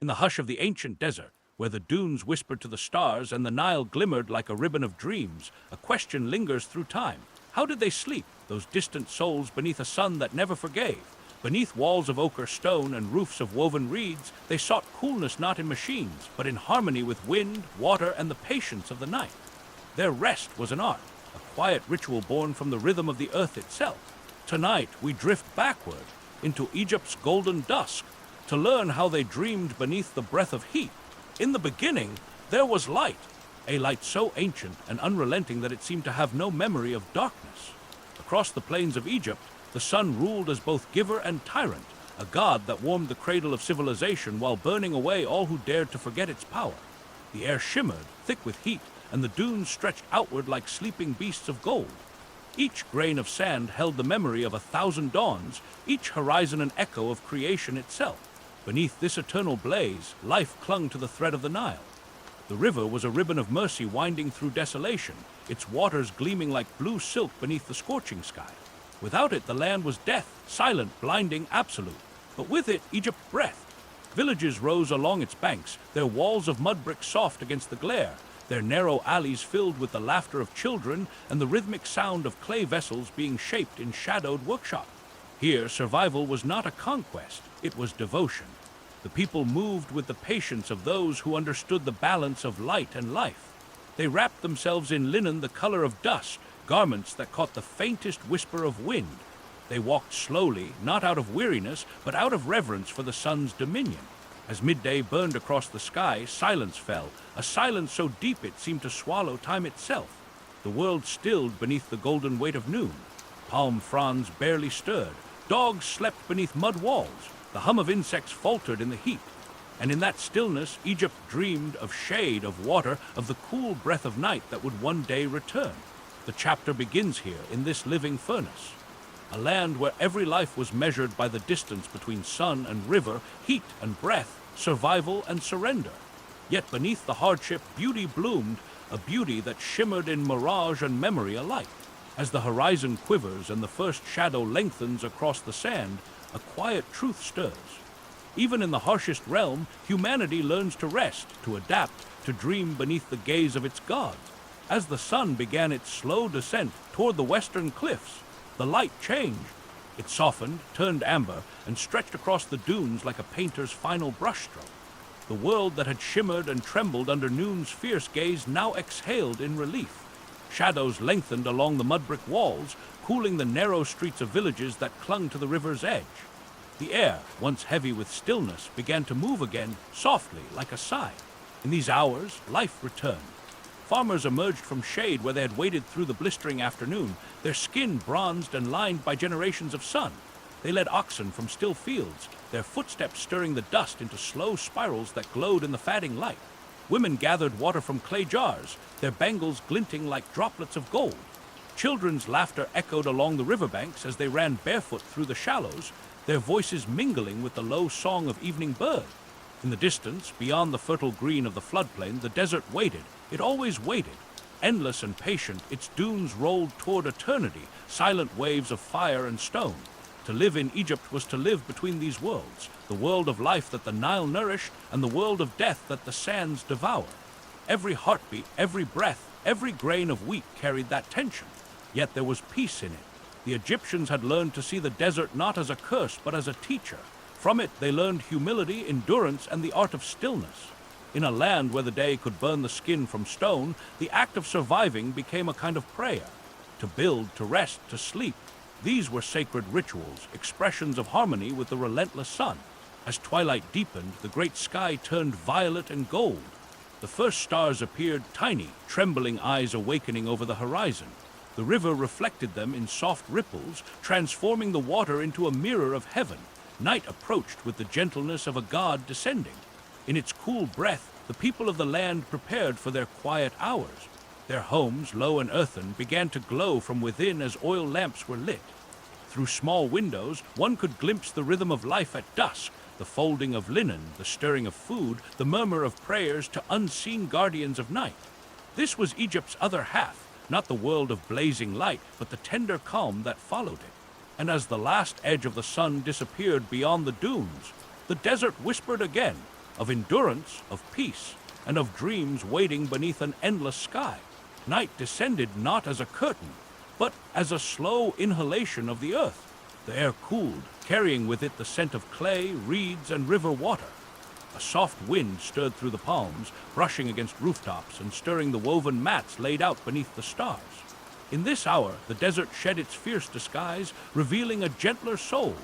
In the hush of the ancient desert, where the dunes whispered to the stars and the Nile glimmered like a ribbon of dreams, a question lingers through time. How did they sleep, those distant souls beneath a sun that never forgave? Beneath walls of ochre stone and roofs of woven reeds, they sought coolness not in machines, but in harmony with wind, water, and the patience of the night. Their rest was an art, a quiet ritual born from the rhythm of the earth itself. Tonight, we drift backward into Egypt's golden dusk to learn how they dreamed beneath the breath of heat. In the beginning, there was light, a light so ancient and unrelenting that it seemed to have no memory of darkness. Across the plains of Egypt, the sun ruled as both giver and tyrant, a god that warmed the cradle of civilization while burning away all who dared to forget its power. The air shimmered, thick with heat, and the dunes stretched outward like sleeping beasts of gold. Each grain of sand held the memory of 1,000 dawns, each horizon an echo of creation itself. Beneath this eternal blaze, life clung to the thread of the Nile. The river was a ribbon of mercy winding through desolation, its waters gleaming like blue silk beneath the scorching sky. Without it, the land was death, silent, blinding, absolute. But with it, Egypt breathed. Villages rose along its banks, their walls of mudbrick soft against the glare, their narrow alleys filled with the laughter of children and the rhythmic sound of clay vessels being shaped in shadowed workshop. Here, survival was not a conquest, it was devotion. The people moved with the patience of those who understood the balance of light and life. They wrapped themselves in linen the color of dust, garments that caught the faintest whisper of wind. They walked slowly, not out of weariness, but out of reverence for the sun's dominion. As midday burned across the sky, silence fell, a silence so deep it seemed to swallow time itself. The world stilled beneath the golden weight of noon. Palm fronds barely stirred. Dogs slept beneath mud walls. The hum of insects faltered in the heat. And in that stillness, Egypt dreamed of shade, of water, of the cool breath of night that would one day return. The chapter begins here, in this living furnace. A land where every life was measured by the distance between sun and river, heat and breath, survival and surrender. Yet beneath the hardship, beauty bloomed, a beauty that shimmered in mirage and memory alike. As the horizon quivers and the first shadow lengthens across the sand, a quiet truth stirs. Even in the harshest realm, humanity learns to rest, to adapt, to dream beneath the gaze of its gods. As the sun began its slow descent toward the western cliffs, the light changed. It softened, turned amber, and stretched across the dunes like a painter's final brushstroke. The world that had shimmered and trembled under noon's fierce gaze now exhaled in relief. Shadows lengthened along the mudbrick walls, cooling the narrow streets of villages that clung to the river's edge. The air, once heavy with stillness, began to move again, softly, like a sigh. In these hours, life returned. Farmers emerged from shade where they had waited through the blistering afternoon, their skin bronzed and lined by generations of sun. They led oxen from still fields, their footsteps stirring the dust into slow spirals that glowed in the fading light. Women gathered water from clay jars, their bangles glinting like droplets of gold. Children's laughter echoed along the riverbanks as they ran barefoot through the shallows, their voices mingling with the low song of evening birds. In the distance, beyond the fertile green of the floodplain, the desert waited. It always waited. Endless and patient, its dunes rolled toward eternity, silent waves of fire and stone. To live in Egypt was to live between these worlds, the world of life that the Nile nourished and the world of death that the sands devour. Every heartbeat, every breath, every grain of wheat carried that tension. Yet there was peace in it. The Egyptians had learned to see the desert not as a curse but as a teacher. From it they learned humility, endurance, and the art of stillness. In a land where the day could burn the skin from stone, the act of surviving became a kind of prayer. To build, to rest, to sleep, these were sacred rituals, expressions of harmony with the relentless sun. As twilight deepened, the great sky turned violet and gold. The first stars appeared, tiny, trembling eyes awakening over the horizon. The river reflected them in soft ripples, transforming the water into a mirror of heaven. Night approached with the gentleness of a god descending. In its cool breath, the people of the land prepared for their quiet hours. Their homes, low and earthen, began to glow from within as oil lamps were lit. Through small windows, one could glimpse the rhythm of life at dusk, the folding of linen, the stirring of food, the murmur of prayers to unseen guardians of night. This was Egypt's other half, not the world of blazing light, but the tender calm that followed it. And as the last edge of the sun disappeared beyond the dunes, the desert whispered again, of endurance, of peace, and of dreams waiting beneath an endless sky. Night descended not as a curtain, but as a slow inhalation of the earth. The air cooled, carrying with it the scent of clay, reeds, and river water. A soft wind stirred through the palms, brushing against rooftops and stirring the woven mats laid out beneath the stars. In this hour, the desert shed its fierce disguise, revealing a gentler soul.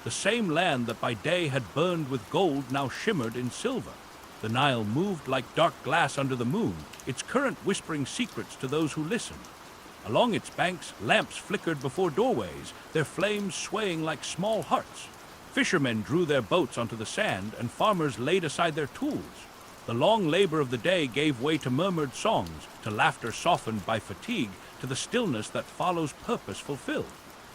The same land that by day had burned with gold now shimmered in silver. The Nile moved like dark glass under the moon, its current whispering secrets to those who listened. Along its banks, lamps flickered before doorways, their flames swaying like small hearts. Fishermen drew their boats onto the sand, and farmers laid aside their tools. The long labor of the day gave way to murmured songs, to laughter softened by fatigue, to the stillness that follows purpose fulfilled.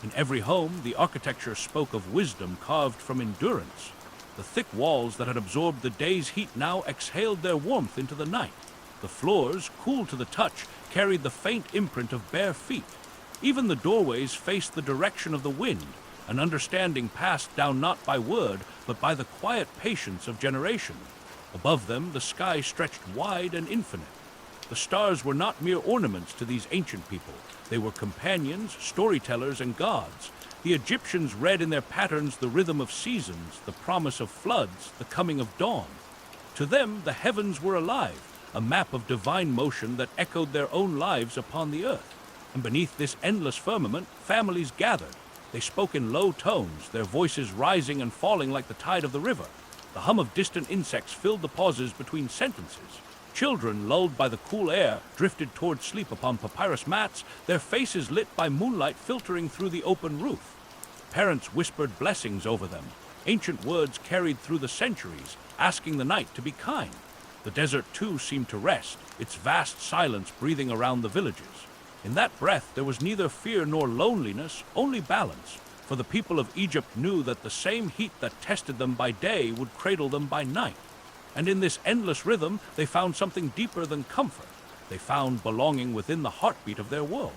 In every home, the architecture spoke of wisdom carved from endurance. The thick walls that had absorbed the day's heat now exhaled their warmth into the night. The floors, cool to the touch, carried the faint imprint of bare feet. Even the doorways faced the direction of the wind, an understanding passed down not by word, but by the quiet patience of generation. Above them, the sky stretched wide and infinite. The stars were not mere ornaments to these ancient people. They were companions, storytellers, and gods. The Egyptians read in their patterns the rhythm of seasons, the promise of floods, the coming of dawn. To them, the heavens were alive, a map of divine motion that echoed their own lives upon the earth. And beneath this endless firmament, families gathered. They spoke in low tones, their voices rising and falling like the tide of the river. The hum of distant insects filled the pauses between sentences. Children, lulled by the cool air, drifted toward sleep upon papyrus mats, their faces lit by moonlight filtering through the open roof. Parents whispered blessings over them, ancient words carried through the centuries, asking the night to be kind. The desert, too, seemed to rest, its vast silence breathing around the villages. In that breath there was neither fear nor loneliness, only balance, for the people of Egypt knew that the same heat that tested them by day would cradle them by night. And in this endless rhythm they found something deeper than comfort. They found belonging within the heartbeat of their world.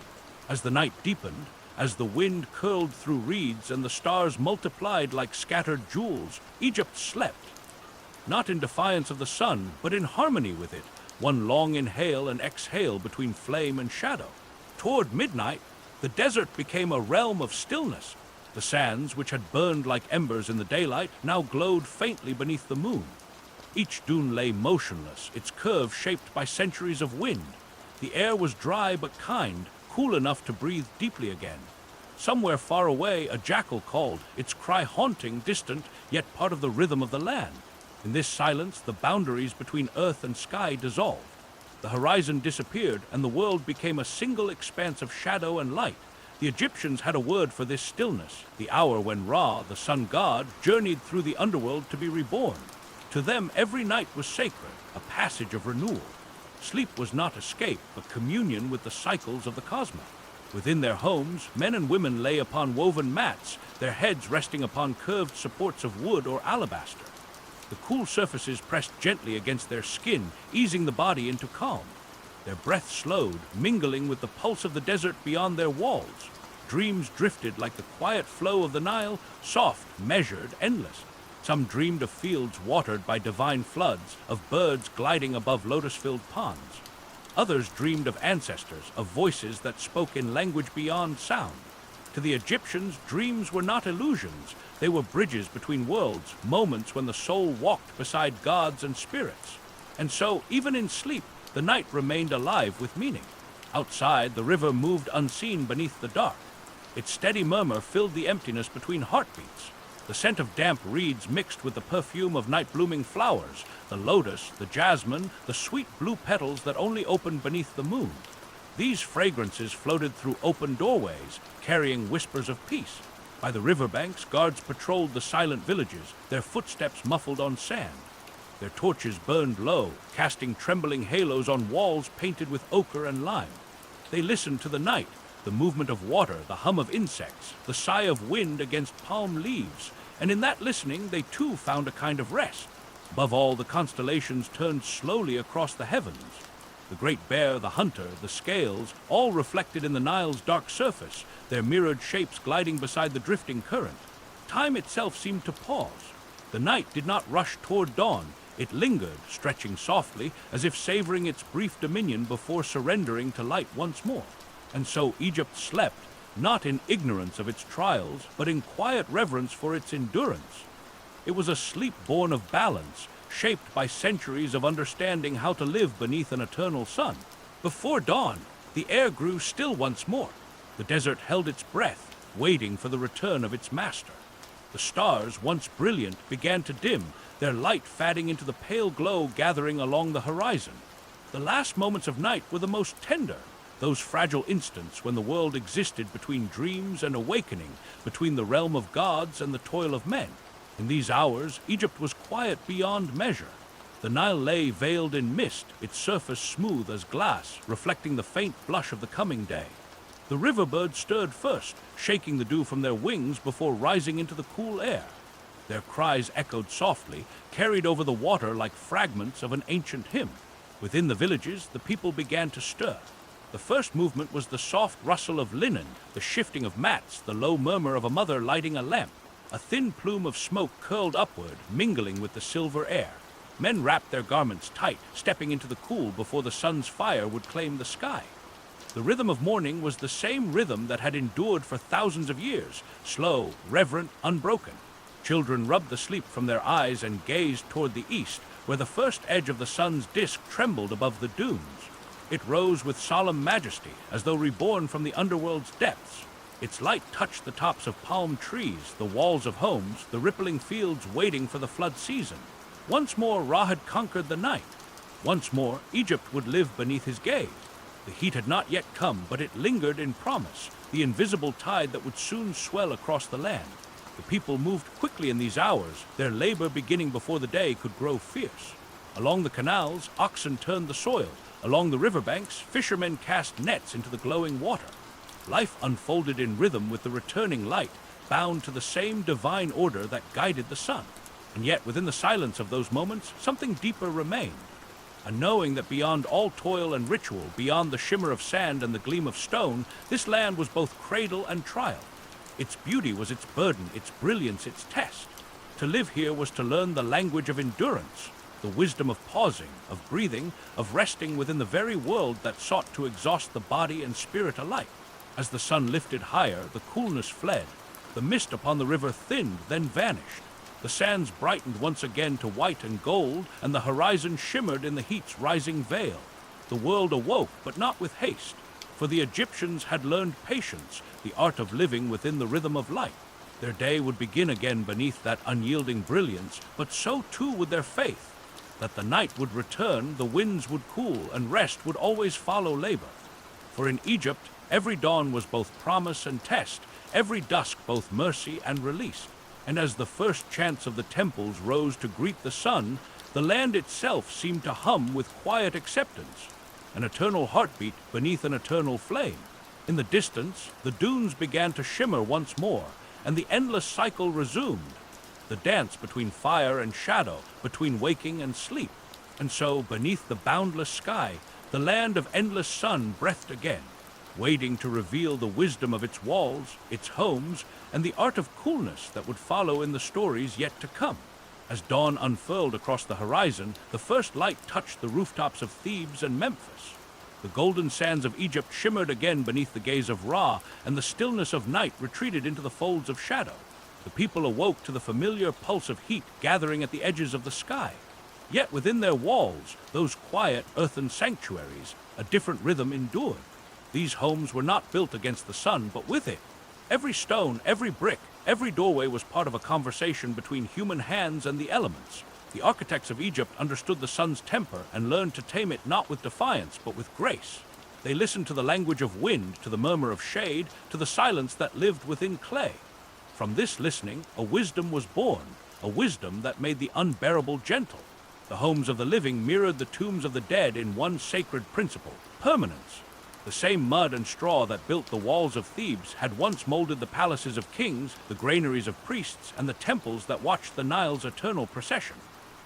As the night deepened, as the wind curled through reeds and the stars multiplied like scattered jewels, Egypt slept. Not in defiance of the sun, but in harmony with it, one long inhale and exhale between flame and shadow. Toward midnight, the desert became a realm of stillness. The sands, which had burned like embers in the daylight, now glowed faintly beneath the moon. Each dune lay motionless, its curve shaped by centuries of wind. The air was dry but kind, cool enough to breathe deeply again. Somewhere far away, a jackal called, its cry haunting, distant, yet part of the rhythm of the land. In this silence, the boundaries between earth and sky dissolved. The horizon disappeared, and the world became a single expanse of shadow and light. The Egyptians had a word for this stillness, the hour when Ra, the sun god, journeyed through the underworld to be reborn. To them, every night was sacred, a passage of renewal. Sleep was not escape, but communion with the cycles of the cosmos. Within their homes, men and women lay upon woven mats, their heads resting upon curved supports of wood or alabaster. The cool surfaces pressed gently against their skin, easing the body into calm. Their breath slowed, mingling with the pulse of the desert beyond their walls. Dreams drifted like the quiet flow of the Nile, soft, measured, endless. Some dreamed of fields watered by divine floods, of birds gliding above lotus-filled ponds. Others dreamed of ancestors, of voices that spoke in language beyond sound. To the Egyptians, dreams were not illusions. They were bridges between worlds, moments when the soul walked beside gods and spirits. And so, even in sleep, the night remained alive with meaning. Outside, the river moved unseen beneath the dark. Its steady murmur filled the emptiness between heartbeats. The scent of damp reeds mixed with the perfume of night-blooming flowers, the lotus, the jasmine, the sweet blue petals that only opened beneath the moon. These fragrances floated through open doorways, carrying whispers of peace. By the riverbanks, guards patrolled the silent villages, their footsteps muffled on sand. Their torches burned low, casting trembling halos on walls painted with ochre and lime. They listened to the night, the movement of water, the hum of insects, the sigh of wind against palm leaves, and in that listening they too found a kind of rest. Above all, the constellations turned slowly across the heavens. The great bear, the hunter, the scales, all reflected in the Nile's dark surface, their mirrored shapes gliding beside the drifting current. Time itself seemed to pause. The night did not rush toward dawn. It lingered, stretching softly, as if savoring its brief dominion before surrendering to light once more. And so Egypt slept, not in ignorance of its trials, but in quiet reverence for its endurance. It was a sleep born of balance, shaped by centuries of understanding how to live beneath an eternal sun. Before dawn, the air grew still once more. The desert held its breath, waiting for the return of its master. The stars, once brilliant, began to dim, their light fading into the pale glow gathering along the horizon. The last moments of night were the most tender, those fragile instants when the world existed between dreams and awakening, between the realm of gods and the toil of men. In these hours, Egypt was quiet beyond measure. The Nile lay veiled in mist, its surface smooth as glass, reflecting the faint blush of the coming day. The river birds stirred first, shaking the dew from their wings before rising into the cool air. Their cries echoed softly, carried over the water like fragments of an ancient hymn. Within the villages, the people began to stir. The first movement was the soft rustle of linen, the shifting of mats, the low murmur of a mother lighting a lamp. A thin plume of smoke curled upward, mingling with the silver air. Men wrapped their garments tight, stepping into the cool before the sun's fire would claim the sky. The rhythm of morning was the same rhythm that had endured for thousands of years, slow, reverent, unbroken. Children rubbed the sleep from their eyes and gazed toward the east, where the first edge of the sun's disk trembled above the dunes. It rose with solemn majesty, as though reborn from the underworld's depths. Its light touched the tops of palm trees, the walls of homes, the rippling fields waiting for the flood season. Once more Ra had conquered the night. Once more Egypt would live beneath his gaze. The heat had not yet come, but it lingered in promise, the invisible tide that would soon swell across the land. The people moved quickly in these hours, their labor beginning before the day could grow fierce. Along the canals, oxen turned the soil. Along the riverbanks, fishermen cast nets into the glowing water. Life unfolded in rhythm with the returning light, bound to the same divine order that guided the sun. And yet, within the silence of those moments, something deeper remained. A knowing that beyond all toil and ritual, beyond the shimmer of sand and the gleam of stone, this land was both cradle and trial. Its beauty was its burden, its brilliance its test. To live here was to learn the language of endurance, the wisdom of pausing, of breathing, of resting within the very world that sought to exhaust the body and spirit alike. As the sun lifted higher, the coolness fled. The mist upon the river thinned, then vanished. The sands brightened once again to white and gold, and the horizon shimmered in the heat's rising veil. The world awoke, but not with haste, for the Egyptians had learned patience, the art of living within the rhythm of light. Their day would begin again beneath that unyielding brilliance, but so too would their faith, that the night would return, the winds would cool, and rest would always follow labor. For in Egypt, every dawn was both promise and test, every dusk both mercy and release. And as the first chants of the temples rose to greet the sun, the land itself seemed to hum with quiet acceptance, an eternal heartbeat beneath an eternal flame. In the distance, the dunes began to shimmer once more, and the endless cycle resumed, the dance between fire and shadow, between waking and sleep. And so, beneath the boundless sky, the land of endless sun breathed again, waiting to reveal the wisdom of its walls, its homes, and the art of coolness that would follow in the stories yet to come. As dawn unfurled across the horizon, the first light touched the rooftops of Thebes and Memphis. The golden sands of Egypt shimmered again beneath the gaze of Ra, and the stillness of night retreated into the folds of shadow. The people awoke to the familiar pulse of heat gathering at the edges of the sky. Yet within their walls, those quiet earthen sanctuaries, a different rhythm endured. These homes were not built against the sun, but with it. Every stone, every brick, every doorway was part of a conversation between human hands and the elements. The architects of Egypt understood the sun's temper and learned to tame it not with defiance, but with grace. They listened to the language of wind, to the murmur of shade, to the silence that lived within clay. From this listening, a wisdom was born, a wisdom that made the unbearable gentle. The homes of the living mirrored the tombs of the dead in one sacred principle, permanence. The same mud and straw that built the walls of Thebes had once molded the palaces of kings, the granaries of priests, and the temples that watched the Nile's eternal procession.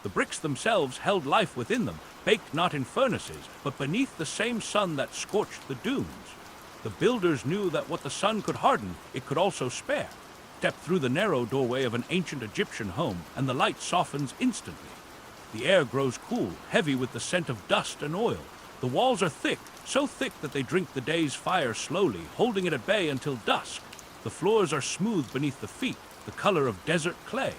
The bricks themselves held life within them, baked not in furnaces, but beneath the same sun that scorched the dunes. The builders knew that what the sun could harden, it could also spare. Step through the narrow doorway of an ancient Egyptian home, and the light softens instantly. The air grows cool, heavy with the scent of dust and oil. The walls are thick, so thick that they drink the day's fire slowly, holding it at bay until dusk. The floors are smooth beneath the feet, the color of desert clay.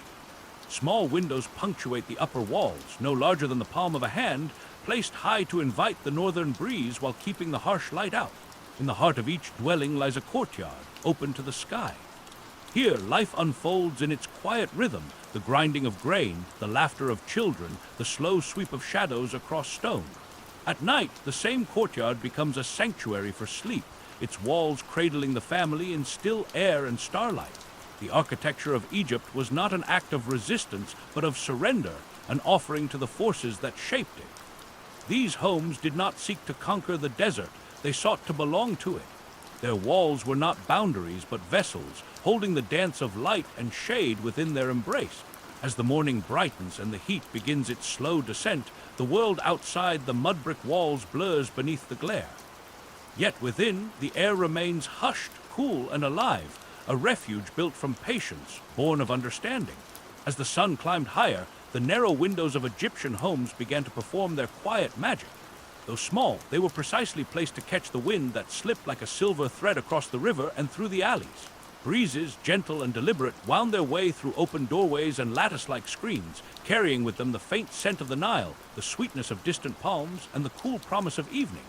Small windows punctuate the upper walls, no larger than the palm of a hand, placed high to invite the northern breeze while keeping the harsh light out. In the heart of each dwelling lies a courtyard, open to the sky. Here, life unfolds in its quiet rhythm, the grinding of grain, the laughter of children, the slow sweep of shadows across stone. At night, the same courtyard becomes a sanctuary for sleep, its walls cradling the family in still air and starlight. The architecture of Egypt was not an act of resistance, but of surrender, an offering to the forces that shaped it. These homes did not seek to conquer the desert, they sought to belong to it. Their walls were not boundaries, but vessels, holding the dance of light and shade within their embrace. As the morning brightens and the heat begins its slow descent, the world outside the mudbrick walls blurs beneath the glare. Yet within, the air remains hushed, cool, and alive, a refuge built from patience, born of understanding. As the sun climbed higher, the narrow windows of Egyptian homes began to perform their quiet magic. Though small, they were precisely placed to catch the wind that slipped like a silver thread across the river and through the alleys. Breezes, gentle and deliberate, wound their way through open doorways and lattice-like screens, carrying with them the faint scent of the Nile, the sweetness of distant palms, and the cool promise of evening.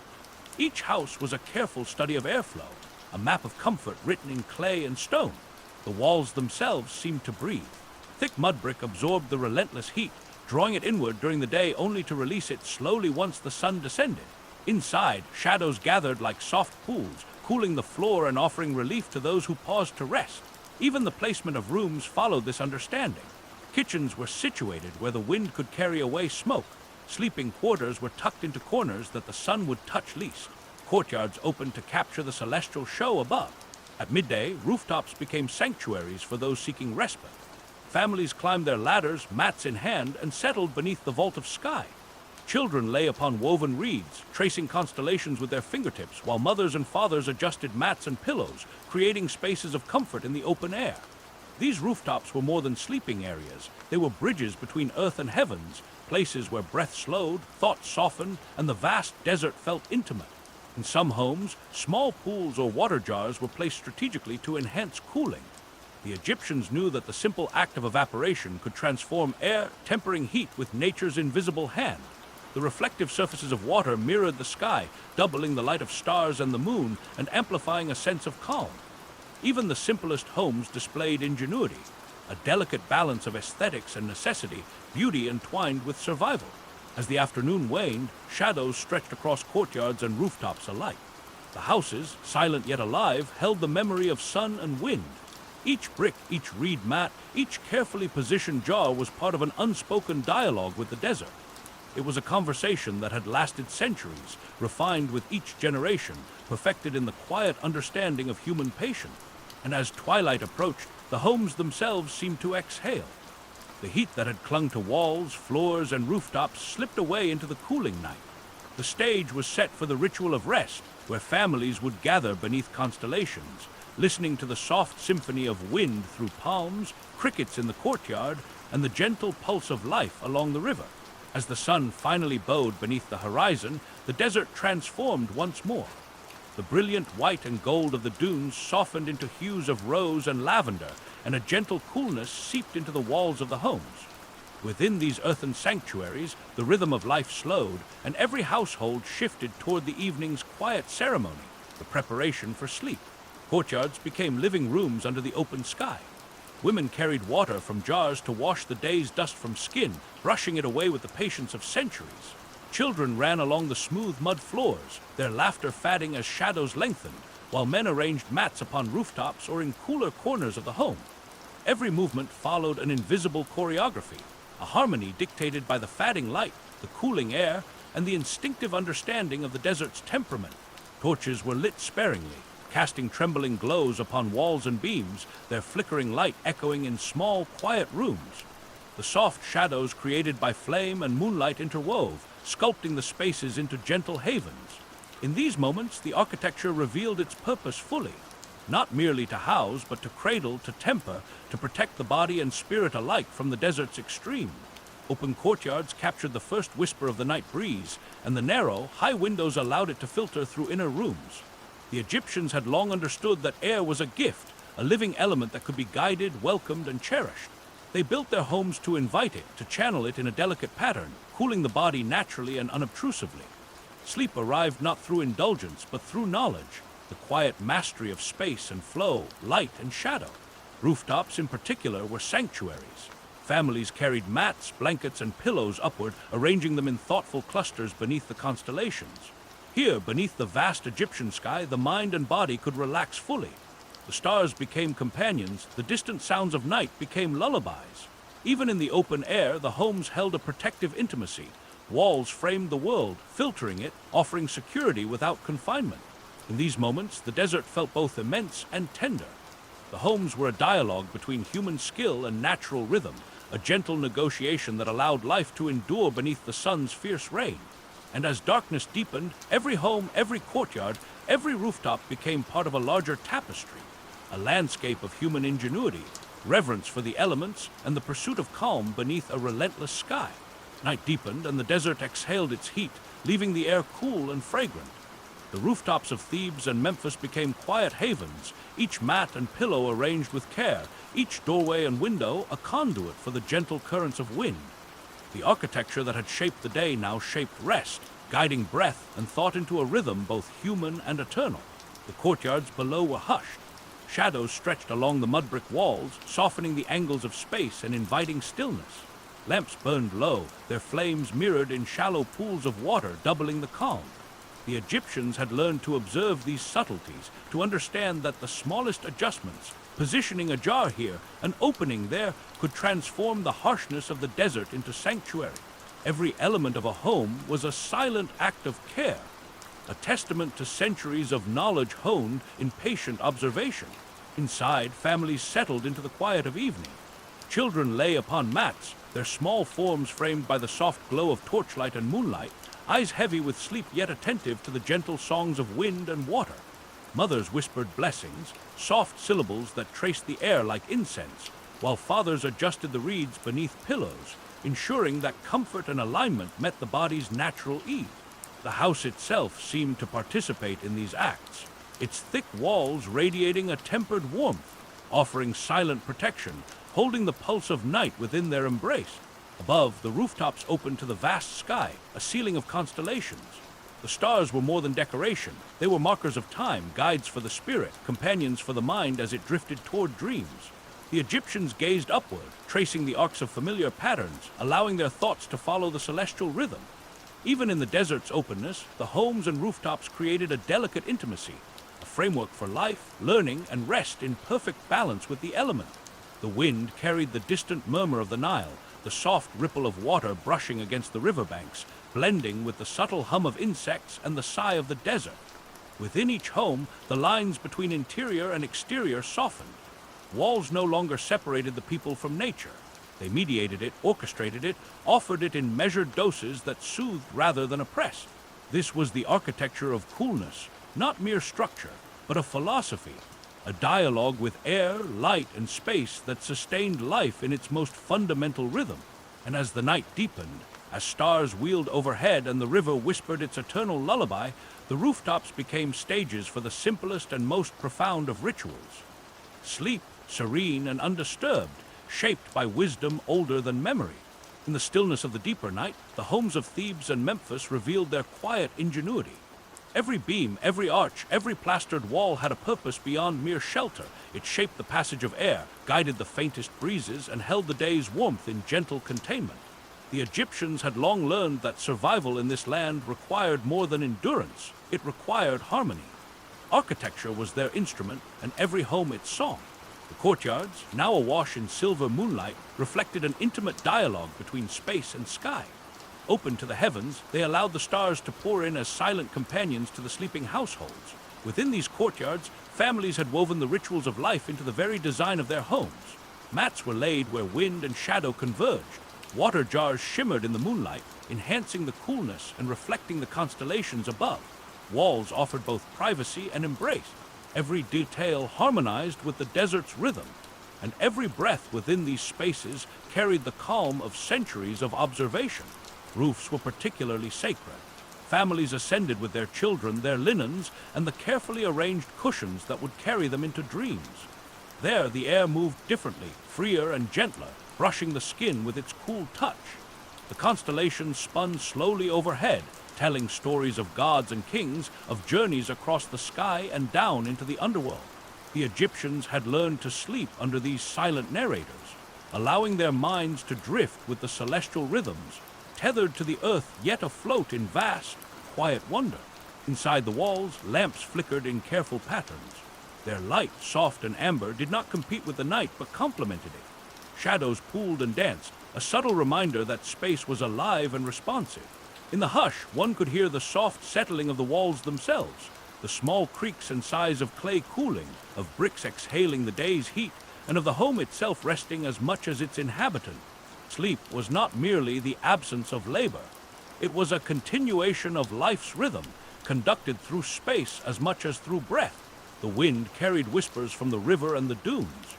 Each house was a careful study of airflow, a map of comfort written in clay and stone. The walls themselves seemed to breathe. Thick mudbrick absorbed the relentless heat, drawing it inward during the day only to release it slowly once the sun descended. Inside, shadows gathered like soft pools, cooling the floor and offering relief to those who paused to rest. Even the placement of rooms followed this understanding. Kitchens were situated where the wind could carry away smoke. Sleeping quarters were tucked into corners that the sun would touch least. Courtyards opened to capture the celestial show above. At midday, rooftops became sanctuaries for those seeking respite. Families climbed their ladders, mats in hand, and settled beneath the vault of sky. Children lay upon woven reeds, tracing constellations with their fingertips, while mothers and fathers adjusted mats and pillows, creating spaces of comfort in the open air. These rooftops were more than sleeping areas. They were bridges between earth and heavens, places where breath slowed, thought softened, and the vast desert felt intimate. In some homes, small pools or water jars were placed strategically to enhance cooling. The Egyptians knew that the simple act of evaporation could transform air, tempering heat with nature's invisible hand. The reflective surfaces of water mirrored the sky, doubling the light of stars and the moon and amplifying a sense of calm. Even the simplest homes displayed ingenuity, a delicate balance of aesthetics and necessity, beauty entwined with survival. As the afternoon waned, shadows stretched across courtyards and rooftops alike. The houses, silent yet alive, held the memory of sun and wind. Each brick, each reed mat, each carefully positioned jar was part of an unspoken dialogue with the desert. It was a conversation that had lasted centuries, refined with each generation, perfected in the quiet understanding of human patience. And as twilight approached, the homes themselves seemed to exhale. The heat that had clung to walls, floors, and rooftops slipped away into the cooling night. The stage was set for the ritual of rest, where families would gather beneath constellations, listening to the soft symphony of wind through palms, crickets in the courtyard, and the gentle pulse of life along the river. As the sun finally bowed beneath the horizon, the desert transformed once more. The brilliant white and gold of the dunes softened into hues of rose and lavender, and a gentle coolness seeped into the walls of the homes. Within these earthen sanctuaries, the rhythm of life slowed, and every household shifted toward the evening's quiet ceremony, the preparation for sleep. Courtyards became living rooms under the open sky. Women carried water from jars to wash the day's dust from skin, brushing it away with the patience of centuries. Children ran along the smooth mud floors, their laughter fading as shadows lengthened, while men arranged mats upon rooftops or in cooler corners of the home. Every movement followed an invisible choreography, a harmony dictated by the fading light, the cooling air, and the instinctive understanding of the desert's temperament. Torches were lit sparingly, casting trembling glows upon walls and beams, their flickering light echoing in small, quiet rooms. The soft shadows created by flame and moonlight interwove, sculpting the spaces into gentle havens. In these moments, the architecture revealed its purpose fully, not merely to house, but to cradle, to temper, to protect the body and spirit alike from the desert's extreme. Open courtyards captured the first whisper of the night breeze, and the narrow, high windows allowed it to filter through inner rooms. The Egyptians had long understood that air was a gift, a living element that could be guided, welcomed, and cherished. They built their homes to invite it, to channel it in a delicate pattern, cooling the body naturally and unobtrusively. Sleep arrived not through indulgence, but through knowledge, the quiet mastery of space and flow, light and shadow. Rooftops, in particular, were sanctuaries. Families carried mats, blankets, and pillows upward, arranging them in thoughtful clusters beneath the constellations. Here, beneath the vast Egyptian sky, the mind and body could relax fully. The stars became companions, the distant sounds of night became lullabies. Even in the open air, the homes held a protective intimacy. Walls framed the world, filtering it, offering security without confinement. In these moments, the desert felt both immense and tender. The homes were a dialogue between human skill and natural rhythm, a gentle negotiation that allowed life to endure beneath the sun's fierce rain. And as darkness deepened, every home, every courtyard, every rooftop became part of a larger tapestry, a landscape of human ingenuity, reverence for the elements, and the pursuit of calm beneath a relentless sky. Night deepened, and the desert exhaled its heat, leaving the air cool and fragrant. The rooftops of Thebes and Memphis became quiet havens, each mat and pillow arranged with care, each doorway and window a conduit for the gentle currents of wind. The architecture that had shaped the day now shaped rest, guiding breath and thought into a rhythm both human and eternal. The courtyards below were hushed. Shadows stretched along the mudbrick walls, softening the angles of space and inviting stillness. Lamps burned low, their flames mirrored in shallow pools of water, doubling the calm. The Egyptians had learned to observe these subtleties, to understand that the smallest adjustments, positioning a jar here, an opening there, could transform the harshness of the desert into sanctuary. Every element of a home was a silent act of care, a testament to centuries of knowledge honed in patient observation. Inside, families settled into the quiet of evening. Children lay upon mats, their small forms framed by the soft glow of torchlight and moonlight, eyes heavy with sleep yet attentive to the gentle songs of wind and water. Mothers whispered blessings, soft syllables that traced the air like incense, while fathers adjusted the reeds beneath pillows, ensuring that comfort and alignment met the body's natural ease. The house itself seemed to participate in these acts, its thick walls radiating a tempered warmth, offering silent protection, holding the pulse of night within their embrace. Above, the rooftops opened to the vast sky, a ceiling of constellations. The stars were more than decoration. They were markers of time, guides for the spirit, companions for the mind as it drifted toward dreams. The Egyptians gazed upward, tracing the arcs of familiar patterns, allowing their thoughts to follow the celestial rhythm. Even in the desert's openness, the homes and rooftops created a delicate intimacy, a framework for life, learning, and rest in perfect balance with the element. The wind carried the distant murmur of the Nile, the soft ripple of water brushing against the riverbanks, blending with the subtle hum of insects and the sigh of the desert. Within each home, the lines between interior and exterior softened. Walls no longer separated the people from nature. They mediated it, orchestrated it, offered it in measured doses that soothed rather than oppressed. This was the architecture of coolness, not mere structure, but a philosophy, a dialogue with air, light, and space that sustained life in its most fundamental rhythm. And as the night deepened, as stars wheeled overhead and the river whispered its eternal lullaby, the rooftops became stages for the simplest and most profound of rituals. Sleep, serene and undisturbed, shaped by wisdom older than memory. In the stillness of the deeper night, the homes of Thebes and Memphis revealed their quiet ingenuity. Every beam, every arch, every plastered wall had a purpose beyond mere shelter. It shaped the passage of air, guided the faintest breezes, and held the day's warmth in gentle containment. The Egyptians had long learned that survival in this land required more than endurance. It required harmony. Architecture was their instrument, and every home its song. The courtyards, now awash in silver moonlight, reflected an intimate dialogue between space and sky. Open to the heavens, they allowed the stars to pour in as silent companions to the sleeping households. Within these courtyards, families had woven the rituals of life into the very design of their homes. Mats were laid where wind and shadow converged. Water jars shimmered in the moonlight, enhancing the coolness and reflecting the constellations above. Walls offered both privacy and embrace. Every detail harmonized with the desert's rhythm. and every breath within these spaces carried the calm of centuries of observation. Roofs were particularly sacred. Families ascended with their children, their linens, and the carefully arranged cushions that would carry them into dreams. There the air moved differently, freer and gentler, brushing the skin with its cool touch. The constellations spun slowly overhead, telling stories of gods and kings, of journeys across the sky and down into the underworld. The Egyptians had learned to sleep under these silent narrators, allowing their minds to drift with the celestial rhythms, tethered to the earth yet afloat in vast, quiet wonder. Inside the walls, lamps flickered in careful patterns. Their light, soft and amber, did not compete with the night but complemented it. Shadows pooled and danced, a subtle reminder that space was alive and responsive. In the hush, one could hear the soft settling of the walls themselves, the small creaks and sighs of clay cooling, of bricks exhaling the day's heat, and of the home itself resting as much as its inhabitant. Sleep was not merely the absence of labor. It was a continuation of life's rhythm, conducted through space as much as through breath. The wind carried whispers from the river and the dunes.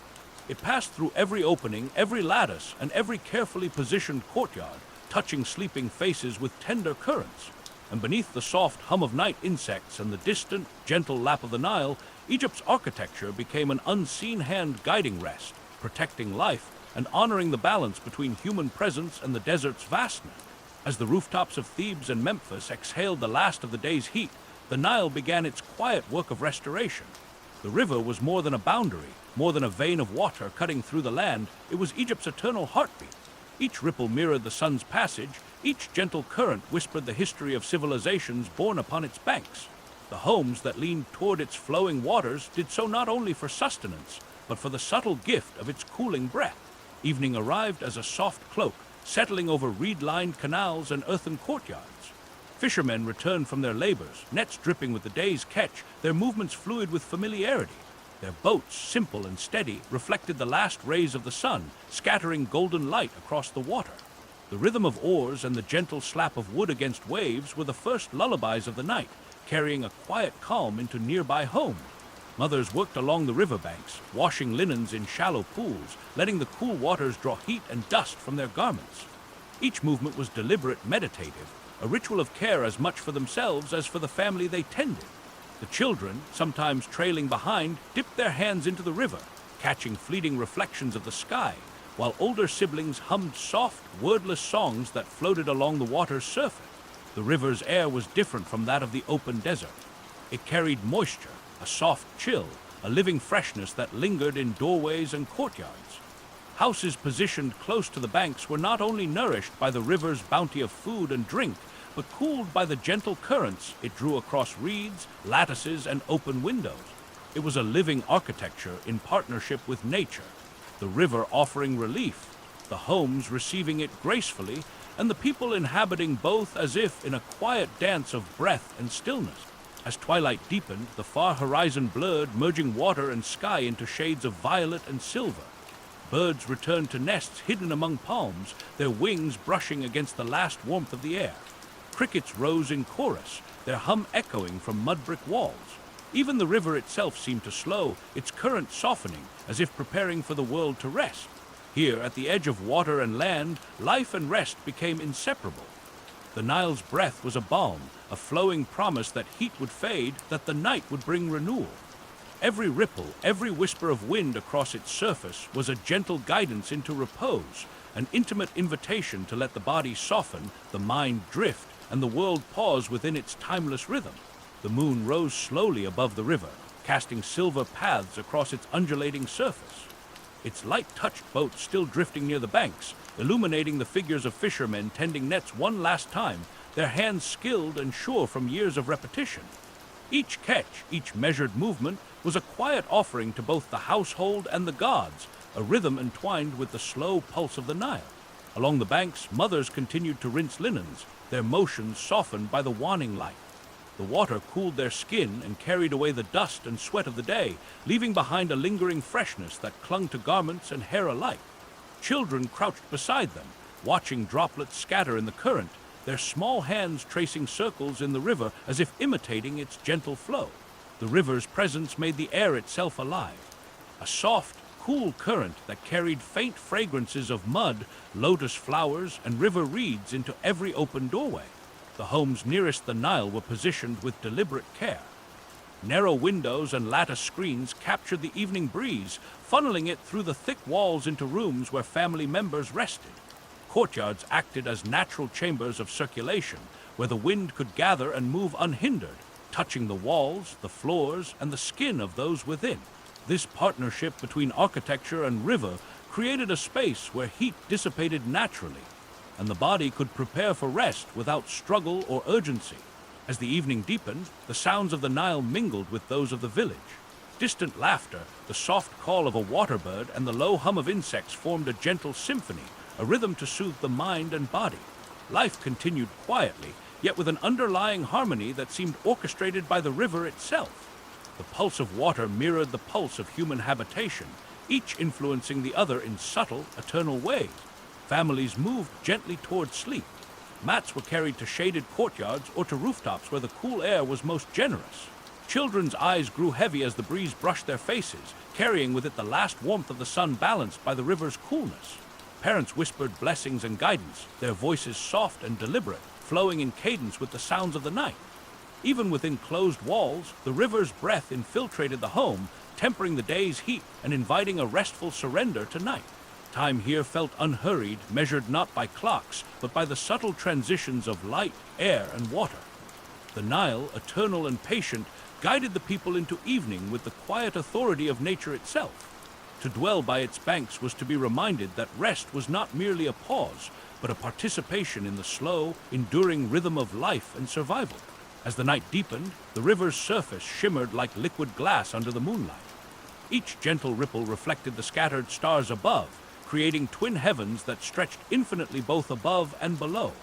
It passed through every opening, every lattice, and every carefully positioned courtyard, touching sleeping faces with tender currents. And beneath the soft hum of night insects and the distant, gentle lap of the Nile, Egypt's architecture became an unseen hand guiding rest, protecting life and honoring the balance between human presence and the desert's vastness. As the rooftops of Thebes and Memphis exhaled the last of the day's heat, the Nile began its quiet work of restoration. The river was more than a boundary, more than a vein of water cutting through the land. It was Egypt's eternal heartbeat. Each ripple mirrored the sun's passage, each gentle current whispered the history of civilizations born upon its banks. The homes that leaned toward its flowing waters did so not only for sustenance, but for the subtle gift of its cooling breath. Evening arrived as a soft cloak, settling over reed-lined canals and earthen courtyards. Fishermen returned from their labors, nets dripping with the day's catch, their movements fluid with familiarity. Their boats, simple and steady, reflected the last rays of the sun, scattering golden light across the water. The rhythm of oars and the gentle slap of wood against waves were the first lullabies of the night, carrying a quiet calm into nearby homes. Mothers worked along the riverbanks, washing linens in shallow pools, letting the cool waters draw heat and dust from their garments. Each movement was deliberate, meditative, a ritual of care as much for themselves as for the family they tended. The children, sometimes trailing behind, dipped their hands into the river, catching fleeting reflections of the sky, while older siblings hummed soft, wordless songs that floated along the water's surface. The river's air was different from that of the open desert. It carried moisture, a soft chill, a living freshness that lingered in doorways and courtyards. Houses positioned close to the banks were not only nourished by the river's bounty of food and drink, but cooled by the gentle currents it drew across reeds, lattices, and open windows. It was a living architecture in partnership with nature, the river offering relief, the homes receiving it gracefully, and the people inhabiting both as if in a quiet dance of breath and stillness. As twilight deepened, the far horizon blurred, merging water and sky into shades of violet and silver. Birds returned to nests hidden among palms, their wings brushing against the last warmth of the air. Crickets rose in chorus, their hum echoing from mudbrick walls. Even the river itself seemed to slow, its current softening, as if preparing for the world to rest. Here, at the edge of water and land, life and rest became inseparable. The Nile's breath was a balm, a flowing promise that heat would fade, that the night would bring renewal. Every ripple, every whisper of wind across its surface was a gentle guidance into repose, an intimate invitation to let the body soften, the mind drift, and the world pause within its timeless rhythm. The moon rose slowly above the river, casting silver paths across its undulating surface. Its light touched boats still drifting near the banks, illuminating the figures of fishermen tending nets one last time, their hands skilled and sure from years of repetition. Each catch, each measured movement, was a quiet offering to both the household and the gods, a rhythm entwined with the slow pulse of the Nile. Along the banks, mothers continued to rinse linens, their motions softened by the waning light. The water cooled their skin and carried away the dust and sweat of the day, leaving behind a lingering freshness that clung to garments and hair alike. Children crouched beside them, watching droplets scatter in the current, their small hands tracing circles in the river as if imitating its gentle flow. The river's presence made the air itself alive. A soft, cool current that carried faint fragrances of mud, lotus flowers, and river reeds into every open doorway. The homes nearest the Nile were positioned with deliberate care. Narrow windows and lattice screens captured the evening breeze, funneling it through the thick walls into rooms where family members rested. Courtyards acted as natural chambers of circulation, where the wind could gather and move unhindered, touching the walls, the floors, and the skin of those within. This partnership between architecture and river created a space where heat dissipated naturally, and the body could prepare for rest without struggle or urgency. As the evening deepened, the sounds of the Nile mingled with those of the village. Distant laughter, the soft call of a waterbird, and the low hum of insects formed a gentle symphony, a rhythm to soothe the mind and body. Life continued quietly, yet with an underlying harmony that seemed orchestrated by the river itself. The pulse of water mirrored the pulse of human habitation, each influencing the other in subtle, eternal ways. Families moved gently toward sleep. Mats were carried to shaded courtyards or to rooftops where the cool air was most generous. Children's eyes grew heavy as the breeze brushed their faces, carrying with it the last warmth of the sun balanced by the river's coolness. Parents whispered blessings and guidance, their voices soft and deliberate, flowing in cadence with the sounds of the night. Even within closed walls, the river's breath infiltrated the home, tempering the day's heat and inviting a restful surrender to night. Time here felt unhurried, measured not by clocks, but by the subtle transitions of light, air, and water. The Nile, eternal and patient, guided the people into evening with the quiet authority of nature itself. To dwell by its banks was to be reminded that rest was not merely a pause, but a participation in the slow, enduring rhythm of life and survival. As the night deepened, the river's surface shimmered like liquid glass under the moonlight. Each gentle ripple reflected the scattered stars above, creating twin heavens that stretched infinitely both above and below.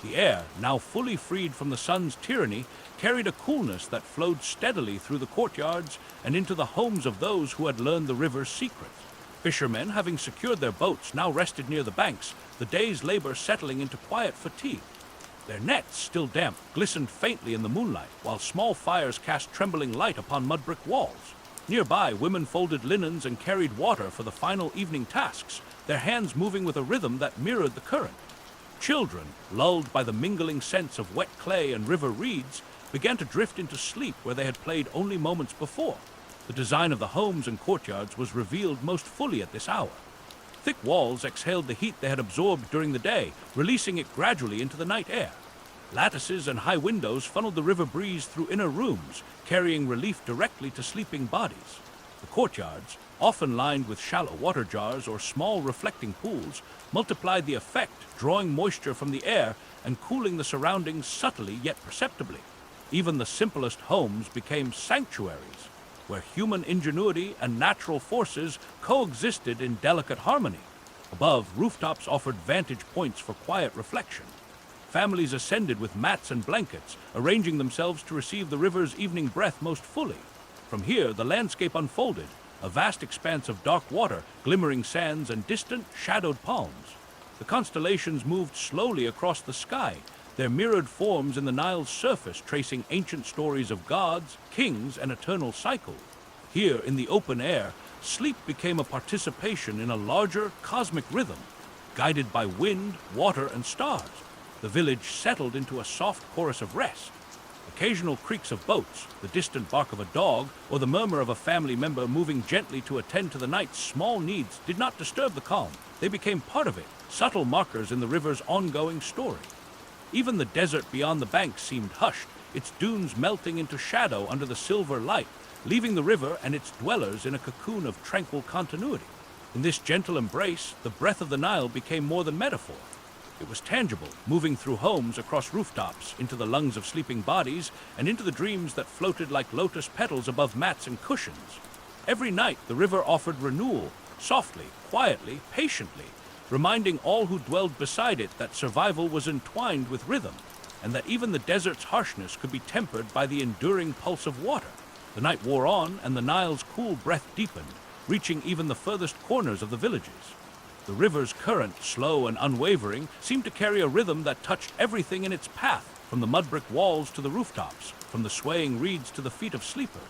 The air, now fully freed from the sun's tyranny, carried a coolness that flowed steadily through the courtyards and into the homes of those who had learned the river's secret. Fishermen, having secured their boats, now rested near the banks, the day's labor settling into quiet fatigue. Their nets, still damp, glistened faintly in the moonlight, while small fires cast trembling light upon mudbrick walls. Nearby, women folded linens and carried water for the final evening tasks, their hands moving with a rhythm that mirrored the current. Children, lulled by the mingling scents of wet clay and river reeds, began to drift into sleep where they had played only moments before. The design of the homes and courtyards was revealed most fully at this hour. Thick walls exhaled the heat they had absorbed during the day, releasing it gradually into the night air. Lattices and high windows funneled the river breeze through inner rooms, carrying relief directly to sleeping bodies. The courtyards, often lined with shallow water jars or small reflecting pools, multiplied the effect, drawing moisture from the air and cooling the surroundings subtly yet perceptibly. Even the simplest homes became sanctuaries, where human ingenuity and natural forces coexisted in delicate harmony. Above, rooftops offered vantage points for quiet reflection. Families ascended with mats and blankets, arranging themselves to receive the river's evening breath most fully. From here, the landscape unfolded, a vast expanse of dark water, glimmering sands, and distant, shadowed palms. The constellations moved slowly across the sky, their mirrored forms in the Nile's surface tracing ancient stories of gods, kings, and eternal cycles. Here, in the open air, sleep became a participation in a larger, cosmic rhythm, guided by wind, water, and stars. The village settled into a soft chorus of rest. Occasional creaks of boats, the distant bark of a dog, or the murmur of a family member moving gently to attend to the night's small needs did not disturb the calm. They became part of it, subtle markers in the river's ongoing story. Even the desert beyond the banks seemed hushed, its dunes melting into shadow under the silver light, leaving the river and its dwellers in a cocoon of tranquil continuity. In this gentle embrace, the breath of the Nile became more than metaphor. It was tangible, moving through homes, across rooftops, into the lungs of sleeping bodies, and into the dreams that floated like lotus petals above mats and cushions. Every night, the river offered renewal, softly, quietly, patiently, reminding all who dwelled beside it that survival was entwined with rhythm, and that even the desert's harshness could be tempered by the enduring pulse of water. The night wore on, and the Nile's cool breath deepened, reaching even the furthest corners of the villages. The river's current, slow and unwavering, seemed to carry a rhythm that touched everything in its path, from the mudbrick walls to the rooftops, from the swaying reeds to the feet of sleepers.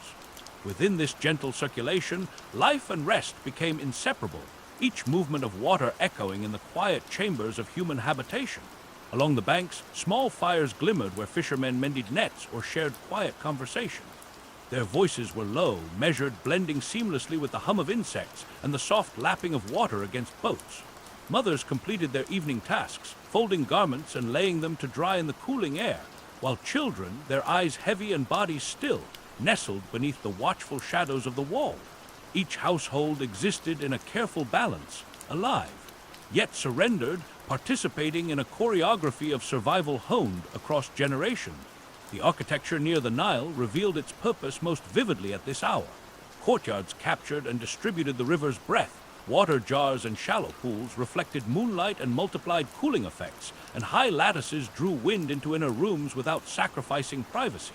Within this gentle circulation, life and rest became inseparable, each movement of water echoing in the quiet chambers of human habitation. Along the banks, small fires glimmered where fishermen mended nets or shared quiet conversation. Their voices were low, measured, blending seamlessly with the hum of insects and the soft lapping of water against boats. Mothers completed their evening tasks, folding garments and laying them to dry in the cooling air, while children, their eyes heavy and bodies still, nestled beneath the watchful shadows of the wall. Each household existed in a careful balance, alive, yet surrendered, participating in a choreography of survival honed across generations. The architecture near the Nile revealed its purpose most vividly at this hour. Courtyards captured and distributed the river's breath. Water jars and shallow pools reflected moonlight and multiplied cooling effects, and high lattices drew wind into inner rooms without sacrificing privacy.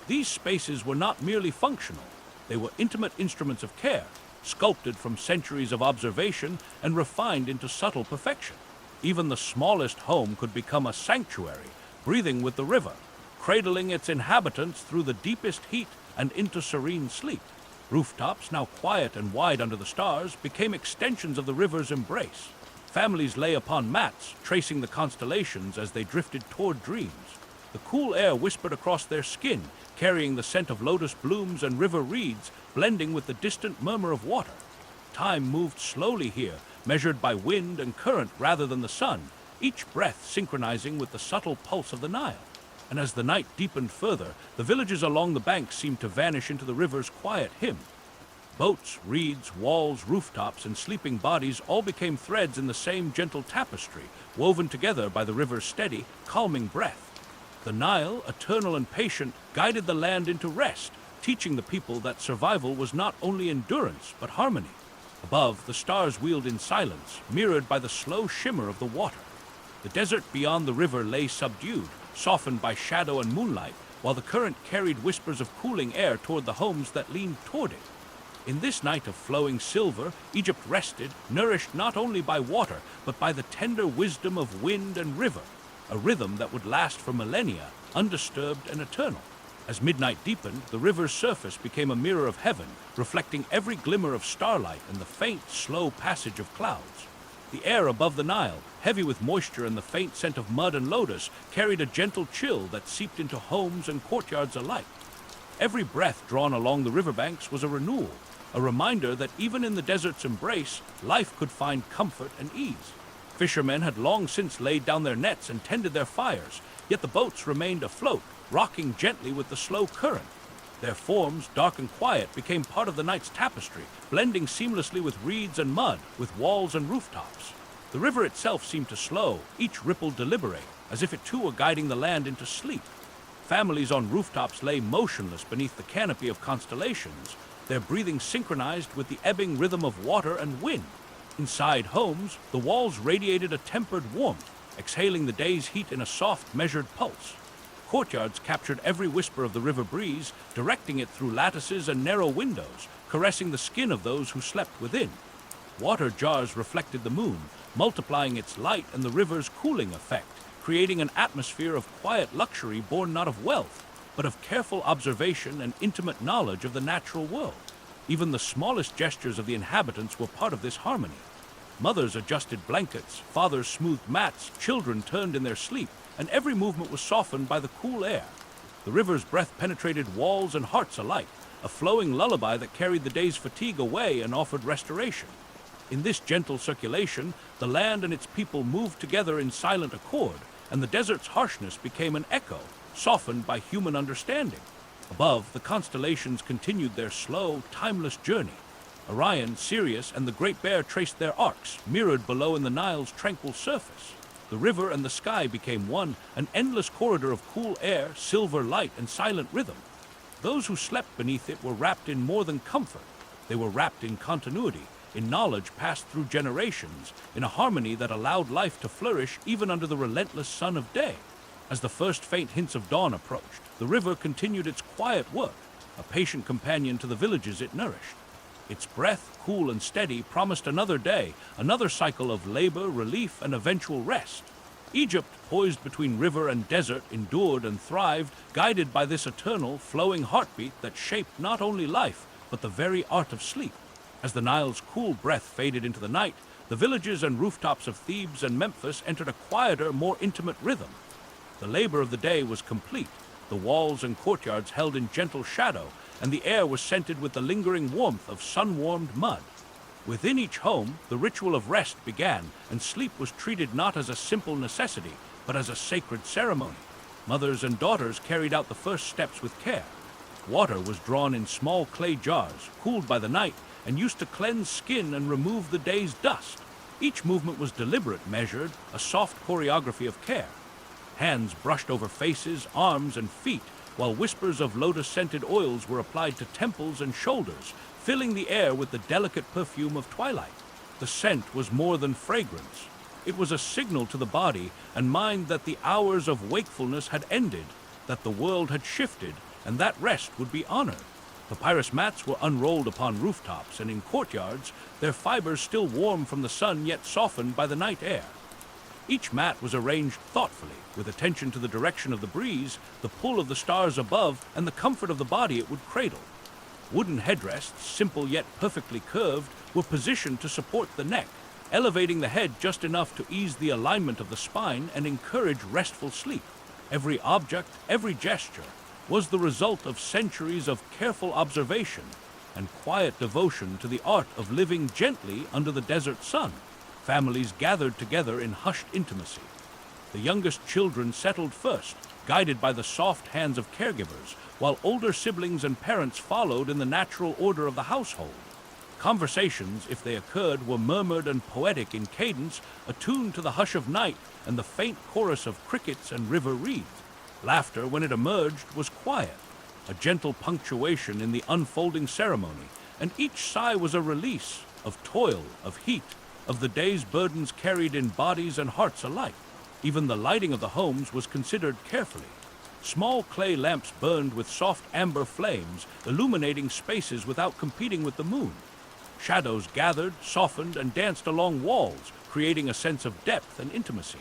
These spaces were not merely functional. They were intimate instruments of care, sculpted from centuries of observation and refined into subtle perfection. Even the smallest home could become a sanctuary, breathing with the river, cradling its inhabitants through the deepest heat and into serene sleep. Rooftops, now quiet and wide under the stars, became extensions of the river's embrace. Families lay upon mats, tracing the constellations as they drifted toward dreams. The cool air whispered across their skin, carrying the scent of lotus blooms and river reeds, blending with the distant murmur of water. Time moved slowly here, measured by wind and current rather than the sun, each breath synchronizing with the subtle pulse of the Nile. And as the night deepened further, the villages along the banks seemed to vanish into the river's quiet hymn. Boats, reeds, walls, rooftops, and sleeping bodies all became threads in the same gentle tapestry, woven together by the river's steady, calming breath. The Nile, eternal and patient, guided the land into rest, teaching the people that survival was not only endurance, but harmony. Above, the stars wheeled in silence, mirrored by the slow shimmer of the water. The desert beyond the river lay subdued, softened by shadow and moonlight, while the current carried whispers of cooling air toward the homes that leaned toward it. In this night of flowing silver, Egypt rested, nourished not only by water, but by the tender wisdom of wind and river, a rhythm that would last for millennia, undisturbed and eternal. As midnight deepened, the river's surface became a mirror of heaven, reflecting every glimmer of starlight and the faint, slow passage of clouds. The air above the Nile, heavy with moisture and the faint scent of mud and lotus, carried a gentle chill that seeped into homes and courtyards alike. Every breath drawn along the riverbanks was a renewal, a reminder that even in the desert's embrace, life could find comfort and ease. Fishermen had long since laid down their nets and tended their fires, yet the boats remained afloat, rocking gently with the slow current. Their forms, dark and quiet, became part of the night's tapestry, blending seamlessly with reeds and mud, with walls and rooftops. The river itself seemed to slow, each ripple deliberate, as if it too were guiding the land into sleep. Families on rooftops lay motionless beneath the canopy of constellations, their breathing synchronized with the ebbing rhythm of water and wind. Inside homes, the walls radiated a tempered warmth, exhaling the day's heat in a soft, measured pulse. Courtyards captured every whisper of the river breeze, directing it through lattices and narrow windows, caressing the skin of those who slept within. Water jars reflected the moon, multiplying its light and the river's cooling effect, creating an atmosphere of quiet luxury born not of wealth, but of careful observation and intimate knowledge of the natural world. Even the smallest gestures of the inhabitants were part of this harmony. Mothers adjusted blankets, fathers smoothed mats, children turned in their sleep, and every movement was softened by the cool air. The river's breath penetrated walls and hearts alike, a flowing lullaby that carried the day's fatigue away and offered restoration. In this gentle circulation, the land and its people moved together in silent accord, and the desert's harshness became an echo, softened by human understanding. Above, the constellations continued their slow, timeless journey. Orion, Sirius, and the Great Bear traced their arcs, mirrored below in the Nile's tranquil surface. The river and the sky became one, an endless corridor of cool air, silver light, and silent rhythm. Those who slept beneath it were wrapped in more than comfort. They were wrapped in continuity, in knowledge passed through generations, in a harmony that allowed life to flourish even under the relentless sun of day. As the first faint hints of dawn approached, the river continued its quiet work, a patient companion to the villages it nourished. Its breath, cool and steady, promised another day, another cycle of labor, relief, and eventual rest. Egypt, poised between river and desert, endured and thrived, guided by this eternal, flowing heartbeat that shaped not only life, but the very art of sleep. As the Nile's cool breath faded into the night, the villages and rooftops of Thebes and Memphis entered a quieter, more intimate rhythm. The labor of the day was complete. The walls and courtyards held in gentle shadow, and the air was scented with the lingering warmth of sun-warmed mud. Within each home, the ritual of rest began, and sleep was treated not as a simple necessity, but as a sacred ceremony. Mothers and daughters carried out the first steps with care. Water was drawn in small clay jars, cooled by the night, and used to cleanse skin and remove the day's dust. Each movement was deliberate, measured, a soft choreography of care. Hands brushed over faces, arms, and feet, while whispers of lotus-scented oils were applied to temples and shoulders, filling the air with the delicate perfume of twilight. The scent was more than fragrance. It was a signal to the body and mind that the hours of wakefulness had ended, that the world had shifted, and that rest would be honored. Papyrus mats were unrolled upon rooftops, and in courtyards, their fibers still warm from the sun yet softened by the night air. Each mat was arranged thoughtfully, with attention to the direction of the breeze, the pull of the stars above, and the comfort of the body it would cradle. Wooden headrests, simple yet perfectly curved, were positioned to support the neck, elevating the head just enough to ease the alignment of the spine and encourage restful sleep. Every object, every gesture, was the result of centuries of careful observation and quiet devotion to the art of living gently under the desert sun. Families gathered together in hushed intimacy. The youngest children settled first, guided by the soft hands of caregivers, while older siblings and parents followed in the natural order of the household. Conversations, if they occurred, were murmured and poetic in cadence, attuned to the hush of night and the faint chorus of crickets and river reeds. Laughter, when it emerged, was quiet, a gentle punctuation in the unfolding ceremony, and each sigh was a release of toil, of heat, of the day's burdens carried in bodies and hearts alike. Even the lighting of the homes was considered carefully. Small clay lamps burned with soft amber flames, illuminating spaces without competing with the moon. Shadows gathered, softened, and danced along walls, creating a sense of depth and intimacy.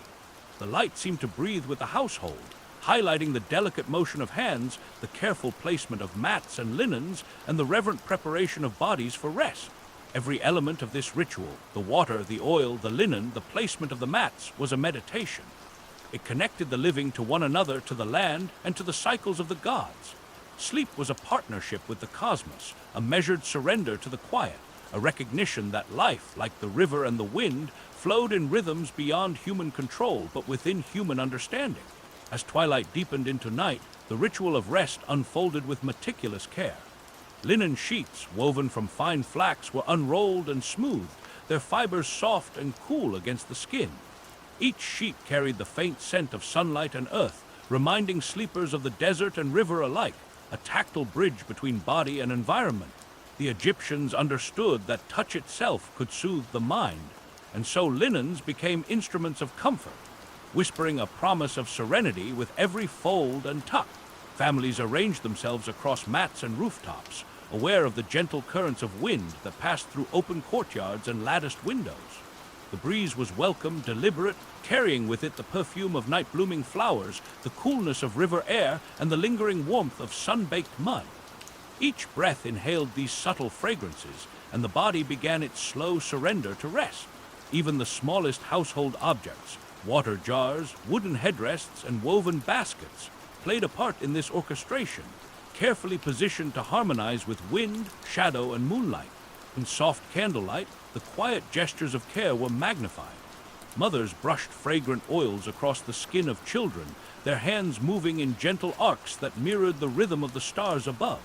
The light seemed to breathe with the household, highlighting the delicate motion of hands, the careful placement of mats and linens, and the reverent preparation of bodies for rest. Every element of this ritual, the water, the oil, the linen, the placement of the mats, was a meditation. It connected the living to one another, to the land, and to the cycles of the gods. Sleep was a partnership with the cosmos, a measured surrender to the quiet, a recognition that life, like the river and the wind, flowed in rhythms beyond human control, but within human understanding. As twilight deepened into night, the ritual of rest unfolded with meticulous care. Linen sheets, woven from fine flax, were unrolled and smoothed, their fibers soft and cool against the skin. Each sheet carried the faint scent of sunlight and earth, reminding sleepers of the desert and river alike, a tactile bridge between body and environment. The Egyptians understood that touch itself could soothe the mind, and so linens became instruments of comfort, whispering a promise of serenity with every fold and tuck. Families arranged themselves across mats and rooftops, aware of the gentle currents of wind that passed through open courtyards and latticed windows. The breeze was welcome, deliberate, carrying with it the perfume of night-blooming flowers, the coolness of river air, and the lingering warmth of sun-baked mud. Each breath inhaled these subtle fragrances, and the body began its slow surrender to rest. Even the smallest household objects, water jars, wooden headrests, and woven baskets, played a part in this orchestration, carefully positioned to harmonize with wind, shadow, and moonlight. In soft candlelight, the quiet gestures of care were magnified. Mothers brushed fragrant oils across the skin of children, their hands moving in gentle arcs that mirrored the rhythm of the stars above.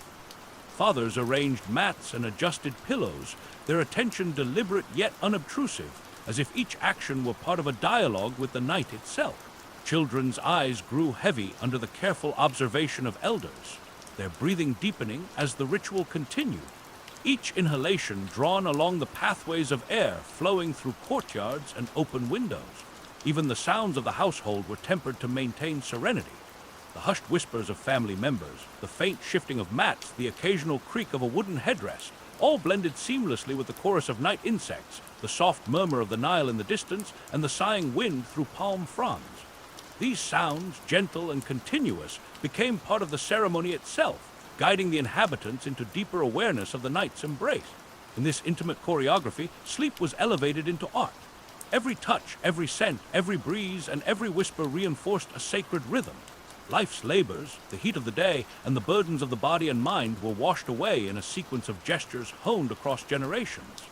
Fathers arranged mats and adjusted pillows, their attention deliberate yet unobtrusive, as if each action were part of a dialogue with the night itself. Children's eyes grew heavy under the careful observation of elders, their breathing deepening as the ritual continued. Each inhalation drawn along the pathways of air flowing through courtyards and open windows. Even the sounds of the household were tempered to maintain serenity. The hushed whispers of family members, the faint shifting of mats, the occasional creak of a wooden headrest, all blended seamlessly with the chorus of night insects, the soft murmur of the Nile in the distance, and the sighing wind through palm fronds. These sounds, gentle and continuous, became part of the ceremony itself, guiding the inhabitants into deeper awareness of the night's embrace. In this intimate choreography, sleep was elevated into art. Every touch, every scent, every breeze, and every whisper reinforced a sacred rhythm. Life's labors, the heat of the day, and the burdens of the body and mind were washed away in a sequence of gestures honed across generations.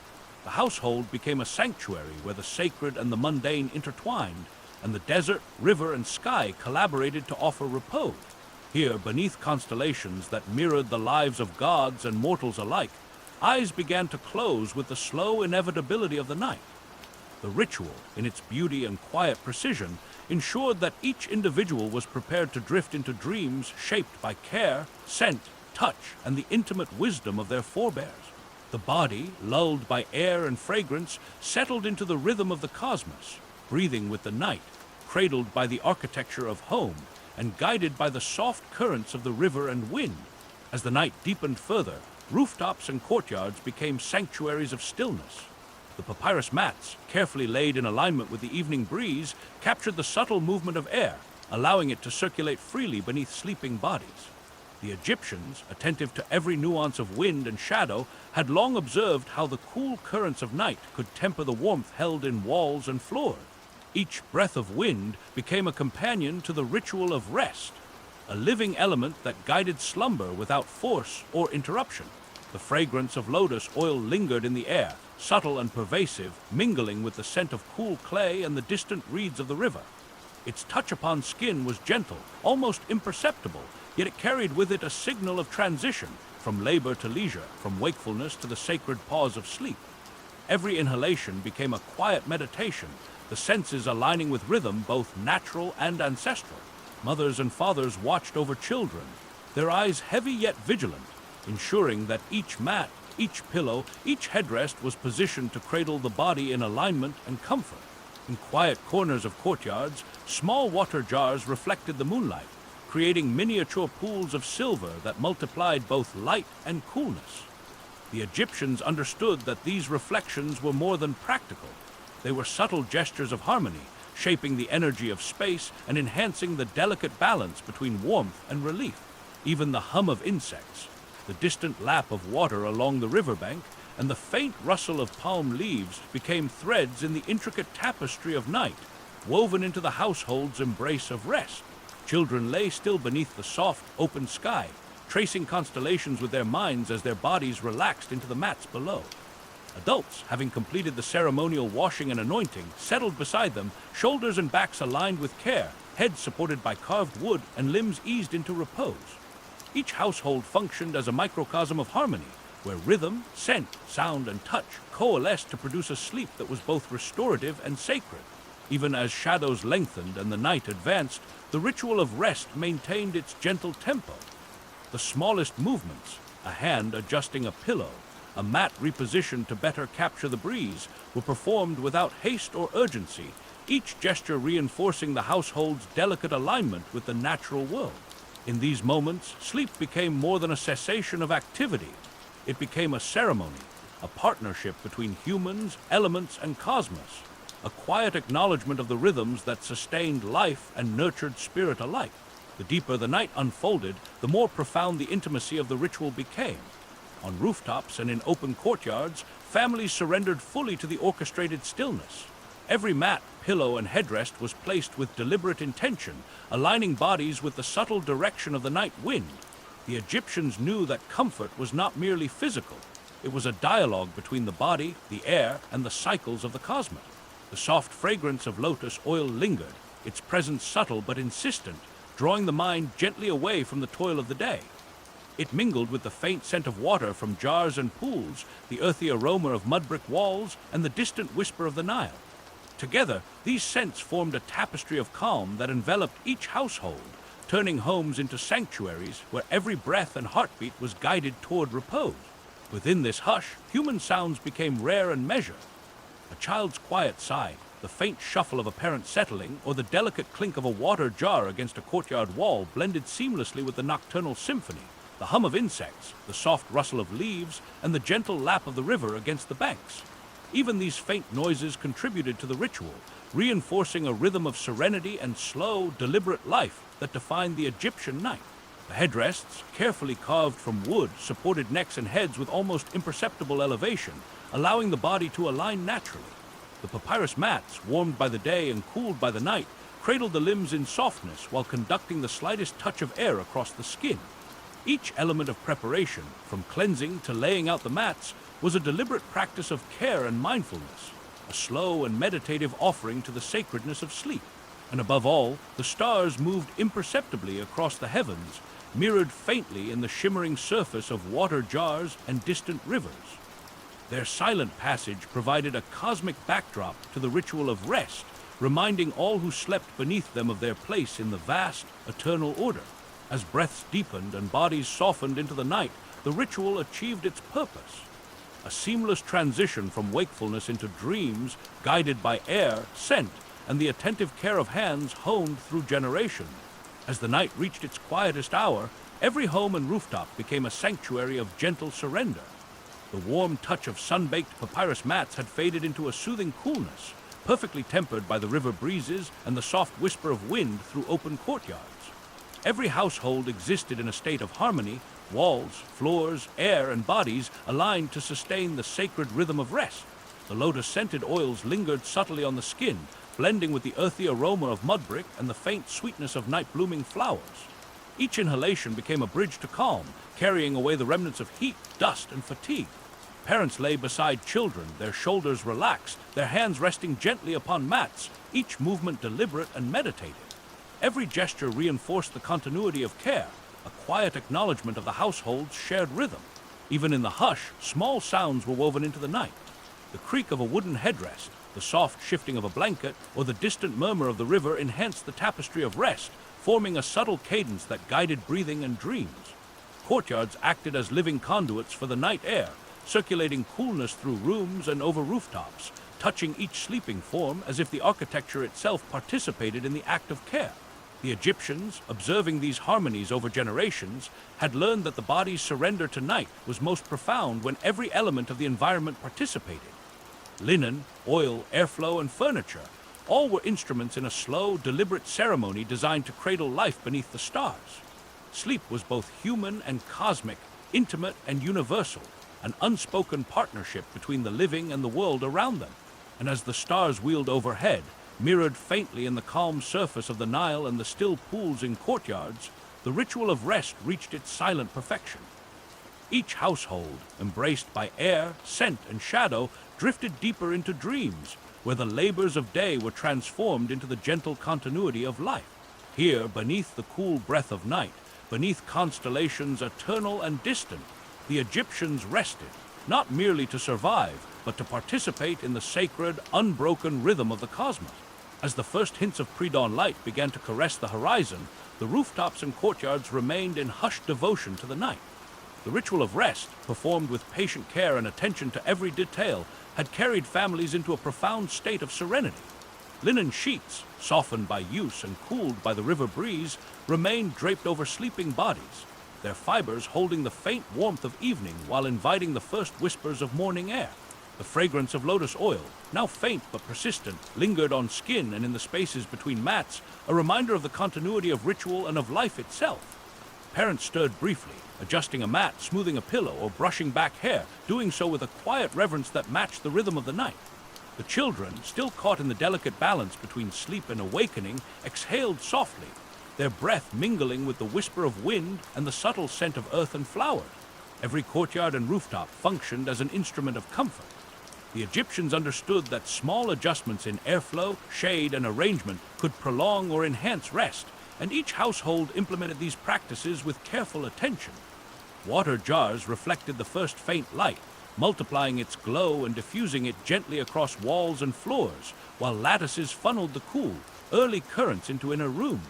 The household became a sanctuary where the sacred and the mundane intertwined, and the desert, river, and sky collaborated to offer repose. Here, beneath constellations that mirrored the lives of gods and mortals alike, eyes began to close with the slow inevitability of the night. The ritual, in its beauty and quiet precision, ensured that each individual was prepared to drift into dreams shaped by care, scent, touch, and the intimate wisdom of their forebears. The body, lulled by air and fragrance, settled into the rhythm of the cosmos, breathing with the night, cradled by the architecture of home, and guided by the soft currents of the river and wind. As the night deepened further, rooftops and courtyards became sanctuaries of stillness. The papyrus mats, carefully laid in alignment with the evening breeze, captured the subtle movement of air, allowing it to circulate freely beneath sleeping bodies. The Egyptians, attentive to every nuance of wind and shadow, had long observed how the cool currents of night could temper the warmth held in walls and floors. Each breath of wind became a companion to the ritual of rest, a living element that guided slumber without force or interruption. The fragrance of lotus oil lingered in the air, subtle and pervasive, mingling with the scent of cool clay and the distant reeds of the river. Its touch upon skin was gentle, almost imperceptible, yet it carried with it a signal of transition, from labor to leisure, from wakefulness to the sacred pause of sleep. Every inhalation became a quiet meditation, the senses aligning with rhythm both natural and ancestral. Mothers and fathers watched over children, their eyes heavy yet vigilant, ensuring that each mat, each pillow, each headrest was positioned to cradle the body in alignment and comfort. In quiet corners of courtyards, small water jars reflected the moonlight, creating miniature pools of silver that multiplied both light and coolness. The Egyptians understood that these reflections were more than practical. They were subtle gestures of harmony, shaping the energy of space and enhancing the delicate balance between warmth and relief. Even the hum of insects, the distant lap of water along the riverbank, and the faint rustle of palm leaves became threads in the intricate tapestry of night, woven into the household's embrace of rest. Children lay still beneath the soft, open sky, tracing constellations with their minds as their bodies relaxed into the mats below. Adults, having completed the ceremonial washing and anointing, settled beside them, shoulders and backs aligned with care, heads supported by carved wood, and limbs eased into repose. Each household functioned as a microcosm of harmony, where rhythm, scent, sound, and touch coalesced to produce a sleep that was both restorative and sacred. Even as shadows lengthened and the night advanced, the ritual of rest maintained its gentle tempo. The smallest movements, a hand adjusting a pillow, a mat repositioned to better capture the breeze, were performed without haste or urgency, each gesture reinforcing the household's delicate alignment with the natural world. In these moments, sleep became more than a cessation of activity. It became a ceremony, a partnership between humans, elements, and cosmos, a quiet acknowledgement of the rhythms that sustained life and nurtured spirit alike. The deeper the night unfolded, the more profound the intimacy of the ritual became. On rooftops and in open courtyards, families surrendered fully to the orchestrated stillness. Every mat, pillow, and headrest was placed with deliberate intention, aligning bodies with the subtle direction of the night wind. The Egyptians knew that comfort was not merely physical. It was a dialogue between the body, the air, and the cycles of the cosmos. The soft fragrance of lotus oil lingered, its presence subtle but insistent, drawing the mind gently away from the toil of the day. It mingled with the faint scent of water from jars and pools, the earthy aroma of mudbrick walls, and the distant whisper of the Nile. Together, these scents formed a tapestry of calm that enveloped each household, turning homes into sanctuaries where every breath and heartbeat was guided toward repose. Within this hush, human sounds became rare and measured. A child's quiet sigh, the faint shuffle of a parent settling, or the delicate clink of a water jar against a courtyard wall blended seamlessly with the nocturnal symphony. The hum of insects, the soft rustle of leaves, and the gentle lap of the river against the banks. Even these faint noises contributed to the ritual, reinforcing a rhythm of serenity and slow, deliberate life that defined the Egyptian night. The headrests, carefully carved from wood, supported necks and heads with almost imperceptible elevation, allowing the body to align naturally. The papyrus mats, warmed by the day and cooled by the night, cradled the limbs in softness while conducting the slightest touch of air across the skin. Each element of preparation, from cleansing to laying out the mats, was a deliberate practice of care and mindfulness, a slow and meditative offering to the sacredness of sleep. And above all, the stars moved imperceptibly across the heavens, mirrored faintly in the shimmering surface of water jars and distant rivers. Their silent passage provided a cosmic backdrop to the ritual of rest, reminding all who slept beneath them of their place in the vast, eternal order. As breaths deepened and bodies softened into the night, the ritual achieved its purpose. A seamless transition from wakefulness into dreams, guided by air, scent, and the attentive care of hands honed through generations. As the night reached its quietest hour, every home and rooftop became a sanctuary of gentle surrender. The warm touch of sun-baked papyrus mats had faded into a soothing coolness, perfectly tempered by the river breezes and the soft whisper of wind through open courtyards. Every household existed in a state of harmony, walls, floors, air, and bodies aligned to sustain the sacred rhythm of rest. The lotus-scented oils lingered subtly on the skin, blending with the earthy aroma of mudbrick and the faint sweetness of night-blooming flowers. Each inhalation became a bridge to calm, carrying away the remnants of heat, dust, and fatigue. Parents lay beside children, their shoulders relaxed, their hands resting gently upon mats, each movement deliberate and meditated. Every gesture reinforced the continuity of care, a quiet acknowledgement of the household's shared rhythm. Even in the hush, small sounds were woven into the night. The creak of a wooden headrest, the soft shifting of a blanket, or the distant murmur of the river enhanced the tapestry of rest, forming a subtle cadence that guided breathing and dreams. Courtyards acted as living conduits for the night air, circulating coolness through rooms and over rooftops, touching each sleeping form as if the architecture itself participated in the act of care. The Egyptians, observing these harmonies over generations, had learned that the body's surrender to night was most profound when every element of the environment participated. Linen, oil, airflow, and furniture, all were instruments in a slow, deliberate ceremony designed to cradle life beneath the stars. Sleep was both human and cosmic, intimate and universal, an unspoken partnership between the living and the world around them. And as the stars wheeled overhead, mirrored faintly in the calm surface of the Nile and the still pools in courtyards, the ritual of rest reached its silent perfection. Each household, embraced by air, scent, and shadow, drifted deeper into dreams, where the labors of day were transformed into the gentle continuity of life. Here, beneath the cool breath of night, beneath constellations eternal and distant, the Egyptians rested, not merely to survive, but to participate in the sacred, unbroken rhythm of the cosmos. As the first hints of pre-dawn light began to caress the horizon, the rooftops and courtyards remained in hushed devotion to the night. The ritual of rest, performed with patient care and attention to every detail, had carried families into a profound state of serenity. Linen sheets, softened by use and cooled by the river breeze, remained draped over sleeping bodies, their fibers holding the faint warmth of evening while inviting the first whispers of morning air. The fragrance of lotus oil, now faint but persistent, lingered on skin and in the spaces between mats, a reminder of the continuity of ritual and of life itself. Parents stirred briefly, adjusting a mat, smoothing a pillow, or brushing back hair, doing so with a quiet reverence that matched the rhythm of the night. The children, still caught in the delicate balance between sleep and awakening, exhaled softly, their breath mingling with the whisper of wind and the subtle scent of earth and flowers. Every courtyard and rooftop functioned as an instrument of comfort. The Egyptians understood that small adjustments in airflow, shade, and arrangement could prolong or enhance rest, and each household implemented these practices with careful attention. Water jars reflected the first faint light, multiplying its glow and diffusing it gently across walls and floors, while lattices funneled the cool, early currents into inner rooms.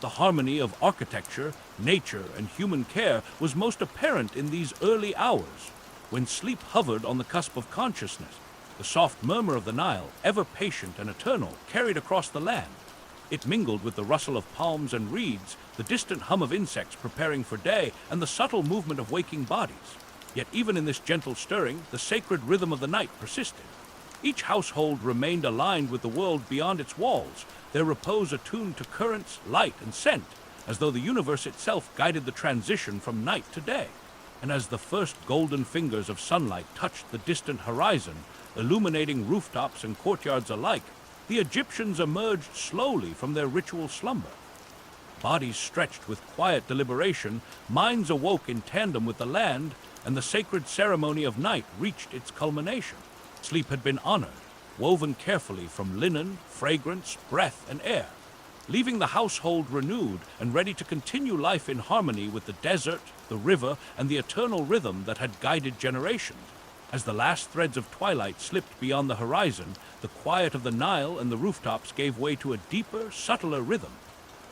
The harmony of architecture, nature, and human care was most apparent in these early hours, when sleep hovered on the cusp of consciousness. The soft murmur of the Nile, ever patient and eternal, carried across the land. It mingled with the rustle of palms and reeds, the distant hum of insects preparing for day, and the subtle movement of waking bodies. Yet even in this gentle stirring, the sacred rhythm of the night persisted. Each household remained aligned with the world beyond its walls, their repose attuned to currents, light, and scent, as though the universe itself guided the transition from night to day. And as the first golden fingers of sunlight touched the distant horizon, illuminating rooftops and courtyards alike, the Egyptians emerged slowly from their ritual slumber. Bodies stretched with quiet deliberation, minds awoke in tandem with the land, and the sacred ceremony of night reached its culmination. Sleep had been honored, woven carefully from linen, fragrance, breath, and air, leaving the household renewed and ready to continue life in harmony with the desert, the river, and the eternal rhythm that had guided generations. As the last threads of twilight slipped beyond the horizon, the quiet of the Nile and the rooftops gave way to a deeper, subtler rhythm.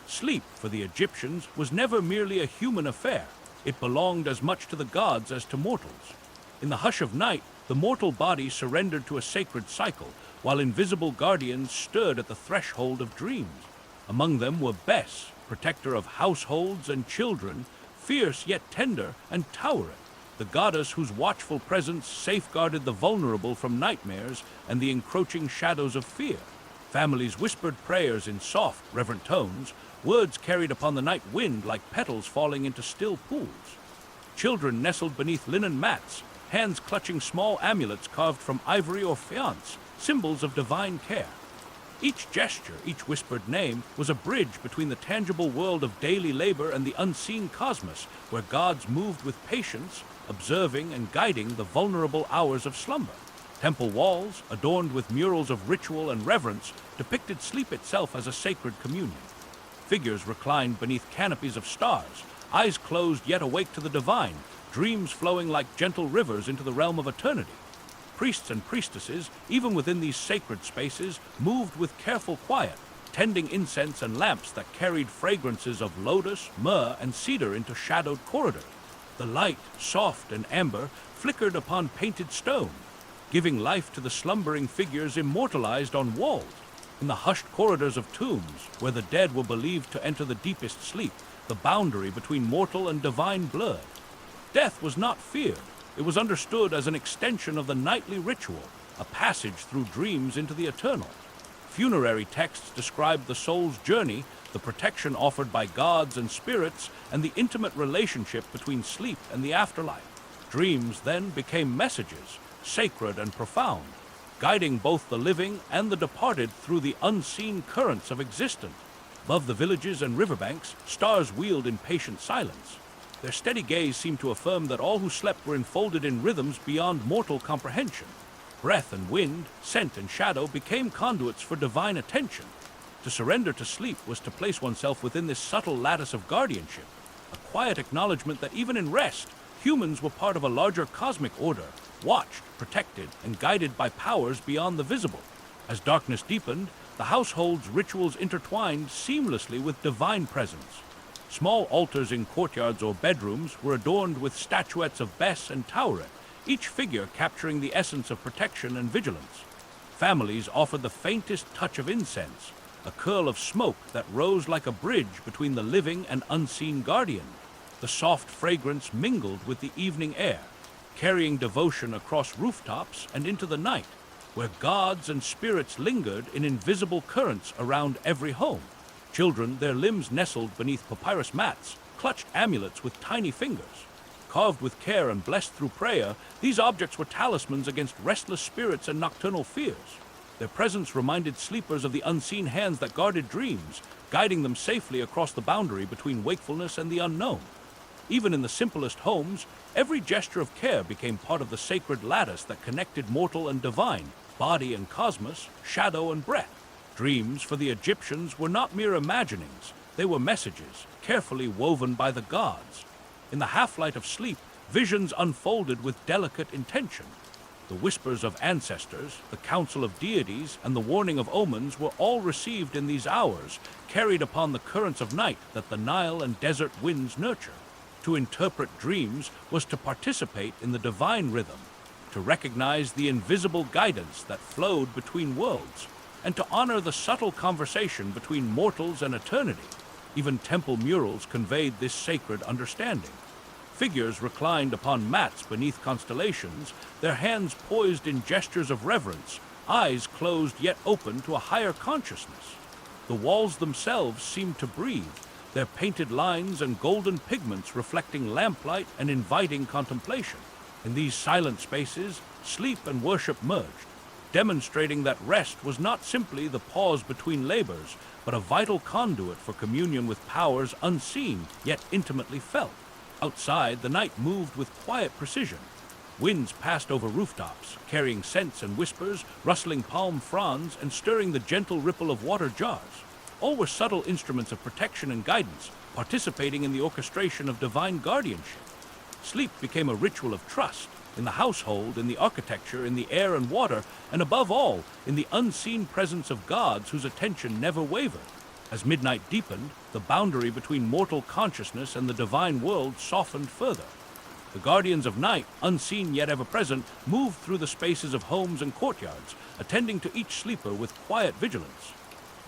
Sleep, for the Egyptians, was never merely a human affair. It belonged as much to the gods as to mortals. In the hush of night, the mortal body surrendered to a sacred cycle, while invisible guardians stirred at the threshold of dreams. Among them were Bes, protector of households and children, fierce yet tender and towering, the goddess whose watchful presence safeguarded the vulnerable from nightmares and the encroaching shadows of fear. Families whispered prayers in soft, reverent tones, words carried upon the night wind like petals falling into still pools. Children nestled beneath linen mats, hands clutching small amulets carved from ivory or faience, symbols of divine care. Each gesture, each whispered name, was a bridge between the tangible world of daily labor and the unseen cosmos, where gods moved with patience, observing and guiding the vulnerable hours of slumber. Temple walls, adorned with murals of ritual and reverence, depicted sleep itself as a sacred communion. Figures reclined beneath canopies of stars, eyes closed yet awake to the divine, dreams flowing like gentle rivers into the realm of eternity. Priests and priestesses, even within these sacred spaces, moved with careful quiet, tending incense and lamps that carried fragrances of lotus, myrrh, and cedar into shadowed corridors. The light, soft and amber, flickered upon painted stone, giving life to the slumbering figures immortalized on walls. In the hushed corridors of tombs, where the dead were believed to enter the deepest sleep, the boundary between mortal and divine blurred. Death was not feared. It was understood as an extension of the nightly ritual, a passage through dreams into the eternal. Funerary texts described the soul's journey, the protection offered by gods and spirits, and the intimate relationship between sleep and the afterlife. Dreams then became messages, sacred and profound, guiding both the living and the departed through the unseen currents of existence. Above the villages and riverbanks, stars wheeled in patient silence. Their steady gaze seemed to affirm that all who slept were enfolded in rhythms beyond mortal comprehension. Breath and wind, scent and shadow became conduits for divine attention. To surrender to sleep was to place oneself within this subtle lattice of guardianship, a quiet acknowledgement that even in rest, humans were part of a larger cosmic order, watched, protected, and guided by powers beyond the visible. As darkness deepened, the household's rituals intertwined seamlessly with divine presence. Small altars in courtyards or bedrooms were adorned with statuettes of Bes and Tauret, each figure capturing the essence of protection and vigilance. Families offered the faintest touch of incense, a curl of smoke that rose like a bridge between the living and unseen guardian. The soft fragrance mingled with the evening air, carrying devotion across rooftops and into the night, where gods and spirits lingered in invisible currents around every home. Children, their limbs nestled beneath papyrus mats, clutched amulets with tiny fingers. Carved with care and blessed through prayer, these objects were talismans against restless spirits and nocturnal fears. Their presence reminded sleepers of the unseen hands that guarded dreams, guiding them safely across the boundary between wakefulness and the unknown. Even in the simplest homes, every gesture of care became part of the sacred lattice that connected mortal and divine, body and cosmos, shadow and breath. Dreams, for the Egyptians, were not mere imaginings. They were messages, carefully woven by the gods. In the half-light of sleep, visions unfolded with delicate intention. The whispers of ancestors, the counsel of deities, and the warning of omens were all received in these hours, carried upon the currents of night that the Nile and desert winds nurture. To interpret dreams was to participate in the divine rhythm, to recognize the invisible guidance that flowed between worlds, and to honor the subtle conversation between mortals and eternity. Even temple murals conveyed this sacred understanding. Figures reclined upon mats beneath constellations, their hands poised in gestures of reverence, eyes closed yet open to a higher consciousness. The walls themselves seemed to breathe, their painted lines and golden pigments reflecting lamplight and inviting contemplation. In these silent spaces, sleep and worship merged, demonstrating that rest was not simply the pause between labors, but a vital conduit for communion with powers unseen yet intimately felt. Outside, the night moved with quiet precision. Winds passed over rooftops, carrying scents and whispers, rustling palm fronds and stirring the gentle ripple of water jars. All were subtle instruments of protection and guidance, participating in the orchestration of divine guardianship. Sleep became a ritual of trust, in the household, in the architecture, in the air and water, and above all, in the unseen presence of gods whose attention never wavered. As midnight deepened, the boundary between mortal consciousness and the divine world softened further. The guardians of night, unseen yet ever present, moved through the spaces of homes and courtyards, attending to each sleeper with quiet vigilance.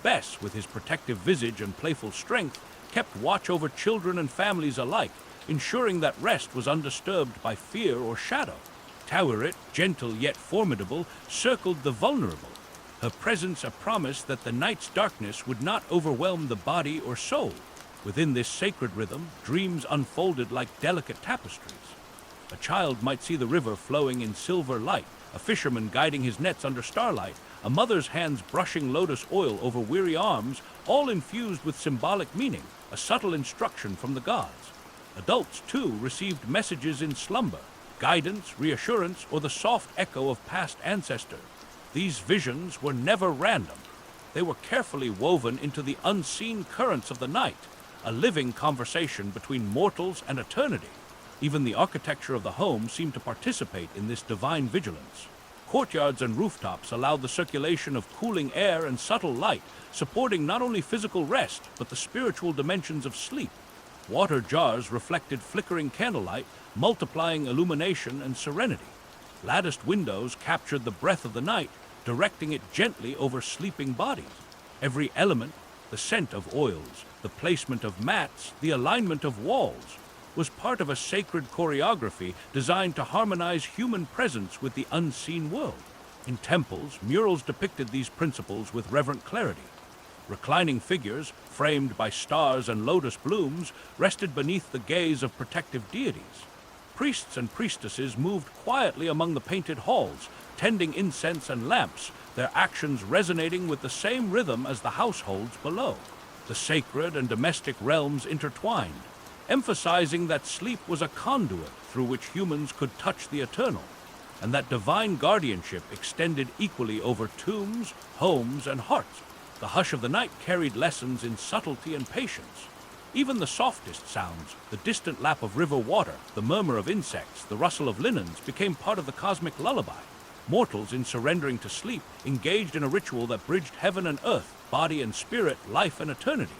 Bess, with his protective visage and playful strength, kept watch over children and families alike, ensuring that rest was undisturbed by fear or shadow. Tawirit, gentle yet formidable, circled the vulnerable, her presence a promise that the night's darkness would not overwhelm the body or soul. Within this sacred rhythm, dreams unfolded like delicate tapestries. A child might see the river flowing in silver light, a fisherman guiding his nets under starlight, a mother's hands brushing lotus oil over weary arms, all infused with symbolic meaning, a subtle instruction from the gods. Adults, too, received messages in slumber, guidance, reassurance, or the soft echo of past ancestors. These visions were never random. They were carefully woven into the unseen currents of the night, a living conversation between mortals and eternity. Even the architecture of the home seemed to participate in this divine vigilance. Courtyards and rooftops allowed the circulation of cooling air and subtle light, supporting not only physical rest, but the spiritual dimensions of sleep. Water jars reflected flickering candlelight, multiplying illumination and serenity. Latticed windows captured the breath of the night, directing it gently over sleeping bodies. Every element, the scent of oils, the placement of mats, the alignment of walls, was part of a sacred choreography designed to harmonize human presence with the unseen world. In temples, murals depicted these principles with reverent clarity. Reclining figures, framed by stars and lotus blooms, rested beneath the gaze of protective deities. Priests and priestesses moved quietly among the painted halls, tending incense and lamps, their actions resonating with the same rhythm as the households below. The sacred and domestic realms intertwined, emphasizing that sleep was a conduit through which humans could touch the eternal, and that divine guardianship extended equally over tombs, homes, and hearts. The hush of the night carried lessons in subtlety and patience. Even the softest sounds, the distant lap of river water, the murmur of insects, the rustle of linens, became part of the cosmic lullaby. Mortals, in surrendering to sleep, engaged in a ritual that bridged heaven and earth, body and spirit, life and eternity.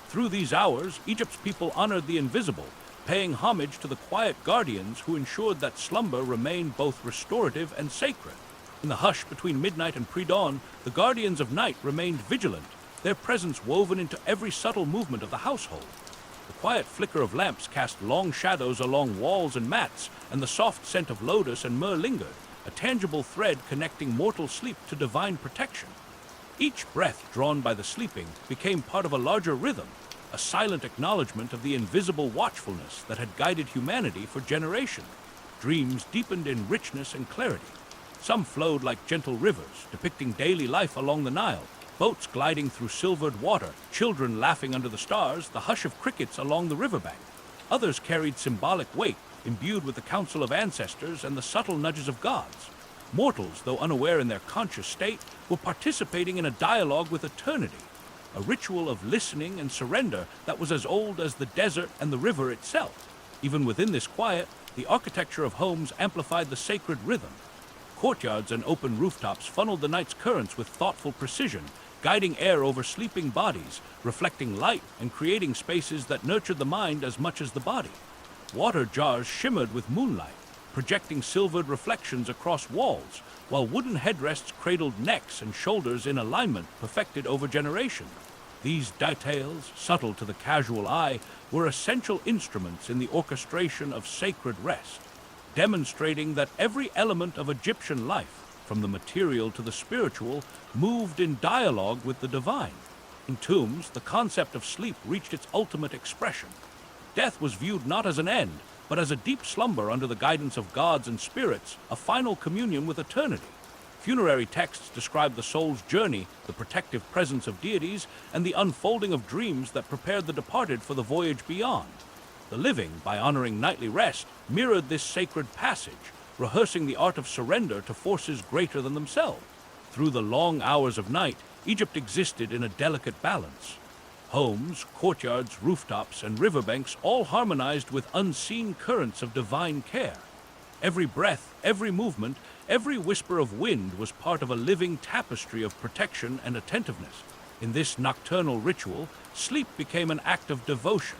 Through these hours, Egypt's people honored the invisible, paying homage to the quiet guardians who ensured that slumber remained both restorative and sacred. In the hush between midnight and pre-dawn, the guardians of night remained vigilant, their presence woven into every subtle movement of the household. The quiet flicker of lamps cast long shadows along walls and mats, and the soft scent of lotus and myrrh lingered, a tangible thread connecting mortal sleep to divine protection. Each breath drawn by the sleeping became part of a larger rhythm, a silent acknowledgement of the invisible watchfulness that had guided humanity for generations. Dreams deepened in richness and clarity. Some flowed like gentle rivers, depicting daily life along the Nile, boats gliding through silvered water, children laughing under the stars, the hush of crickets along the riverbank. Others carried symbolic weight, imbued with the counsel of ancestors and the subtle nudges of gods. Mortals, though unaware in their conscious state, were participating in a dialogue with eternity, a ritual of listening and surrender that was as old as the desert and the river itself. Even within this quiet, the architecture of homes amplified the sacred rhythm. Courtyards and open rooftops funneled the night's currents with thoughtful precision, guiding air over sleeping bodies, reflecting light and creating spaces that nurtured the mind as much as the body. Water jars shimmered with moonlight, projecting silvered reflections across walls, while wooden headrests cradled necks and shoulders in alignment perfected over generations. These details, subtle to the casual eye, were essential instruments in the orchestration of sacred rest, demonstrating that every element of Egyptian life, from the material to the spiritual, moved in dialogue with the divine. In tombs, the concept of sleep reached its ultimate expression. Death was viewed not as an end, but as a deep slumber under the guidance of gods and spirits, a final communion with eternity. Funerary texts describe the soul's journey, the protective presence of deities, and the unfolding of dreams that prepared the departed for the voyage beyond. The living, by honoring nightly rest, mirrored this sacred passage, rehearsing the art of surrender to forces greater than themselves. Through the long hours of night, Egypt existed in a delicate balance. Homes, courtyards, rooftops, and riverbanks all harmonized with unseen currents of divine care. Every breath, every movement, every whisper of wind was part of a living tapestry of protection and attentiveness. In this nocturnal ritual, sleep became an act of devotion,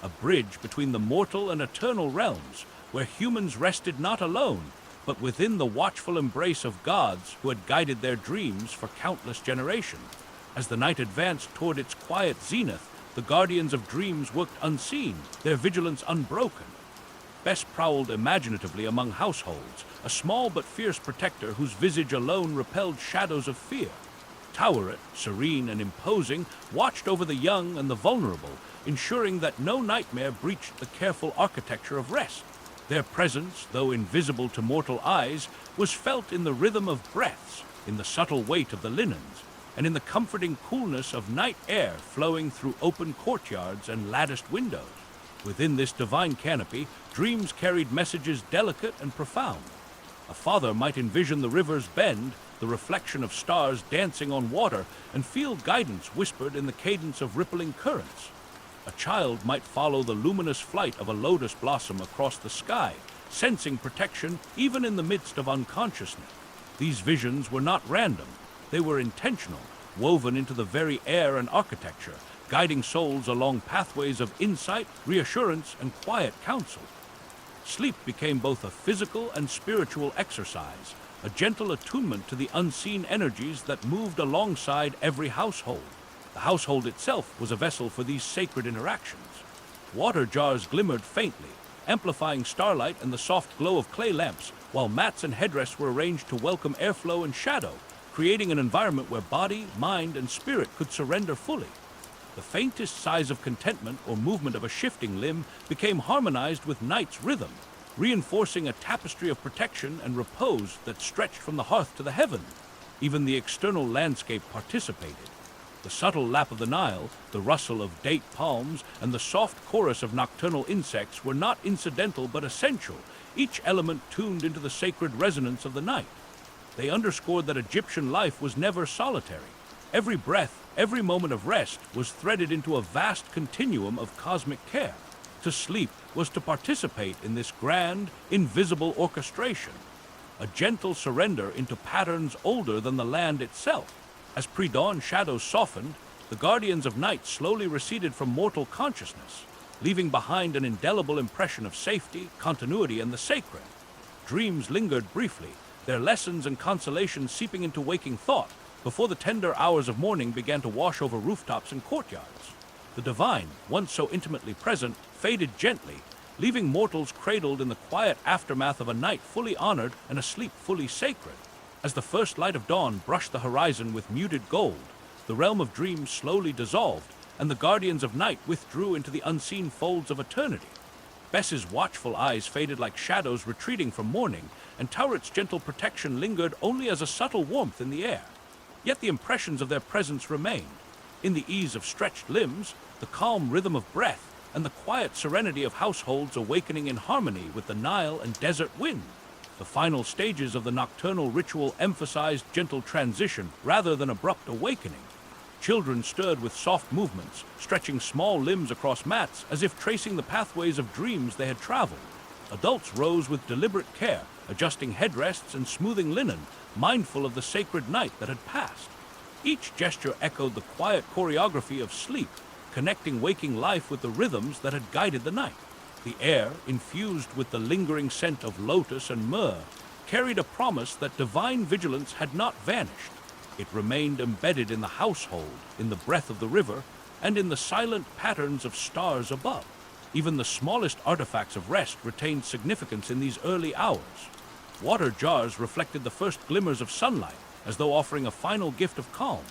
a bridge between the mortal and eternal realms, where humans rested not alone, but within the watchful embrace of gods who had guided their dreams for countless generations. As the night advanced toward its quiet zenith, the guardians of dreams worked unseen, their vigilance unbroken. Bes prowled imaginatively among households, a small but fierce protector whose visage alone repelled shadows of fear. Toweret, serene and imposing, watched over the young and the vulnerable, ensuring that no nightmare breached the careful architecture of rest. Their presence, though invisible to mortal eyes, was felt in the rhythm of breaths, in the subtle weight of the linens, and in the comforting coolness of night air flowing through open courtyards and latticed windows. Within this divine canopy, dreams carried messages delicate and profound. A father might envision the river's bend, the reflection of stars dancing on water, and feel guidance whispered in the cadence of rippling currents. A child might follow the luminous flight of a lotus blossom across the sky, sensing protection even in the midst of unconsciousness. These visions were not random. They were intentional, woven into the very air and architecture, guiding souls along pathways of insight, reassurance, and quiet counsel. Sleep became both a physical and spiritual exercise, a gentle attunement to the unseen energies that moved alongside every household. The household itself was a vessel for these sacred interactions. Water jars glimmered faintly, amplifying starlight and the soft glow of clay lamps, while mats and headrests were arranged to welcome airflow and shadow, creating an environment where body, mind, and spirit could surrender fully. The faintest sighs of contentment or movement of a shifting limb became harmonized with night's rhythm, reinforcing a tapestry of protection and repose that stretched from the hearth to the heavens. Even the external landscape participated. The subtle lap of the Nile, the rustle of date palms, and the soft chorus of nocturnal insects were not incidental but essential, each element tuned into the sacred resonance of the night. They underscored that Egyptian life was never solitary. Every breath, every moment of rest was threaded into a vast continuum of cosmic care. To sleep was to participate in this grand, invisible orchestration, a gentle surrender into patterns older than the land itself. As pre-dawn shadows softened, the guardians of night slowly receded from mortal consciousness, leaving behind an indelible impression of safety, continuity, and the sacred. Dreams lingered briefly, their lessons and consolations seeping into waking thought, before the tender hours of morning began to wash over rooftops and courtyards. The divine, once so intimately present, faded gently, leaving mortals cradled in the quiet aftermath of a night fully honored and a sleep fully sacred. As the first light of dawn brushed the horizon with muted gold, the realm of dreams slowly dissolved, and the guardians of night withdrew into the unseen folds of eternity. Bess's watchful eyes faded like shadows retreating from morning, and Tauret's gentle protection lingered only as a subtle warmth in the air. Yet the impressions of their presence remained, in the ease of stretched limbs, the calm rhythm of breath, and the quiet serenity of households awakening in harmony with the Nile and desert wind. The final stages of the nocturnal ritual emphasized gentle transition rather than abrupt awakening. Children stirred with soft movements, stretching small limbs across mats as if tracing the pathways of dreams they had traveled. Adults rose with deliberate care, adjusting headrests and smoothing linen, mindful of the sacred night that had passed. Each gesture echoed the quiet choreography of sleep, connecting waking life with the rhythms that had guided the night. The air, infused with the lingering scent of lotus and myrrh, carried a promise that divine vigilance had not vanished. It remained embedded in the household, in the breath of the river, and in the silent patterns of stars above. Even the smallest artifacts of rest retained significance in these early hours. Water jars reflected the first glimmers of sunlight, as though offering a final gift of calm.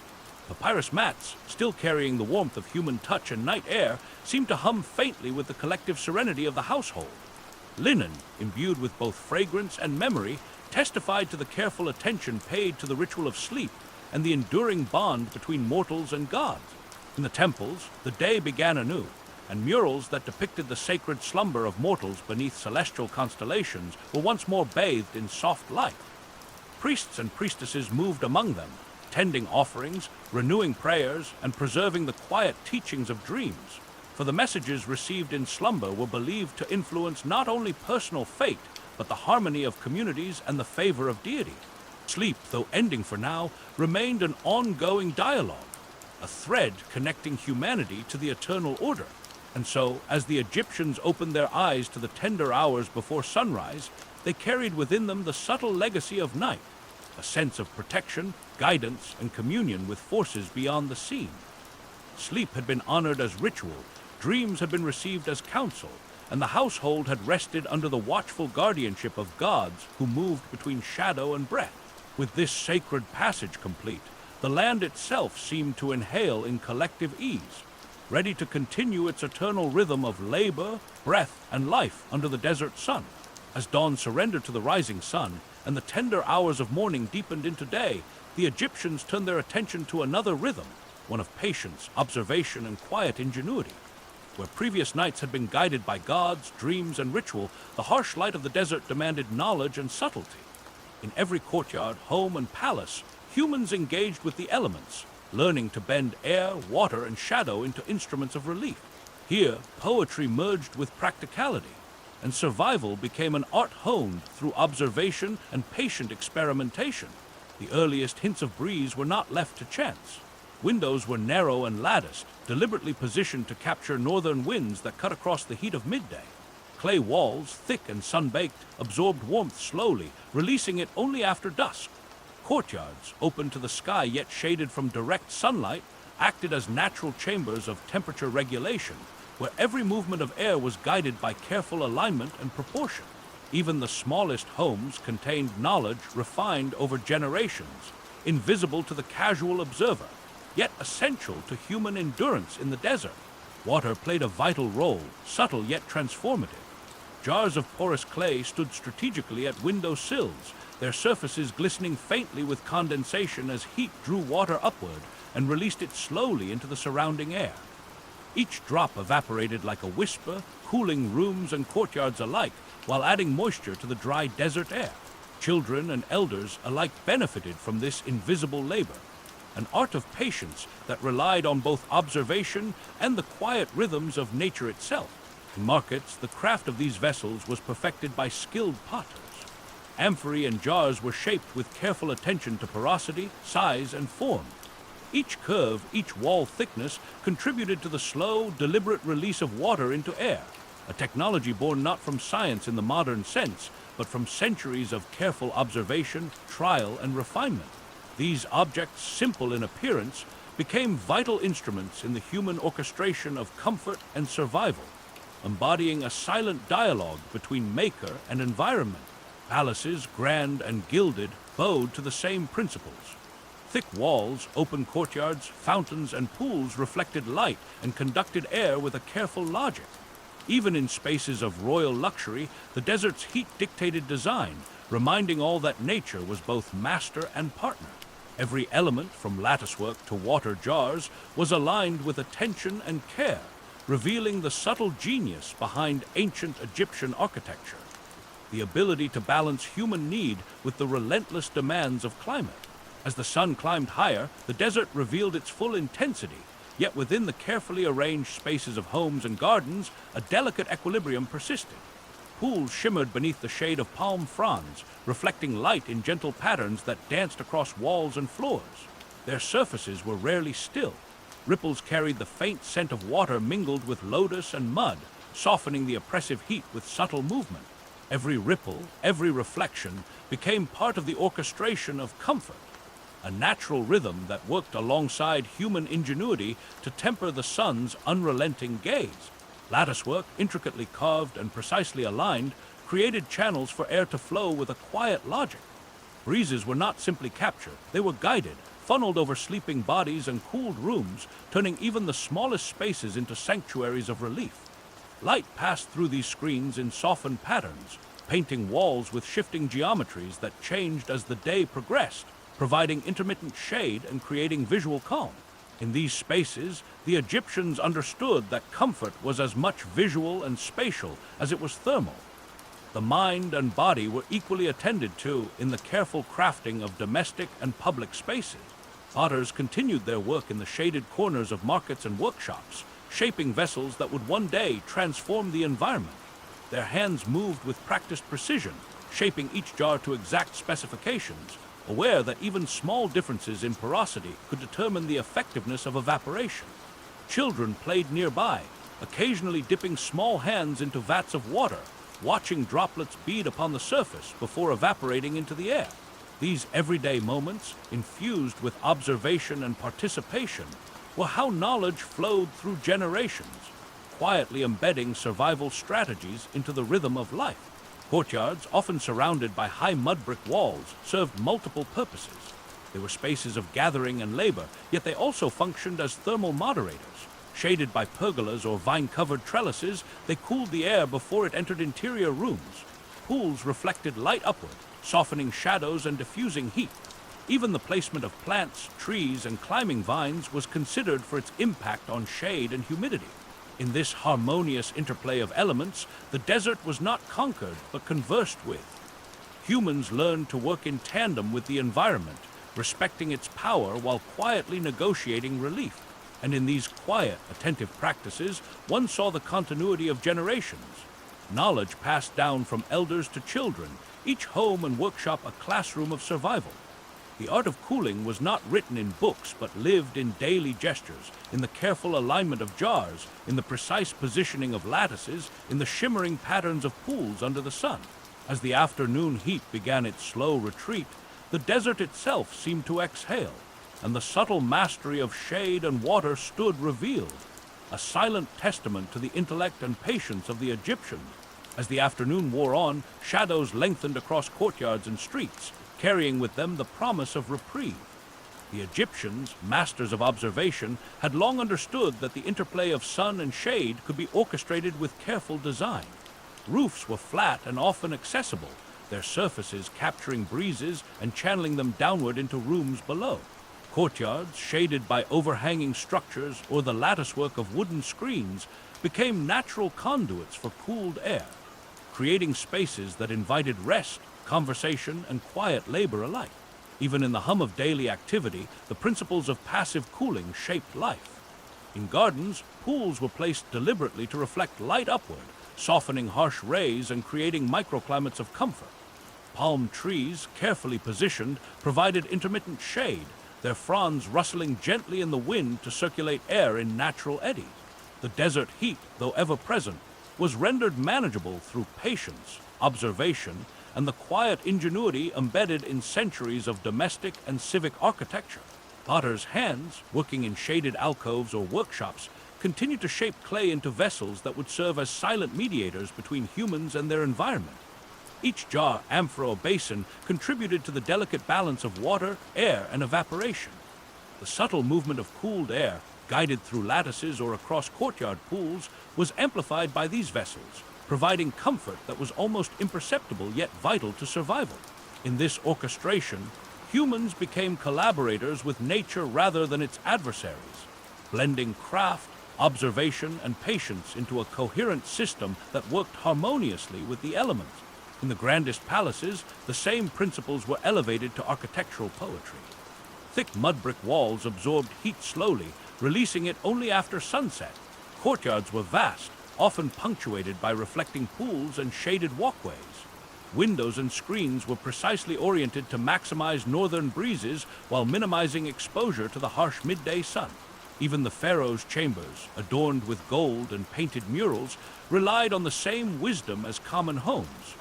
Papyrus mats, still carrying the warmth of human touch and night air, seemed to hum faintly with the collective serenity of the household. Linen, imbued with both fragrance and memory, testified to the careful attention paid to the ritual of sleep and the enduring bond between mortals and gods. In the temples, the day began anew, and murals that depicted the sacred slumber of mortals beneath celestial constellations were once more bathed in soft light. Priests and priestesses moved among them, tending offerings, renewing prayers, and preserving the quiet teachings of dreams. For the messages received in slumber were believed to influence not only personal fate, but the harmony of communities and the favor of deity. Sleep, though ending for now, remained an ongoing dialogue, a thread connecting humanity to the eternal order. And so, as the Egyptians opened their eyes to the tender hours before sunrise, they carried within them the subtle legacy of night, a sense of protection, guidance, and communion with forces beyond the seen. Sleep had been honored as ritual, dreams had been received as counsel, and the household had rested under the watchful guardianship of gods who moved between shadow and breath. With this sacred passage complete, the land itself seemed to inhale in collective ease, ready to continue its eternal rhythm of labor, breath, and life under the desert sun. As dawn surrendered to the rising sun, and the tender hours of morning deepened into day, the Egyptians turned their attention to another rhythm, one of patience, observation, and quiet ingenuity. Where previous nights had been guided by gods, dreams, and ritual, the harsh light of the desert demanded knowledge and subtlety. In every courtyard, home, and palace, humans engaged with the elements, learning to bend air, water, and shadow into instruments of relief. Here, poetry merged with practicality, and survival became an art honed through observation and patient experimentation. The earliest hints of breeze were not left to chance. Windows were narrow and latticed, deliberately positioned to capture northern winds that cut across the heat of midday. Clay walls, thick and sun-baked, absorbed warmth slowly, releasing it only after dusk. Courtyards, open to the sky yet shaded from direct sunlight, acted as natural chambers of temperature regulation, where every movement of air was guided by careful alignment and proportion. Even the smallest homes contained knowledge refined over generations, invisible to the casual observer, yet essential to human endurance in the desert. Water played a vital role, subtle yet transformative. Jars of porous clay stood strategically at window sills, their surfaces glistening faintly with condensation as heat drew water upward and released it slowly into the surrounding air. Each drop evaporated like a whisper, cooling rooms and courtyards alike, while adding moisture to the dry desert air. Children and elders alike benefited from this invisible labor, an art of patience that relied on both observation and the quiet rhythms of nature itself. In markets, the craft of these vessels was perfected by skilled potters. Amphorae and jars were shaped with careful attention to porosity, size, and form. Each curve, each wall thickness contributed to the slow, deliberate release of water into air, a technology born not from science in the modern sense, but from centuries of careful observation, trial, and refinement. These objects, simple in appearance, became vital instruments in the human orchestration of comfort and survival, embodying a silent dialogue between maker and environment. Palaces, grand and gilded, bowed to the same principles. Thick walls, open courtyards, fountains, and pools reflected light and conducted air with a careful logic. Even in spaces of royal luxury, the desert's heat dictated design, reminding all that nature was both master and partner. Every element, from latticework to water jars, was aligned with attention and care, revealing the subtle genius behind ancient Egyptian architecture, the ability to balance human need with the relentless demands of climate. As the sun climbed higher, the desert revealed its full intensity, yet within the carefully arranged spaces of homes and gardens, a delicate equilibrium persisted. Pools shimmered beneath the shade of palm fronds, reflecting light in gentle patterns that danced across walls and floors. Their surfaces were rarely still. Ripples carried the faint scent of water mingled with lotus and mud, softening the oppressive heat with subtle movement. Every ripple, every reflection, became part of the orchestration of comfort, a natural rhythm that worked alongside human ingenuity to temper the sun's unrelenting gaze. Latticework, intricately carved and precisely aligned, created channels for air to flow with a quiet logic. Breezes were not simply captured, they were guided, funneled over sleeping bodies and cooled rooms, turning even the smallest spaces into sanctuaries of relief. Light passed through these screens in softened patterns, painting walls with shifting geometries that changed as the day progressed, providing intermittent shade and creating visual calm. In these spaces, the Egyptians understood that comfort was as much visual and spatial as it was thermal. The mind and body were equally attended to in the careful crafting of domestic and public spaces. Potters continued their work in the shaded corners of markets and workshops, shaping vessels that would one day transform the environment. Their hands moved with practiced precision, shaping each jar to exact specifications, aware that even small differences in porosity could determine the effectiveness of evaporation. Children played nearby, occasionally dipping small hands into vats of water, watching droplets bead upon the surface before evaporating into the air. These everyday moments, infused with observation and participation, were how knowledge flowed through generations, quietly embedding survival strategies into the rhythm of life. Courtyards, often surrounded by high mud-brick walls, served multiple purposes. They were spaces of gathering and labor, yet they also functioned as thermal moderators. Shaded by pergolas or vine-covered trellises, they cooled the air before it entered interior rooms. Pools reflected light upward, softening shadows and diffusing heat. Even the placement of plants, trees, and climbing vines was considered for its impact on shade and humidity. In this harmonious interplay of elements, the desert was not conquered but conversed with. Humans learned to work in tandem with the environment, respecting its power while quietly negotiating relief. And in these quiet, attentive practices, one saw the continuity of generations. Knowledge passed down from elders to children, each home and workshop a classroom of survival. The art of cooling was not written in books, but lived in daily gestures, in the careful alignment of jars, in the precise positioning of lattices, in the shimmering patterns of pools under the sun. As the afternoon heat began its slow retreat, the desert itself seemed to exhale, and the subtle mastery of shade and water stood revealed, a silent testament to the intellect and patience of the Egyptians. As the afternoon wore on, shadows lengthened across courtyards and streets, carrying with them the promise of reprieve. The Egyptians, masters of observation, had long understood that the interplay of sun and shade could be orchestrated with careful design. Roofs were flat and often accessible, their surfaces capturing breezes and channeling them downward into rooms below. Courtyards, shaded by overhanging structures or the latticework of wooden screens, became natural conduits for cooled air, creating spaces that invited rest, conversation, and quiet labor alike. Even in the hum of daily activity, the principles of passive cooling shaped life. In gardens, pools were placed deliberately to reflect light upward, softening harsh rays and creating microclimates of comfort. Palm trees, carefully positioned, provided intermittent shade, their fronds rustling gently in the wind to circulate air in natural eddies. The desert heat, though ever present, was rendered manageable through patience, observation, and the quiet ingenuity embedded in centuries of domestic and civic architecture. Potters' hands, working in shaded alcoves or workshops, continued to shape clay into vessels that would serve as silent mediators between humans and their environment. Each jar, amphora, or basin contributed to the delicate balance of water, air, and evaporation. The subtle movement of cooled air, guided through lattices or across courtyard pools, was amplified by these vessels, providing comfort that was almost imperceptible yet vital to survival. In this orchestration, humans became collaborators with nature rather than its adversaries, blending craft, observation, and patience into a coherent system that worked harmoniously with the elements. In the grandest palaces, the same principles were elevated to architectural poetry. Thick mud-brick walls absorbed heat slowly, releasing it only after sunset. Courtyards were vast, often punctuated by reflecting pools and shaded walkways. Windows and screens were precisely oriented to maximize northern breezes while minimizing exposure to the harsh midday sun. Even the pharaoh's chambers, adorned with gold and painted murals, relied on the same wisdom as common homes,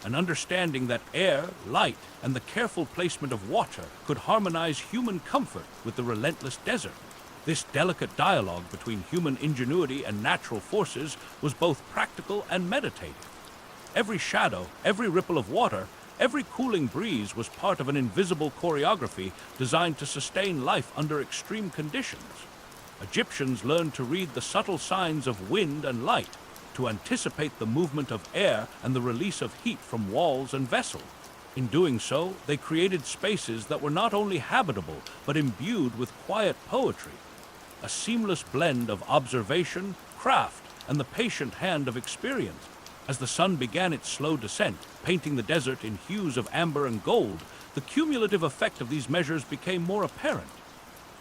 an understanding that air, light, and the careful placement of water could harmonize human comfort with the relentless desert. This delicate dialogue between human ingenuity and natural forces was both practical and meditative. Every shadow, every ripple of water, every cooling breeze was part of an invisible choreography designed to sustain life under extreme conditions. Egyptians learned to read the subtle signs of wind and light, to anticipate the movement of air and the release of heat from walls and vessels. In doing so, they created spaces that were not only habitable, but imbued with quiet poetry, a seamless blend of observation, craft, and the patient hand of experience. As the sun began its slow descent, painting the desert in hues of amber and gold, the cumulative effect of these measures became more apparent.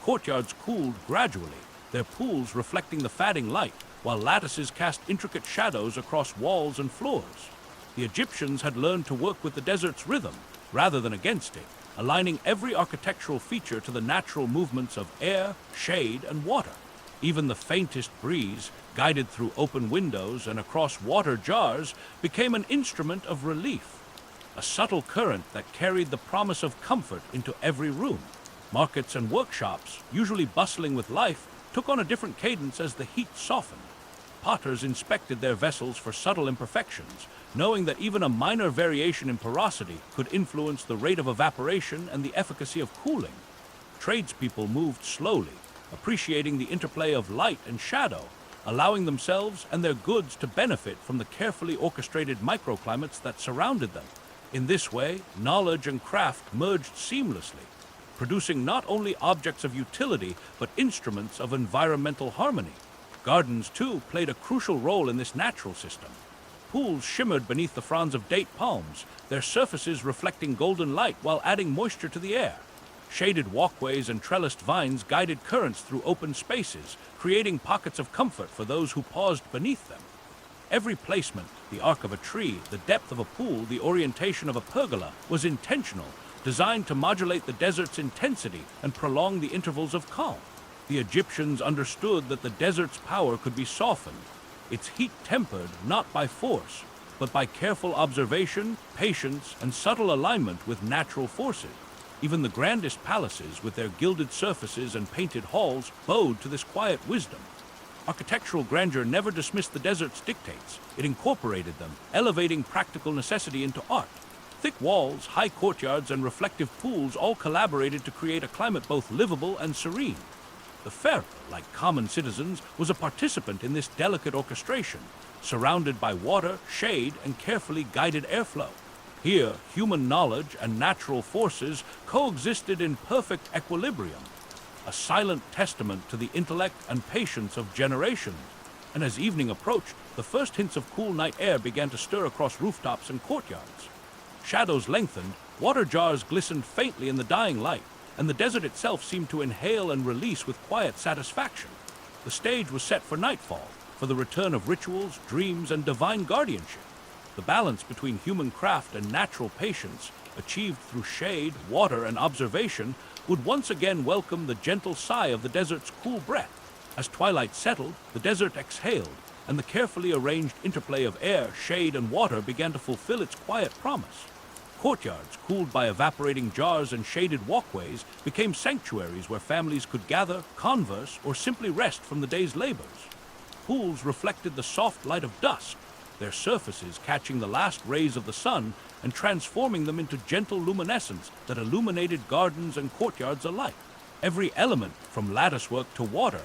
Courtyards cooled gradually, their pools reflecting the fading light, while lattices cast intricate shadows across walls and floors. The Egyptians had learned to work with the desert's rhythm, rather than against it, aligning every architectural feature to the natural movements of air, shade, and water. Even the faintest breeze, guided through open windows and across water jars, became an instrument of relief, a subtle current that carried the promise of comfort into every room. Markets and workshops, usually bustling with life, took on a different cadence as the heat softened. Potters inspected their vessels for subtle imperfections, knowing that even a minor variation in porosity could influence the rate of evaporation and the efficacy of cooling. Tradespeople moved slowly, appreciating the interplay of light and shadow, allowing themselves and their goods to benefit from the carefully orchestrated microclimates that surrounded them. In this way, knowledge and craft merged seamlessly, producing not only objects of utility, but instruments of environmental harmony. Gardens, too, played a crucial role in this natural system. Pools shimmered beneath the fronds of date palms, their surfaces reflecting golden light while adding moisture to the air. Shaded walkways and trellised vines guided currents through open spaces, creating pockets of comfort for those who paused beneath them. Every placement, the arc of a tree, the depth of a pool, the orientation of a pergola, was intentional, designed to modulate the desert's intensity and prolong the intervals of calm. The Egyptians understood that the desert's power could be softened, its heat tempered not by force, but by careful observation, patience, and subtle alignment with natural forces. Even the grandest palaces, with their gilded surfaces and painted halls, bowed to this quiet wisdom. Architectural grandeur never dismissed the desert's dictates. It incorporated them, elevating practical necessity into art. Thick walls, high courtyards, and reflective pools all collaborated to create a climate both livable and serene. The pharaoh, like common citizens, was a participant in this delicate orchestration, surrounded by water, shade, and carefully guided airflow. Here, human knowledge and natural forces coexisted in perfect equilibrium, a silent testament to the intellect and patience of generations. And as evening approached, the first hints of cool night air began to stir across rooftops and courtyards. Shadows lengthened, water jars glistened faintly in the dying light, and the desert itself seemed to inhale and release with quiet satisfaction. The stage was set for nightfall, for the return of rituals, dreams, and divine guardianship. The balance between human craft and natural patience, achieved through shade, water, and observation, would once again welcome the gentle sigh of the desert's cool breath. As twilight settled, the desert exhaled, and the carefully arranged interplay of air, shade, and water began to fulfill its quiet promise. Courtyards, cooled by evaporating jars and shaded walkways, became sanctuaries where families could gather, converse, or simply rest from the day's labors. Pools reflected the soft light of dusk, their surfaces catching the last rays of the sun and transforming them into gentle luminescence that illuminated gardens and courtyards alike. Every element, from latticework to water,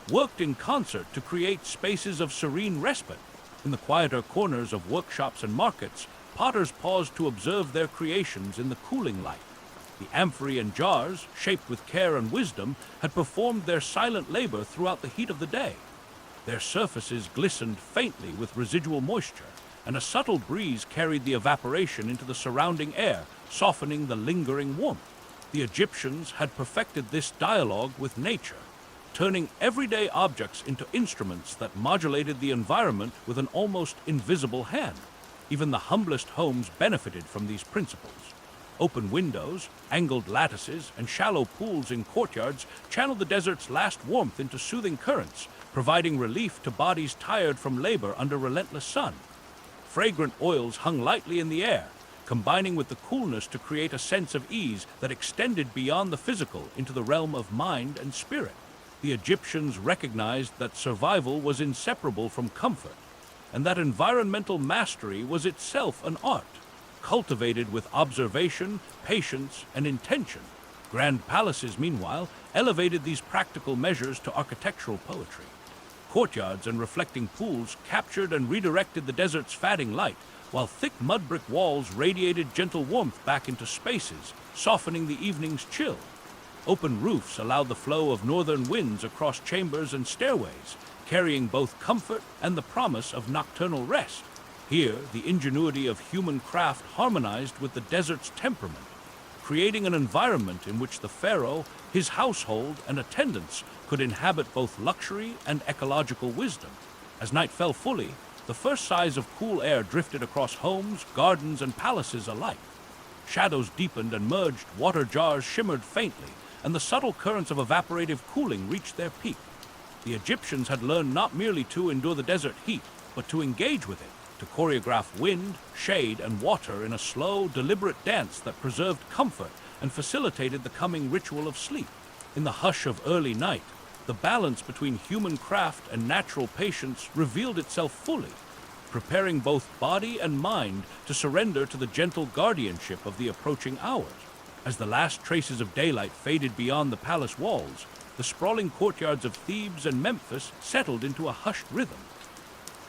worked in concert to create spaces of serene respite. In the quieter corners of workshops and markets, potters paused to observe their creations in the cooling light. The amphorae and jars, shaped with care and wisdom, had performed their silent labor throughout the heat of the day. Their surfaces glistened faintly with residual moisture, and a subtle breeze carried the evaporation into the surrounding air, softening the lingering warmth. The Egyptians had perfected this dialogue with nature, turning everyday objects into instruments that modulated the environment with an almost invisible hand. Even the humblest homes benefited from these principles. Open windows, angled lattices, and shallow pools in courtyards channeled the desert's last warmth into soothing currents, providing relief to bodies tired from labor under relentless sun. Fragrant oils hung lightly in the air, combining with the coolness to create a sense of ease that extended beyond the physical into the realm of mind and spirit. The Egyptians recognized that survival was inseparable from comfort. and that environmental mastery was itself an art, cultivated with observation, patience, and intention. Grand palaces, meanwhile, elevated these practical measures to architectural poetry. Courtyards and reflecting pools captured and redirected the desert's fading light, while thick mud-brick walls radiated gentle warmth back into spaces, softening the evening's chill. Open roofs allowed the flow of northern winds across chambers and stairways, carrying both comfort and the promise of nocturnal rest. Here, the ingenuity of human craft harmonized with the desert's temperament, creating an environment in which the pharaoh, his household, and attendants could inhabit both luxury and ecological wisdom. As night fell fully, the first sighs of cool air drifted across homes, gardens, and palaces alike. Shadows deepened and merged, water jars shimmered faintly, and the subtle currents of evaporative cooling reached their peak. The Egyptians had learned not merely to endure the desert heat, but to engage with it, to choreograph wind, shade, and water in a slow, deliberate dance that preserved comfort and facilitated the coming ritual of sleep. In the hush of early night, the balance between human craft and natural patience revealed itself fully, preparing both body and mind to surrender to the gentle guardianship of the approaching hours. As the last traces of daylight faded beyond the palace walls, the sprawling courtyards of Thebes and Memphis settled into a hushed rhythm.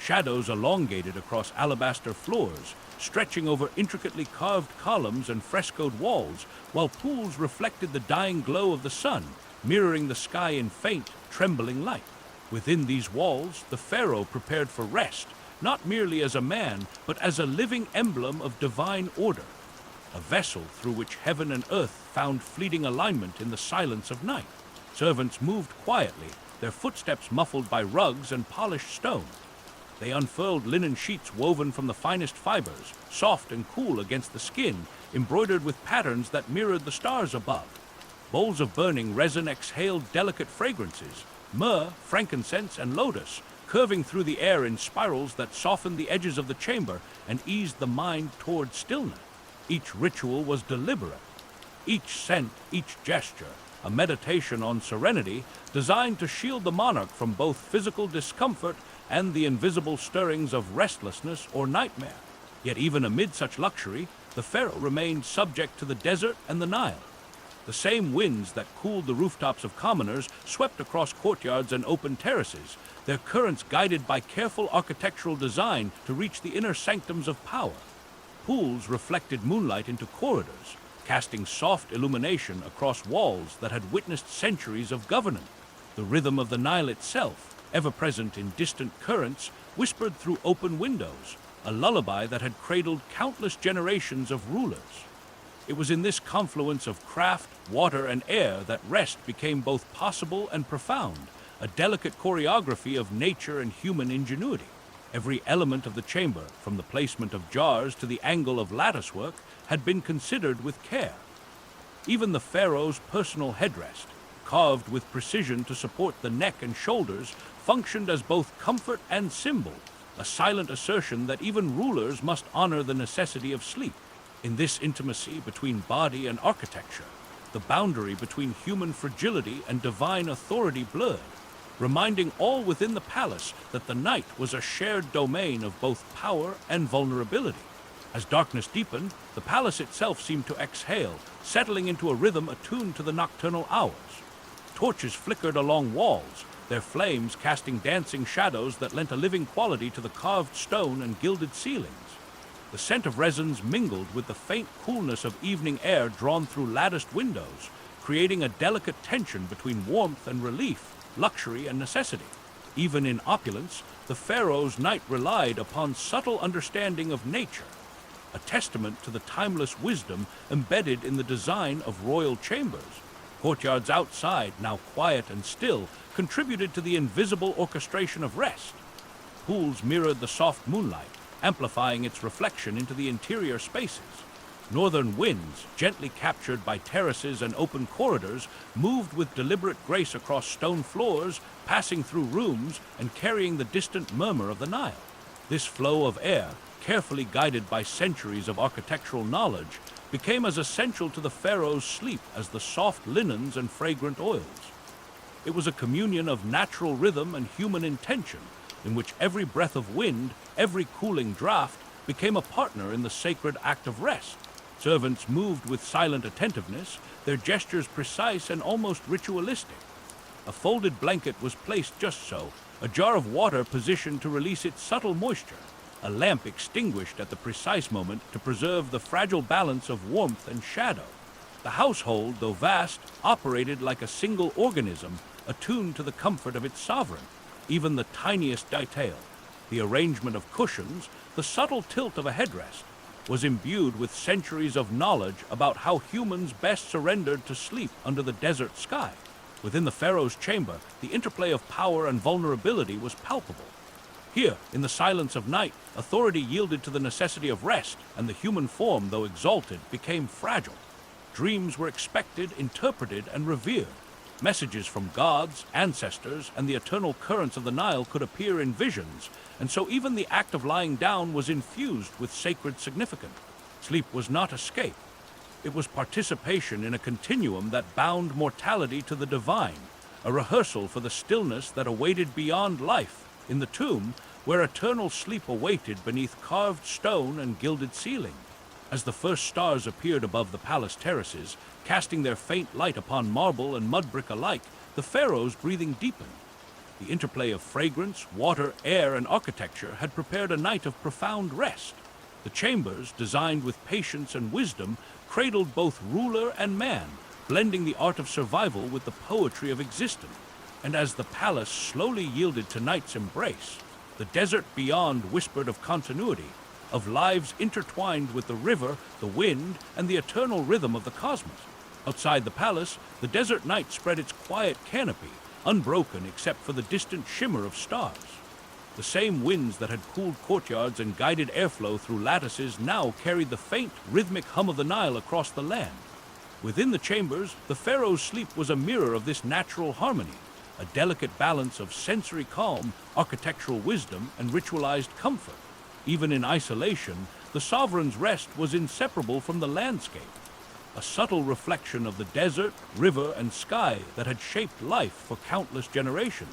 Shadows elongated across alabaster floors, stretching over intricately carved columns and frescoed walls, while pools reflected the dying glow of the sun, mirroring the sky in faint, trembling light. Within these walls, the pharaoh prepared for rest, not merely as a man, but as a living emblem of divine order, a vessel through which heaven and earth found fleeting alignment in the silence of night. Servants moved quietly, their footsteps muffled by rugs and polished stone. They unfurled linen sheets woven from the finest fibers, soft and cool against the skin, embroidered with patterns that mirrored the stars above. Bowls of burning resin exhaled delicate fragrances, myrrh, frankincense, and lotus, curving through the air in spirals that softened the edges of the chamber and eased the mind toward stillness. Each ritual was deliberate, each scent, each gesture, a meditation on serenity designed to shield the monarch from both physical discomfort and the invisible stirrings of restlessness or nightmare. Yet even amid such luxury, the pharaoh remained subject to the desert and the Nile. The same winds that cooled the rooftops of commoners swept across courtyards and open terraces, their currents guided by careful architectural design to reach the inner sanctums of power. Pools reflected moonlight into corridors, casting soft illumination across walls that had witnessed centuries of governance. The rhythm of the Nile itself, ever present in distant currents, whispered through open windows, a lullaby that had cradled countless generations of rulers. It was in this confluence of craft, water, and air that rest became both possible and profound, a delicate choreography of nature and human ingenuity. Every element of the chamber, from the placement of jars to the angle of latticework, had been considered with care. Even the pharaoh's personal headrest, carved with precision to support the neck and shoulders, functioned as both comfort and symbol, a silent assertion that even rulers must honor the necessity of sleep. In this intimacy between body and architecture, the boundary between human fragility and divine authority blurred, reminding all within the palace that the night was a shared domain of both power and vulnerability. As darkness deepened, the palace itself seemed to exhale, settling into a rhythm attuned to the nocturnal hours. Torches flickered along walls, their flames casting dancing shadows that lent a living quality to the carved stone and gilded ceilings. The scent of resins mingled with the faint coolness of evening air drawn through latticed windows, creating a delicate tension between warmth and relief, luxury and necessity. Even in opulence, the pharaoh's night relied upon subtle understanding of nature, a testament to the timeless wisdom embedded in the design of royal chambers. Courtyards outside, now quiet and still, contributed to the invisible orchestration of rest. Pools mirrored the soft moonlight, amplifying its reflection into the interior spaces. Northern winds, gently captured by terraces and open corridors, moved with deliberate grace across stone floors, passing through rooms and carrying the distant murmur of the Nile. This flow of air, carefully guided by centuries of architectural knowledge, became as essential to the pharaoh's sleep as the soft linens and fragrant oils. It was a communion of natural rhythm and human intention, in which every breath of wind, every cooling draught, became a partner in the sacred act of rest. Servants moved with silent attentiveness, their gestures precise and almost ritualistic. A folded blanket was placed just so, a jar of water positioned to release its subtle moisture, a lamp extinguished at the precise moment to preserve the fragile balance of warmth and shadow. The household, though vast, operated like a single organism, attuned to the comfort of its sovereign. Even the tiniest detail, the arrangement of cushions, the subtle tilt of a headrest, was imbued with centuries of knowledge about how humans best surrendered to sleep under the desert sky. Within the pharaoh's chamber, the interplay of power and vulnerability was palpable. Here, in the silence of night, authority yielded to the necessity of rest, and the human form, though exalted, became fragile. Dreams were expected, interpreted, and revered. Messages from gods, ancestors, and the eternal currents of the Nile could appear in visions, and so even the act of lying down was infused with sacred significance. Sleep was not escape. It was participation in a continuum that bound mortality to the divine, a rehearsal for the stillness that awaited beyond life, in the tomb, where eternal sleep awaited beneath carved stone and gilded ceiling. As the first stars appeared above the palace terraces, casting their faint light upon marble and mudbrick alike, the pharaoh's breathing deepened. The interplay of fragrance, water, air, and architecture had prepared a night of profound rest. The chambers, designed with patience and wisdom, cradled both ruler and man, blending the art of survival with the poetry of existence. And as the palace slowly yielded to night's embrace, the desert beyond whispered of continuity, of lives intertwined with the river, the wind, and the eternal rhythm of the cosmos. Outside the palace, the desert night spread its quiet canopy, unbroken except for the distant shimmer of stars. The same winds that had cooled courtyards and guided airflow through lattices now carried the faint, rhythmic hum of the Nile across the land. Within the chambers, the pharaoh's sleep was a mirror of this natural harmony, a delicate balance of sensory calm, architectural wisdom, and ritualized comfort. Even in isolation, the sovereign's rest was inseparable from the landscape, a subtle reflection of the desert, river, and sky that had shaped life for countless generations.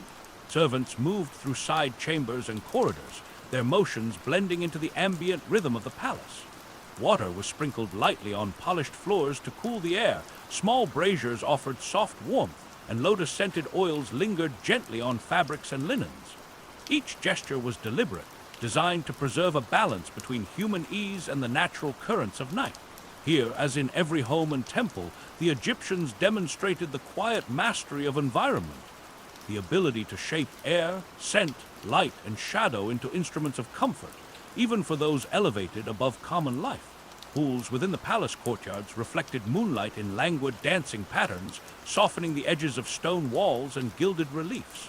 Servants moved through side chambers and corridors, their motions blending into the ambient rhythm of the palace. Water was sprinkled lightly on polished floors to cool the air, small braziers offered soft warmth, and lotus-scented oils lingered gently on fabrics and linens. Each gesture was deliberate, designed to preserve a balance between human ease and the natural currents of night. Here, as in every home and temple, the Egyptians demonstrated the quiet mastery of environment, the ability to shape air, scent, light, and shadow into instruments of comfort, even for those elevated above common life. Pools within the palace courtyards reflected moonlight in languid dancing patterns, softening the edges of stone walls and gilded reliefs.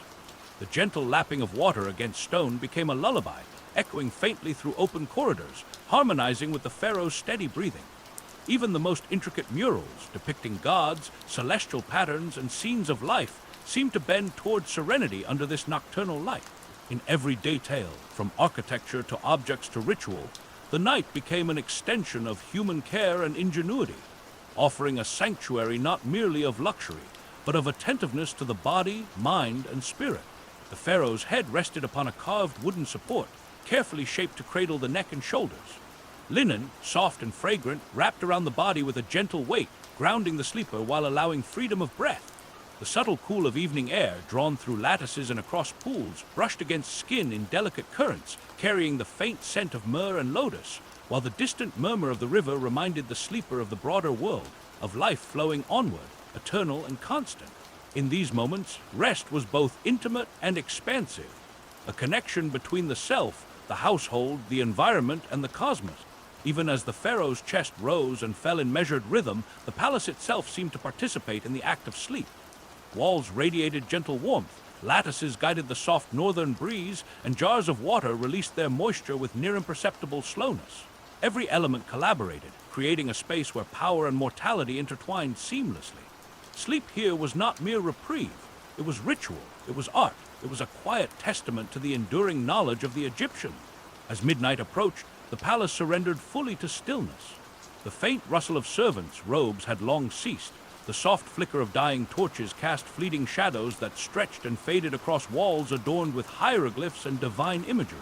The gentle lapping of water against stone became a lullaby, echoing faintly through open corridors, harmonizing with the pharaoh's steady breathing. Even the most intricate murals, depicting gods, celestial patterns, and scenes of life, seemed to bend toward serenity under this nocturnal light. In every detail, from architecture to objects to ritual, the night became an extension of human care and ingenuity, offering a sanctuary not merely of luxury, but of attentiveness to the body, mind, and spirit. The pharaoh's head rested upon a carved wooden support, carefully shaped to cradle the neck and shoulders. Linen, soft and fragrant, wrapped around the body with a gentle weight, grounding the sleeper while allowing freedom of breath. The subtle cool of evening air, drawn through lattices and across pools, brushed against skin in delicate currents, carrying the faint scent of myrrh and lotus, while the distant murmur of the river reminded the sleeper of the broader world, of life flowing onward, eternal and constant. In these moments, rest was both intimate and expansive, a connection between the self, the household, the environment, and the cosmos. Even as the pharaoh's chest rose and fell in measured rhythm, the palace itself seemed to participate in the act of sleep. Walls radiated gentle warmth, lattices guided the soft northern breeze, and jars of water released their moisture with near imperceptible slowness. Every element collaborated, creating a space where power and mortality intertwined seamlessly. Sleep here was not mere reprieve. It was ritual, it was art, it was a quiet testament to the enduring knowledge of the Egyptians. As midnight approached, the palace surrendered fully to stillness. The faint rustle of servants' robes had long ceased, The soft flicker of dying torches cast fleeting shadows that stretched and faded across walls adorned with hieroglyphs and divine imagery.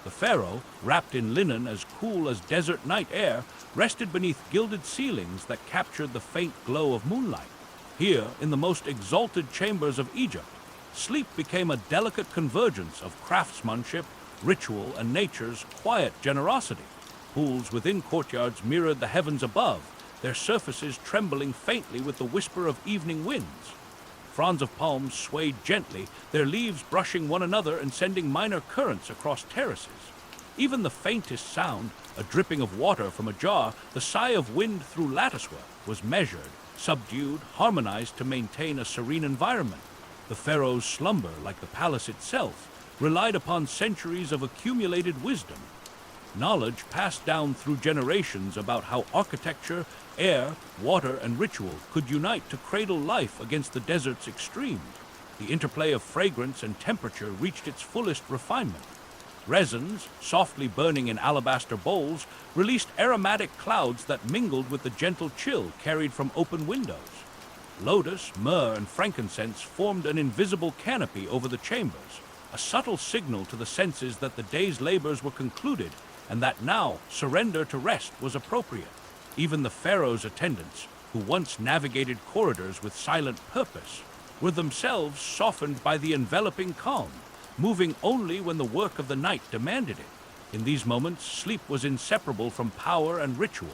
The pharaoh, wrapped in linen as cool as desert night air, rested beneath gilded ceilings that captured the faint glow of moonlight. Here, in the most exalted chambers of Egypt, sleep became a delicate convergence of craftsmanship, ritual, and nature's quiet generosity. Pools within courtyards mirrored the heavens above, their surfaces trembling faintly with the whisper of evening winds. Fronds of palms swayed gently, their leaves brushing one another and sending minor currents across terraces. Even the faintest sound, a dripping of water from a jar, the sigh of wind through latticework, was measured, subdued, harmonized to maintain a serene environment. The pharaoh's slumber, like the palace itself, relied upon centuries of accumulated wisdom. Knowledge passed down through generations about how architecture, air, water, and ritual could unite to cradle life against the desert's extremes. The interplay of fragrance and temperature reached its fullest refinement. Resins, softly burning in alabaster bowls, released aromatic clouds that mingled with the gentle chill carried from open windows. Lotus, myrrh, and frankincense formed an invisible canopy over the chambers, a subtle signal to the senses that the day's labors were concluded and that now surrender to rest was appropriate. Even the pharaoh's attendants, who once navigated corridors with silent purpose, were themselves softened by the enveloping calm, moving only when the work of the night demanded it. In these moments, sleep was inseparable from power and ritual.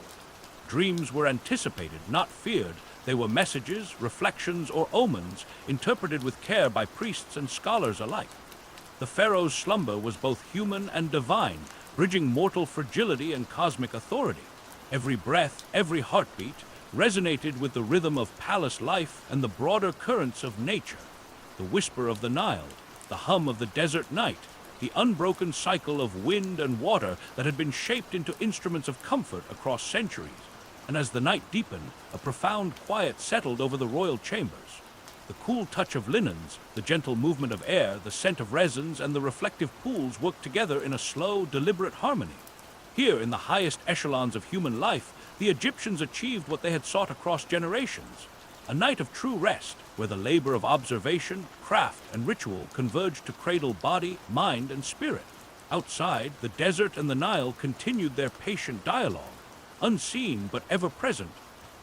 Dreams were anticipated, not feared. They were messages, reflections, or omens, interpreted with care by priests and scholars alike. The pharaoh's slumber was both human and divine, bridging mortal fragility and cosmic authority. Every breath, every heartbeat, resonated with the rhythm of palace life and the broader currents of nature. The whisper of the Nile, the hum of the desert night, the unbroken cycle of wind and water that had been shaped into instruments of comfort across centuries. And as the night deepened, a profound quiet settled over the royal chambers. The cool touch of linens, the gentle movement of air, the scent of resins, and the reflective pools worked together in a slow, deliberate harmony. Here, in the highest echelons of human life, the Egyptians achieved what they had sought across generations. A night of true rest, where the labor of observation, craft, and ritual converged to cradle body, mind, and spirit. Outside, the desert and the Nile continued their patient dialogue, unseen but ever present,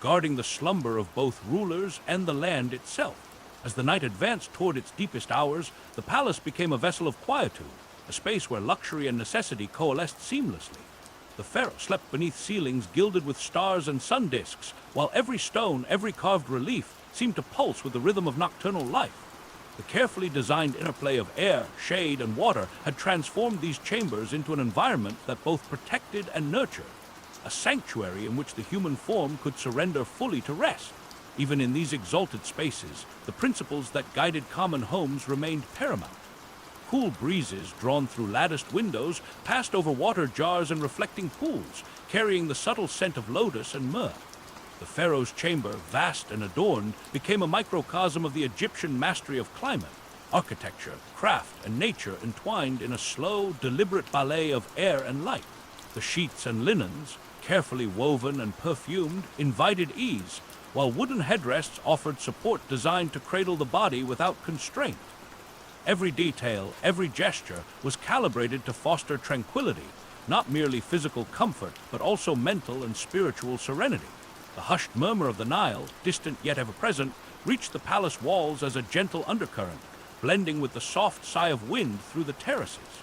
guarding the slumber of both rulers and the land itself. As the night advanced toward its deepest hours, the palace became a vessel of quietude, a space where luxury and necessity coalesced seamlessly. The pharaoh slept beneath ceilings gilded with stars and sun disks, while every stone, every carved relief seemed to pulse with the rhythm of nocturnal life. The carefully designed interplay of air, shade, and water had transformed these chambers into an environment that both protected and nurtured, a sanctuary in which the human form could surrender fully to rest. Even in these exalted spaces, the principles that guided common homes remained paramount. Cool breezes drawn through latticed windows passed over water jars and reflecting pools, carrying the subtle scent of lotus and myrrh. The pharaoh's chamber, vast and adorned, became a microcosm of the Egyptian mastery of climate. Architecture, craft, and nature entwined in a slow, deliberate ballet of air and light. The sheets and linens, carefully woven and perfumed, invited ease, while wooden headrests offered support designed to cradle the body without constraint. Every detail, every gesture was calibrated to foster tranquility, not merely physical comfort, but also mental and spiritual serenity. The hushed murmur of the Nile, distant yet ever present, reached the palace walls as a gentle undercurrent, blending with the soft sigh of wind through the terraces.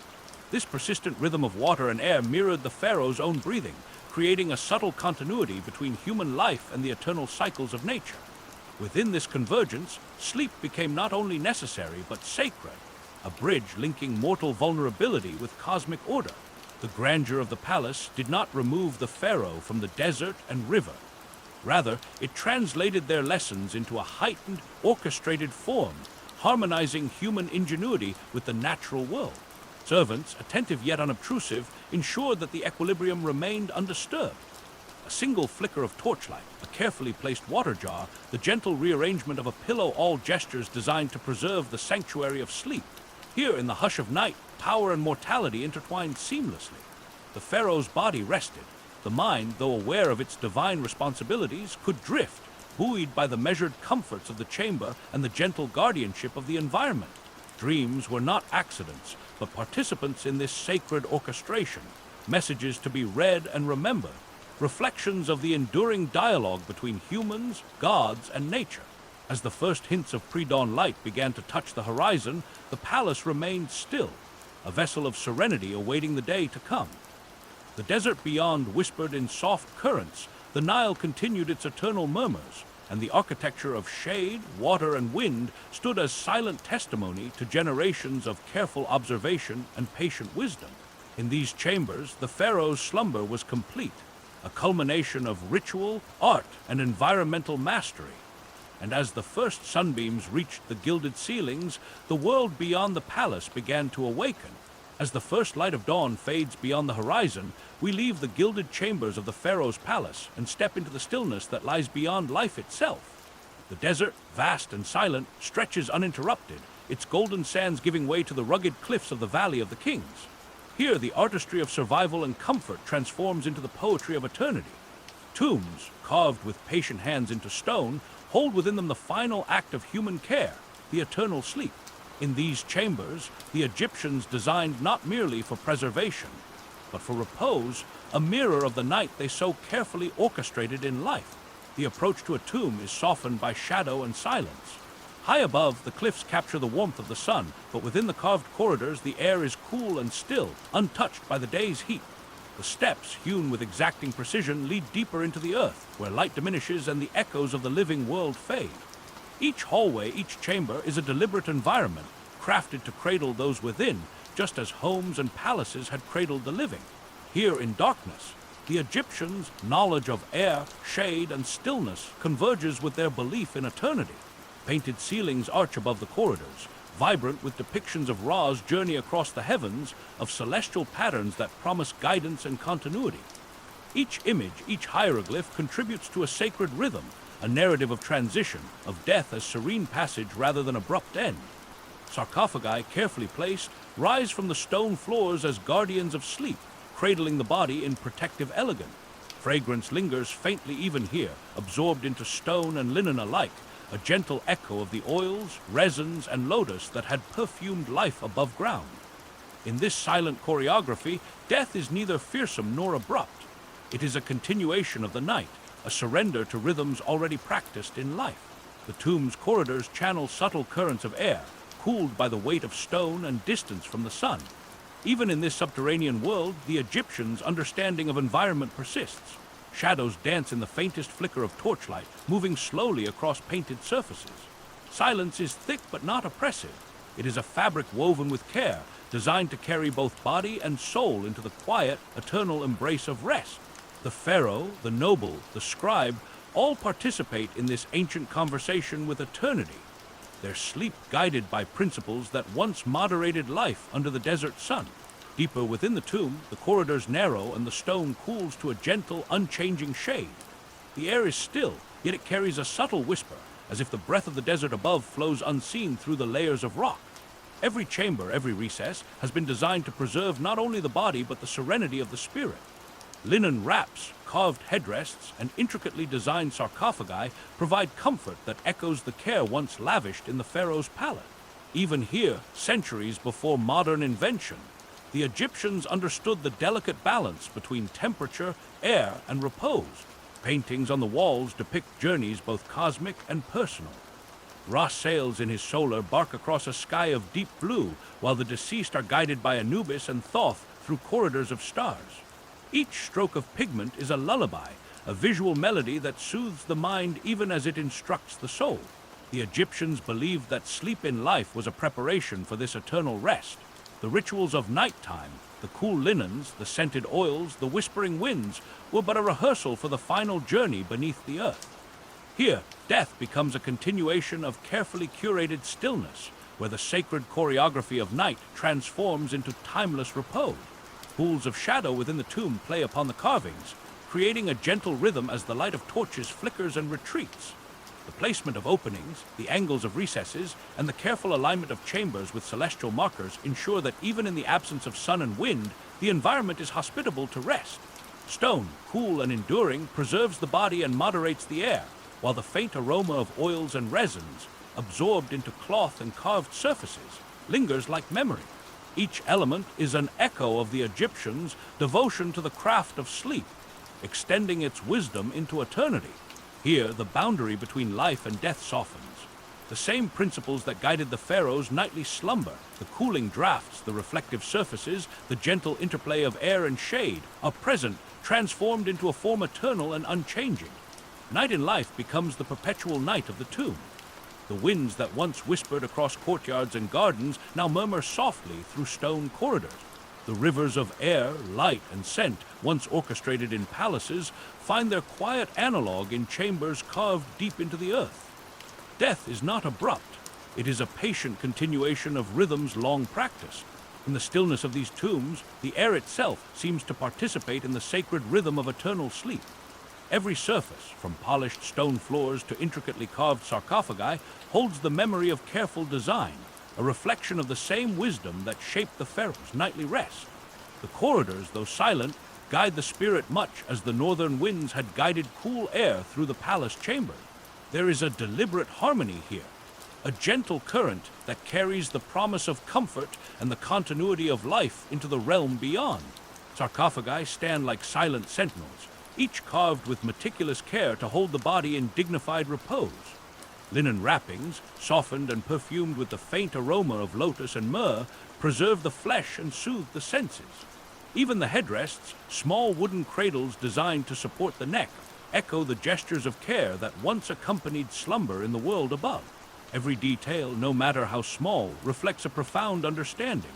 This persistent rhythm of water and air mirrored the pharaoh's own breathing, creating a subtle continuity between human life and the eternal cycles of nature. Within this convergence, sleep became not only necessary but sacred, a bridge linking mortal vulnerability with cosmic order. The grandeur of the palace did not remove the pharaoh from the desert and river. Rather, it translated their lessons into a heightened, orchestrated form, harmonizing human ingenuity with the natural world. Servants, attentive yet unobtrusive, ensured that the equilibrium remained undisturbed. A single flicker of torchlight, a carefully placed water jar, the gentle rearrangement of a pillow, all gestures designed to preserve the sanctuary of sleep. Here, in the hush of night, power and mortality intertwined seamlessly. The pharaoh's body rested. The mind, though aware of its divine responsibilities, could drift, buoyed by the measured comforts of the chamber and the gentle guardianship of the environment. Dreams were not accidents, but participants in this sacred orchestration, messages to be read and remembered, reflections of the enduring dialogue between humans, gods, and nature. As the first hints of pre-dawn light began to touch the horizon, the palace remained still, a vessel of serenity awaiting the day to come. The desert beyond whispered in soft currents, the Nile continued its eternal murmurs, and the architecture of shade, water, and wind stood as silent testimony to generations of careful observation and patient wisdom. In these chambers, the pharaoh's slumber was complete, a culmination of ritual, art, and environmental mastery. And as the first sunbeams reached the gilded ceilings, the world beyond the palace began to awaken. As the first light of dawn fades beyond the horizon, we leave the gilded chambers of the pharaoh's palace and step into the stillness that lies beyond life itself. The desert, vast and silent, stretches uninterrupted, its golden sands giving way to the rugged cliffs of the Valley of the Kings. Here, the artistry of survival and comfort transforms into the poetry of eternity. Tombs, carved with patient hands into stone, hold within them the final act of human care, the eternal sleep. In these chambers, the Egyptians designed not merely for preservation, but for repose, a mirror of the night they so carefully orchestrated in life. The approach to a tomb is softened by shadow and silence. High above, the cliffs capture the warmth of the sun, but within the carved corridors, the air is cool and still, untouched by the day's heat. The steps, hewn with exacting precision, lead deeper into the earth, where light diminishes and the echoes of the living world fade. Each hallway, each chamber, is a deliberate environment, crafted to cradle those within, just as homes and palaces had cradled the living. Here in darkness, the Egyptians' knowledge of air, shade, and stillness converges with their belief in eternity. Painted ceilings arch above the corridors, vibrant with depictions of Ra's journey across the heavens, of celestial patterns that promise guidance and continuity. Each image, each hieroglyph contributes to a sacred rhythm, a narrative of transition, of death as serene passage rather than abrupt end. Sarcophagi, carefully placed, rise from the stone floors as guardians of sleep, cradling the body in protective elegance. Fragrance lingers faintly even here, absorbed into stone and linen alike, a gentle echo of the oils, resins, and lotus that had perfumed life above ground. In this silent choreography, death is neither fearsome nor abrupt. It is a continuation of the night, a surrender to rhythms already practiced in life. The tomb's corridors channel subtle currents of air, cooled by the weight of stone and distance from the sun. Even in this subterranean world, the Egyptians' understanding of environment persists. Shadows dance in the faintest flicker of torchlight, moving slowly across painted surfaces. Silence is thick but not oppressive. It is a fabric woven with care, designed to carry both body and soul into the quiet, eternal embrace of rest. The pharaoh, the noble, the scribe, all participate in this ancient conversation with eternity, their sleep guided by principles that once moderated life under the desert sun. Deeper within the tomb, the corridors narrow and the stone cools to a gentle, unchanging shade. The air is still, yet it carries a subtle whisper, as if the breath of the desert above flows unseen through the layers of rock. Every chamber, every recess, has been designed to preserve not only the body but the serenity of the spirit. Linen wraps, carved headrests, and intricately designed sarcophagi provide comfort that echoes the care once lavished in the pharaoh's palace. Even here, centuries before modern invention, the Egyptians understood the delicate balance between temperature, air, and repose. Paintings on the walls depict journeys both cosmic and personal. Ra sails in his solar bark across a sky of deep blue, while the deceased are guided by Anubis and Thoth through corridors of stars. Each stroke of pigment is a lullaby, a visual melody that soothes the mind even as it instructs the soul. The Egyptians believed that sleep in life was a preparation for this eternal rest. The rituals of nighttime, the cool linens, the scented oils, the whispering winds, were but a rehearsal for the final journey beneath the earth. Here, death becomes a continuation of carefully curated stillness, where the sacred choreography of night transforms into timeless repose. Pools of shadow within the tomb play upon the carvings, creating a gentle rhythm as the light of torches flickers and retreats. The placement of openings, the angles of recesses, and the careful alignment of chambers with celestial markers ensure that even in the absence of sun and wind, the environment is hospitable to rest. Stone, cool and enduring, preserves the body and moderates the air, while the faint aroma of oils and resins, absorbed into cloth and carved surfaces, lingers like memory. Each element is an echo of the Egyptians' devotion to the craft of sleep, extending its wisdom into eternity. Here, the boundary between life and death softens. The same principles that guided the pharaoh's nightly slumber, the cooling drafts, the reflective surfaces, the gentle interplay of air and shade, are present, transformed into a form eternal and unchanging. Night in life becomes the perpetual night of the tomb. The winds that once whispered across courtyards and gardens now murmur softly through stone corridors. The rivers of air, light, and scent, once orchestrated in palaces, find their quiet analogue in chambers carved deep into the earth. Death is not abrupt. It is a patient continuation of rhythms long practiced. In the stillness of these tombs, the air itself seems to participate in the sacred rhythm of eternal sleep. Every surface, from polished stone floors to intricately carved sarcophagi, holds the memory of careful design, a reflection of the same wisdom that shaped the pharaoh's nightly rest. The corridors, though silent, guide the spirit much as the northern winds had guided cool air through the palace chamber. There is a deliberate harmony here, a gentle current that carries the promise of comfort and the continuity of life into the realm beyond. Sarcophagi stand like silent sentinels, each carved with meticulous care to hold the body in dignified repose. Linen wrappings, softened and perfumed with the faint aroma of lotus and myrrh, preserve the flesh and soothe the senses. Even the headrests, small wooden cradles designed to support the neck, echo the gestures of care that once accompanied slumber in the world above. Every detail, no matter how small, reflects a profound understanding.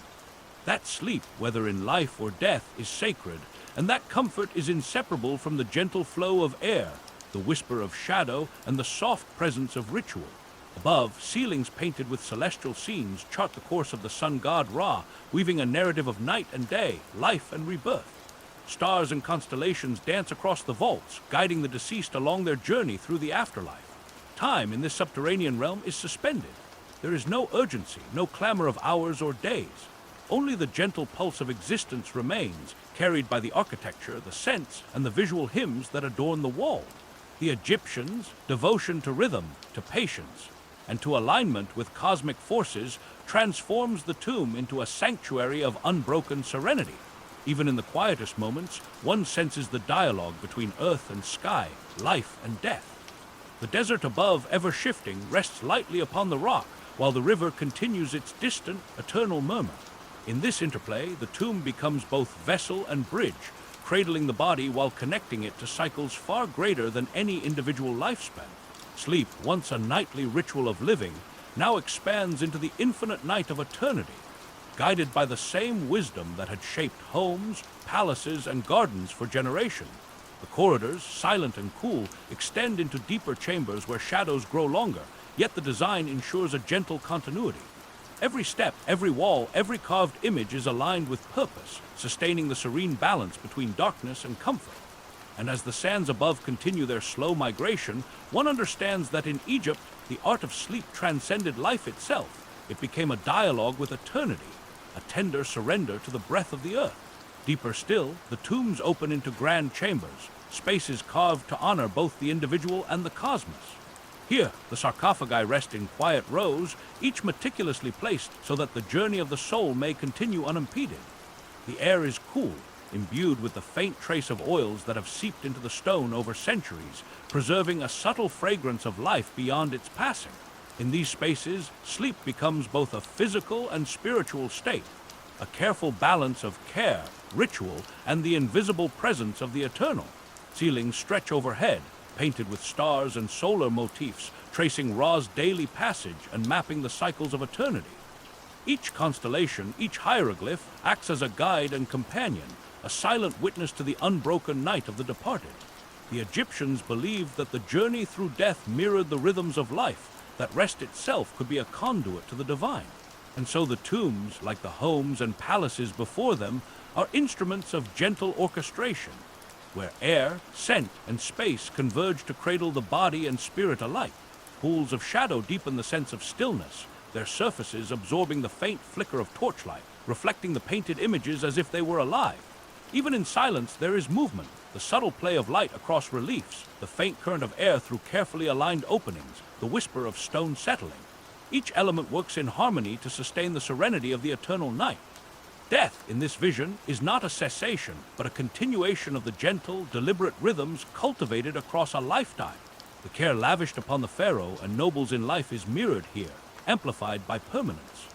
That sleep, whether in life or death, is sacred, and that comfort is inseparable from the gentle flow of air, the whisper of shadow, and the soft presence of ritual. Above, ceilings painted with celestial scenes chart the course of the sun god Ra, weaving a narrative of night and day, life and rebirth. Stars and constellations dance across the vaults, guiding the deceased along their journey through the afterlife. Time in this subterranean realm is suspended. There is no urgency, no clamor of hours or days. Only the gentle pulse of existence remains, carried by the architecture, the scents, and the visual hymns that adorn the wall. The Egyptians' devotion to rhythm, to patience, and to alignment with cosmic forces transforms the tomb into a sanctuary of unbroken serenity. Even in the quietest moments, one senses the dialogue between earth and sky, life and death. The desert above, ever shifting, rests lightly upon the rock, while the river continues its distant, eternal murmur. In this interplay, the tomb becomes both vessel and bridge, cradling the body while connecting it to cycles far greater than any individual lifespan. Sleep, once a nightly ritual of living, now expands into the infinite night of eternity, guided by the same wisdom that had shaped homes, palaces, and gardens for generations. The corridors, silent and cool, extend into deeper chambers where shadows grow longer, yet the design ensures a gentle continuity. Every step, every wall, every carved image is aligned with purpose, sustaining the serene balance between darkness and comfort. And as the sands above continue their slow migration, one understands that in Egypt, the art of sleep transcended life itself. It became a dialogue with eternity, a tender surrender to the breath of the earth. Deeper still, the tombs open into grand chambers, spaces carved to honor both the individual and the cosmos. Here, the sarcophagi rest in quiet rows, each meticulously placed so that the journey of the soul may continue unimpeded. The air is cool, imbued with the faint trace of oils that have seeped into the stone over centuries, preserving a subtle fragrance of life beyond its passing. In these spaces, sleep becomes both a physical and spiritual state, a careful balance of care, ritual, and the invisible presence of the eternal. Ceilings stretch overhead, painted with stars and solar motifs, tracing Ra's daily passage and mapping the cycles of eternity. Each constellation, each hieroglyph, acts as a guide and companion, a silent witness to the unbroken night of the departed. The Egyptians believed that the journey through death mirrored the rhythms of life, that rest itself could be a conduit to the divine. And so the tombs, like the homes and palaces before them, are instruments of gentle orchestration, where air, scent, and space converge to cradle the body and spirit alike. Pools of shadow deepen the sense of stillness, their surfaces absorbing the faint flicker of torchlight, reflecting the painted images as if they were alive. Even in silence there is movement, the subtle play of light across reliefs, the faint current of air through carefully aligned openings, the whisper of stone settling. Each element works in harmony to sustain the serenity of the eternal night. Death, in this vision, is not a cessation, but a continuation of the gentle, deliberate rhythms cultivated across a lifetime. The care lavished upon the pharaoh and nobles in life is mirrored here, amplified by permanence.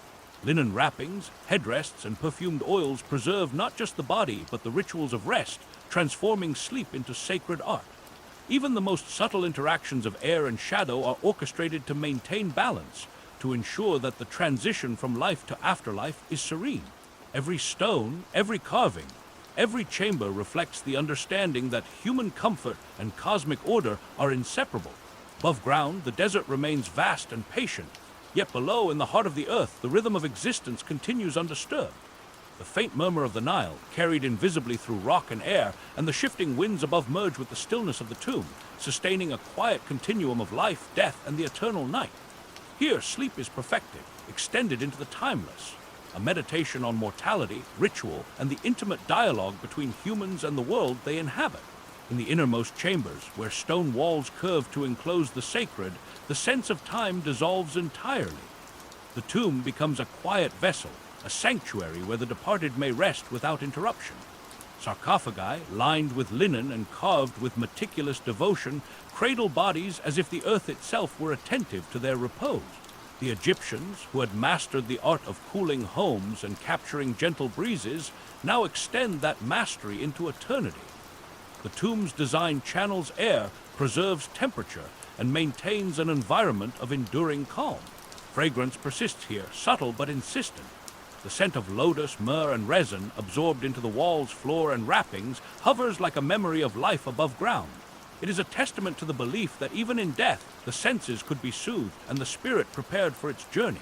Linen wrappings, headrests, and perfumed oils preserve not just the body, but the rituals of rest, transforming sleep into sacred art. Even the most subtle interactions of air and shadow are orchestrated to maintain balance, to ensure that the transition from life to afterlife is serene. Every stone, every carving, every chamber reflects the understanding that human comfort and cosmic order are inseparable. Above ground, the desert remains vast and patient, yet below, in the heart of the earth, the rhythm of existence continues undisturbed. The faint murmur of the Nile, carried invisibly through rock and air, and the shifting winds above merge with the stillness of the tomb, sustaining a quiet continuum of life, death, and the eternal night. Here, sleep is perfected, extended into the timeless, a meditation on mortality, ritual, and the intimate dialogue between humans and the world they inhabit. In the innermost chambers, where stone walls curve to enclose the sacred, the sense of time dissolves entirely. The tomb becomes a quiet vessel, a sanctuary where the departed may rest without interruption. Sarcophagi, lined with linen and carved with meticulous devotion, cradle bodies as if the earth itself were attentive to their repose. The Egyptians, who had mastered the art of cooling homes and capturing gentle breezes, now extend that mastery into eternity. The tomb's design channels air, preserves temperature, and maintains an environment of enduring calm. Fragrance persists here, subtle but insistent. The scent of lotus, myrrh, and resin, absorbed into the walls, floor, and wrappings, hovers like a memory of life above ground. It is a testament to the belief that even in death, the senses could be soothed and the spirit prepared for its journey.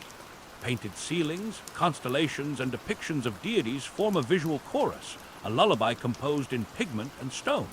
Painted ceilings, constellations, and depictions of deities form a visual chorus, a lullaby composed in pigment and stone.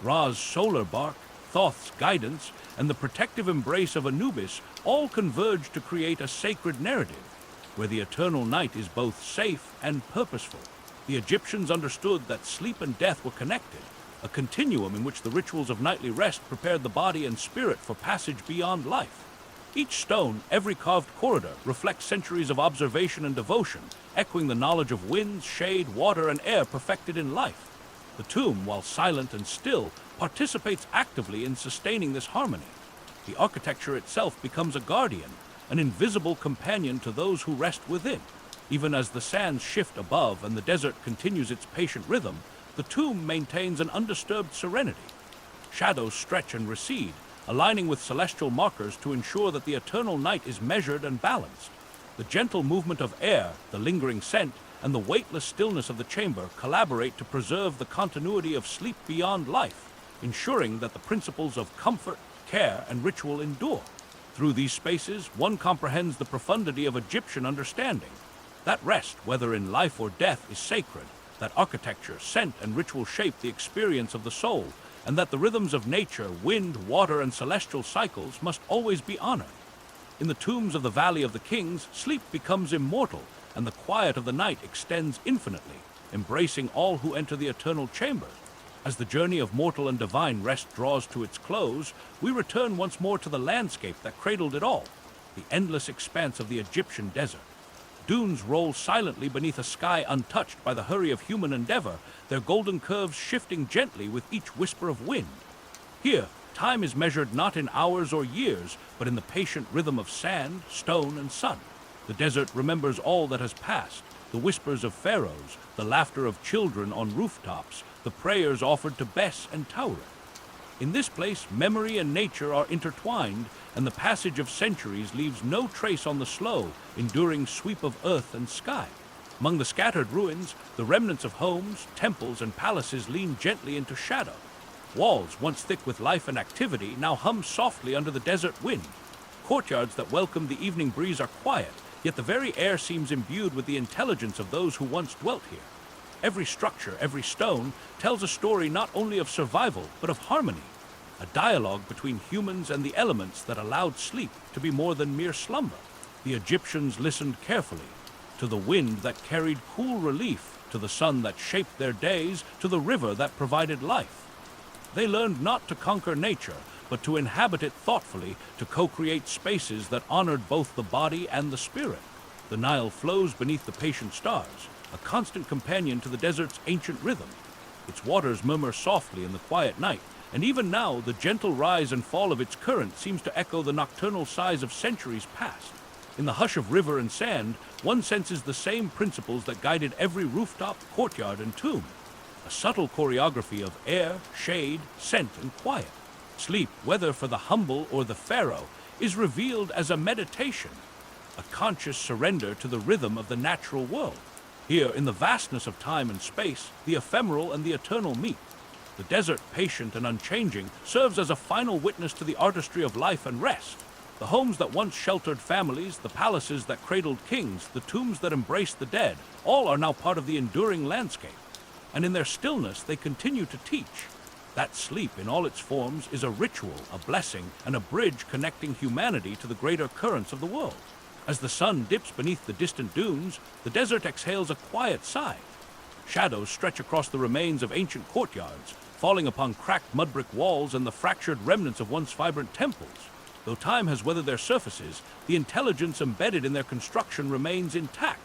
Ra's solar bark, Thoth's guidance, and the protective embrace of Anubis all converge to create a sacred narrative, where the eternal night is both safe and purposeful. The Egyptians understood that sleep and death were connected, a continuum in which the rituals of nightly rest prepared the body and spirit for passage beyond life. Each stone, every carved corridor, reflects centuries of observation and devotion, echoing the knowledge of winds, shade, water, and air perfected in life. The tomb, while silent and still, participates actively in sustaining this harmony. The architecture itself becomes a guardian, an invisible companion to those who rest within. Even as the sands shift above and the desert continues its patient rhythm, the tomb maintains an undisturbed serenity. Shadows stretch and recede, aligning with celestial markers to ensure that the eternal night is measured and balanced. The gentle movement of air, the lingering scent, and the weightless stillness of the chamber collaborate to preserve the continuity of sleep beyond life, ensuring that the principles of comfort, care, and ritual endure. Through these spaces, one comprehends the profundity of Egyptian understanding. That rest, whether in life or death, is sacred, that architecture, scent, and ritual shape the experience of the soul, and that the rhythms of nature, wind, water, and celestial cycles must always be honored. In the tombs of the Valley of the Kings, sleep becomes immortal, and the quiet of the night extends infinitely, embracing all who enter the eternal chamber. As the journey of mortal and divine rest draws to its close, we return once more to the landscape that cradled it all, the endless expanse of the Egyptian desert. Dunes roll silently beneath a sky untouched by the hurry of human endeavor, their golden curves shifting gently with each whisper of wind. Here, time is measured not in hours or years, but in the patient rhythm of sand, stone, and sun. The desert remembers all that has passed, the whispers of pharaohs, the laughter of children on rooftops, the prayers offered to Bes and Tauret. In this place, memory and nature are intertwined, and the passage of centuries leaves no trace on the slow, enduring sweep of earth and sky. Among the scattered ruins, the remnants of homes, temples, and palaces lean gently into shadow. Walls, once thick with life and activity, now hum softly under the desert wind. Courtyards that welcome the evening breeze are quiet, yet the very air seems imbued with the intelligence of those who once dwelt here. Every structure, every stone, tells a story not only of survival, but of harmony, a dialogue between humans and the elements that allowed sleep to be more than mere slumber. The Egyptians listened carefully, to the wind that carried cool relief, to the sun that shaped their days, to the river that provided life. They learned not to conquer nature, but to inhabit it thoughtfully, to co-create spaces that honored both the body and the spirit. The Nile flows beneath the patient stars, a constant companion to the desert's ancient rhythm. Its waters murmur softly in the quiet night, and even now the gentle rise and fall of its current seems to echo the nocturnal sighs of centuries past. In the hush of river and sand, one senses the same principles that guided every rooftop, courtyard, and tomb. A subtle choreography of air, shade, scent, and quiet. Sleep, whether for the humble or the pharaoh, is revealed as a meditation, a conscious surrender to the rhythm of the natural world. Here, in the vastness of time and space, the ephemeral and the eternal meet. The desert, patient and unchanging, serves as a final witness to the artistry of life and rest. The homes that once sheltered families, the palaces that cradled kings, the tombs that embraced the dead, all are now part of the enduring landscape. And in their stillness, they continue to teach. That sleep in all its forms is a ritual, a blessing, and a bridge connecting humanity to the greater currents of the world. As the sun dips beneath the distant dunes, the desert exhales a quiet sigh. Shadows stretch across the remains of ancient courtyards, falling upon cracked mudbrick walls and the fractured remnants of once vibrant temples. Though time has weathered their surfaces, the intelligence embedded in their construction remains intact.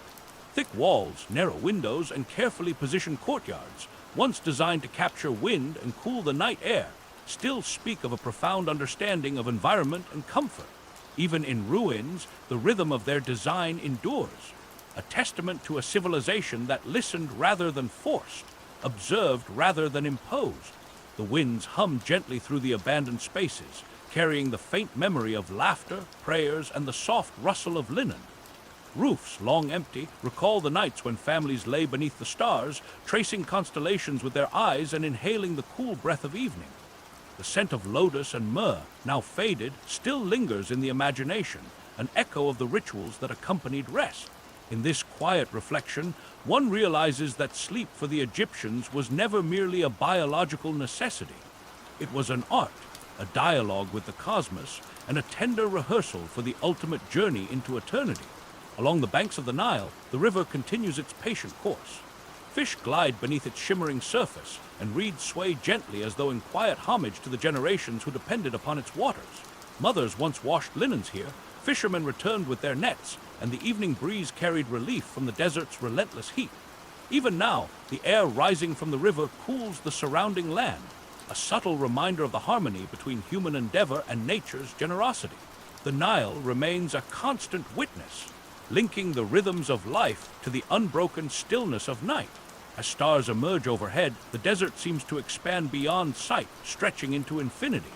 Thick walls, narrow windows, and carefully positioned courtyards, once designed to capture wind and cool the night air, still speak of a profound understanding of environment and comfort. Even in ruins, the rhythm of their design endures, a testament to a civilization that listened rather than forced, observed rather than imposed. The winds hum gently through the abandoned spaces, carrying the faint memory of laughter, prayers, and the soft rustle of linen. Roofs, long empty, recall the nights when families lay beneath the stars, tracing constellations with their eyes and inhaling the cool breath of evening. The scent of lotus and myrrh, now faded, still lingers in the imagination, an echo of the rituals that accompanied rest. In this quiet reflection, one realizes that sleep for the Egyptians was never merely a biological necessity. It was an art, a dialogue with the cosmos, and a tender rehearsal for the ultimate journey into eternity. Along the banks of the Nile, the river continues its patient course. Fish glide beneath its shimmering surface, and reeds sway gently as though in quiet homage to the generations who depended upon its waters. Mothers once washed linens here, fishermen returned with their nets, and the evening breeze carried relief from the desert's relentless heat. Even now, the air rising from the river cools the surrounding land, a subtle reminder of the harmony between human endeavor and nature's generosity. The Nile remains a constant witness, linking the rhythms of life to the unbroken stillness of night. As stars emerge overhead, the desert seems to expand beyond sight, stretching into infinity.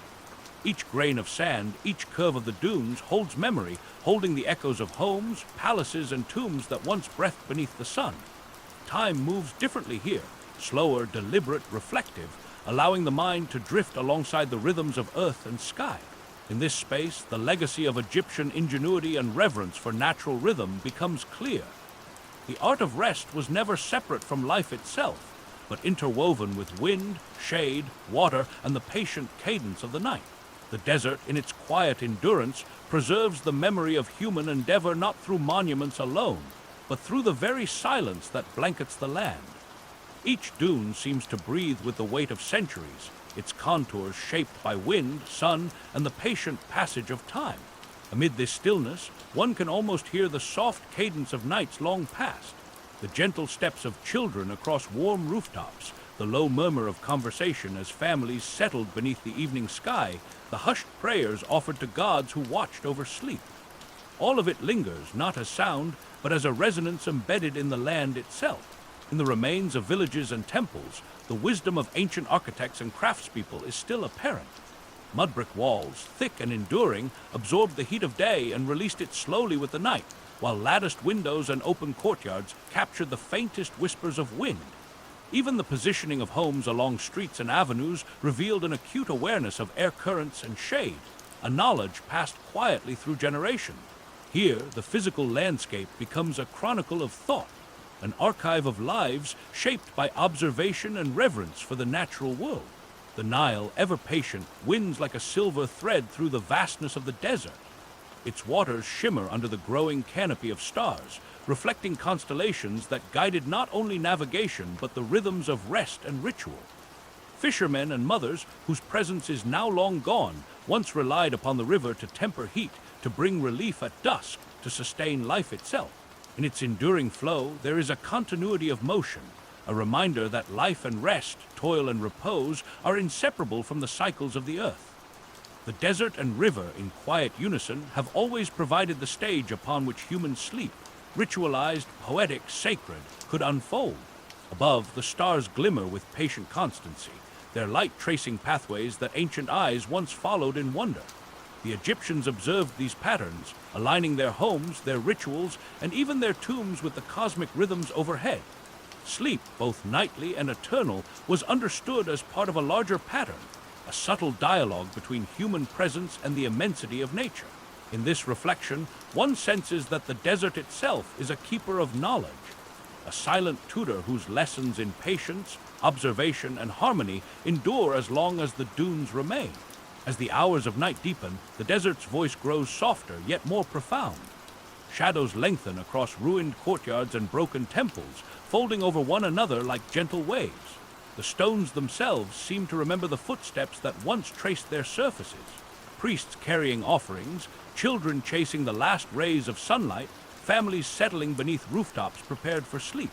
Each grain of sand, each curve of the dunes holds memory, holding the echoes of homes, palaces, and tombs that once breathed beneath the sun. Time moves differently here, slower, deliberate, reflective, allowing the mind to drift alongside the rhythms of earth and sky. In this space, the legacy of Egyptian ingenuity and reverence for natural rhythm becomes clear. The art of rest was never separate from life itself, but interwoven with wind, shade, water, and the patient cadence of the night. The desert, in its quiet endurance, preserves the memory of human endeavor not through monuments alone, but through the very silence that blankets the land. Each dune seems to breathe with the weight of centuries, its contours shaped by wind, sun, and the patient passage of time. Amid this stillness, one can almost hear the soft cadence of nights long past, the gentle steps of children across warm rooftops, the low murmur of conversation as families settled beneath the evening sky, the hushed prayers offered to gods who watched over sleep. All of it lingers, not as sound, but as a resonance embedded in the land itself. In the remains of villages and temples, the wisdom of ancient architects and craftspeople is still apparent. Mudbrick walls, thick and enduring, absorbed the heat of day and released it slowly with the night, while latticed windows and open courtyards captured the faintest whispers of wind. Even the positioning of homes along streets and avenues revealed an acute awareness of air currents and shade, a knowledge passed quietly through generations. Here, the physical landscape becomes a chronicle of thought, an archive of lives shaped by observation and reverence for the natural world. The Nile, ever patient, winds like a silver thread through the vastness of the desert. Its waters shimmer under the growing canopy of stars, reflecting constellations that guided not only navigation but the rhythms of rest and ritual. Fishermen and mothers, whose presence is now long gone, once relied upon the river to temper heat, to bring relief at dusk, to sustain life itself. In its enduring flow, there is a continuity of motion, a reminder that life and rest, toil and repose are inseparable from the cycles of the earth. The desert and river, in quiet unison, have always provided the stage upon which human sleep, ritualized, poetic, sacred, could unfold. Above, the stars glimmer with patient constancy, their light tracing pathways that ancient eyes once followed in wonder. The Egyptians observed these patterns, aligning their homes, their rituals, and even their tombs with the cosmic rhythms overhead. Sleep, both nightly and eternal, was understood as part of a larger pattern, a subtle dialogue between human presence and the immensity of nature. In this reflection, one senses that the desert itself is a keeper of knowledge, a silent tutor whose lessons in patience, observation, and harmony endure as long as the dunes remain. As the hours of night deepen, the desert's voice grows softer, yet more profound. Shadows lengthen across ruined courtyards and broken temples, folding over one another like gentle waves. The stones themselves seem to remember the footsteps that once traced their surfaces. Priests carrying offerings, children chasing the last rays of sunlight, families settling beneath rooftops prepared for sleep.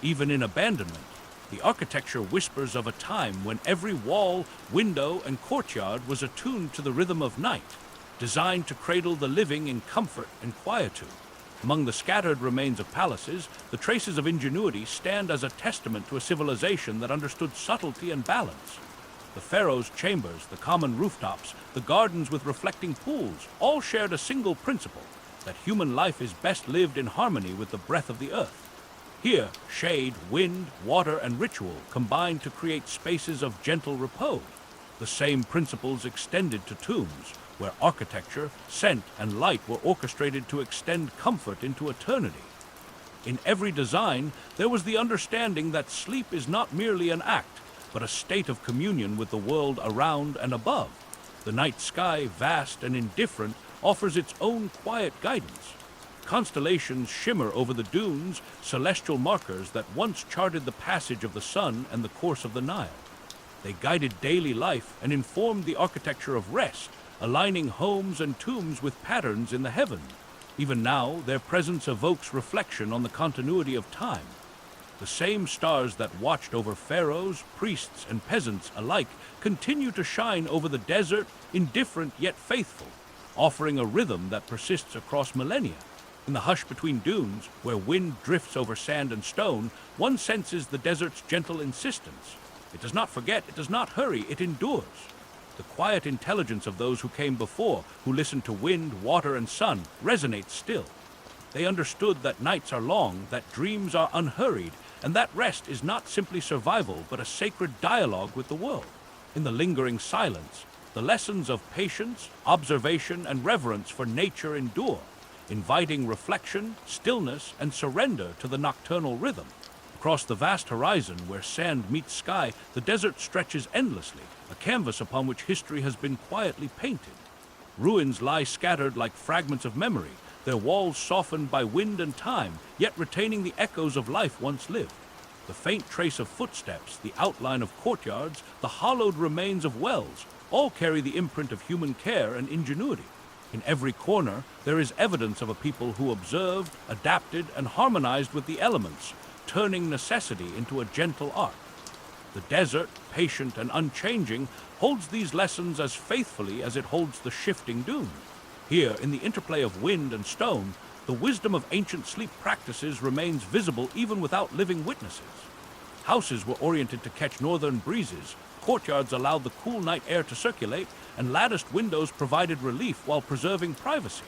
Even in abandonment, the architecture whispers of a time when every wall, window, and courtyard was attuned to the rhythm of night, designed to cradle the living in comfort and quietude. Among the scattered remains of palaces, the traces of ingenuity stand as a testament to a civilization that understood subtlety and balance. The pharaoh's chambers, the common rooftops, the gardens with reflecting pools, all shared a single principle, that human life is best lived in harmony with the breath of the earth. Here, shade, wind, water, and ritual combine to create spaces of gentle repose. The same principles extended to tombs, where architecture, scent, and light were orchestrated to extend comfort into eternity. In every design, there was the understanding that sleep is not merely an act, but a state of communion with the world around and above. The night sky, vast and indifferent, offers its own quiet guidance. Constellations shimmer over the dunes, celestial markers that once charted the passage of the sun and the course of the Nile. They guided daily life and informed the architecture of rest, aligning homes and tombs with patterns in the heavens. Even now, their presence evokes reflection on the continuity of time. The same stars that watched over pharaohs, priests, and peasants alike continue to shine over the desert, indifferent yet faithful, offering a rhythm that persists across millennia. In the hush between dunes, where wind drifts over sand and stone, one senses the desert's gentle insistence. It does not forget, it does not hurry, it endures. The quiet intelligence of those who came before, who listened to wind, water, and sun, resonates still. They understood that nights are long, that dreams are unhurried, and that rest is not simply survival, but a sacred dialogue with the world. In the lingering silence, the lessons of patience, observation, and reverence for nature endure, inviting reflection, stillness, and surrender to the nocturnal rhythm. Across the vast horizon, where sand meets sky, the desert stretches endlessly, a canvas upon which history has been quietly painted. Ruins lie scattered like fragments of memory, their walls softened by wind and time, yet retaining the echoes of life once lived. The faint trace of footsteps, the outline of courtyards, the hollowed remains of wells, all carry the imprint of human care and ingenuity. In every corner, there is evidence of a people who observed, adapted, and harmonized with the elements, turning necessity into a gentle art. The desert, patient and unchanging, holds these lessons as faithfully as it holds the shifting dunes. Here, in the interplay of wind and stone, the wisdom of ancient sleep practices remains visible even without living witnesses. Houses were oriented to catch northern breezes, courtyards allowed the cool night air to circulate, and latticed windows provided relief while preserving privacy.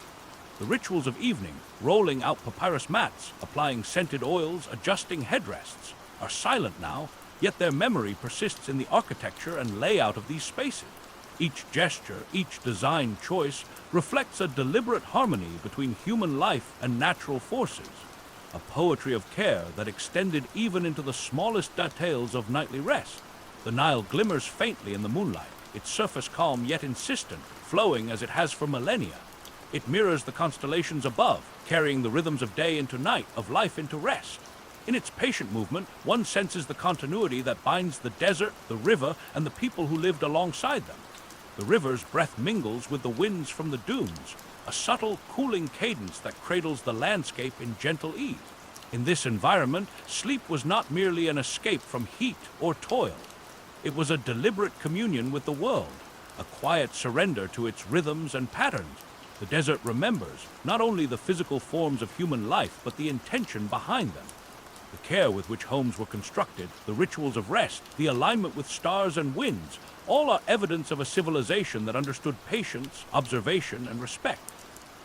The rituals of evening, rolling out papyrus mats, applying scented oils, adjusting headrests, are silent now, yet their memory persists in the architecture and layout of these spaces. Each gesture, each design choice reflects a deliberate harmony between human life and natural forces, a poetry of care that extended even into the smallest details of nightly rest. The Nile glimmers faintly in the moonlight, its surface calm yet insistent, flowing as it has for millennia. It mirrors the constellations above, carrying the rhythms of day into night, of life into rest. In its patient movement, one senses the continuity that binds the desert, the river, and the people who lived alongside them. The river's breath mingles with the winds from the dunes, a subtle, cooling cadence that cradles the landscape in gentle ease. In this environment, sleep was not merely an escape from heat or toil. It was a deliberate communion with the world, a quiet surrender to its rhythms and patterns. The desert remembers not only the physical forms of human life, but the intention behind them. The care with which homes were constructed, the rituals of rest, the alignment with stars and winds, all are evidence of a civilization that understood patience, observation, and respect.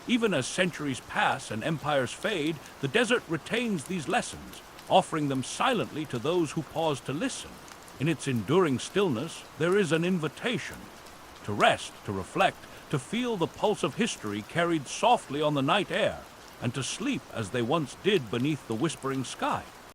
Even as centuries pass and empires fade, the desert retains these lessons, offering them silently to those who pause to listen. In its enduring stillness, there is an invitation to rest, to reflect, to feel the pulse of history carried softly on the night air, and to sleep as they once did beneath the whispering sky.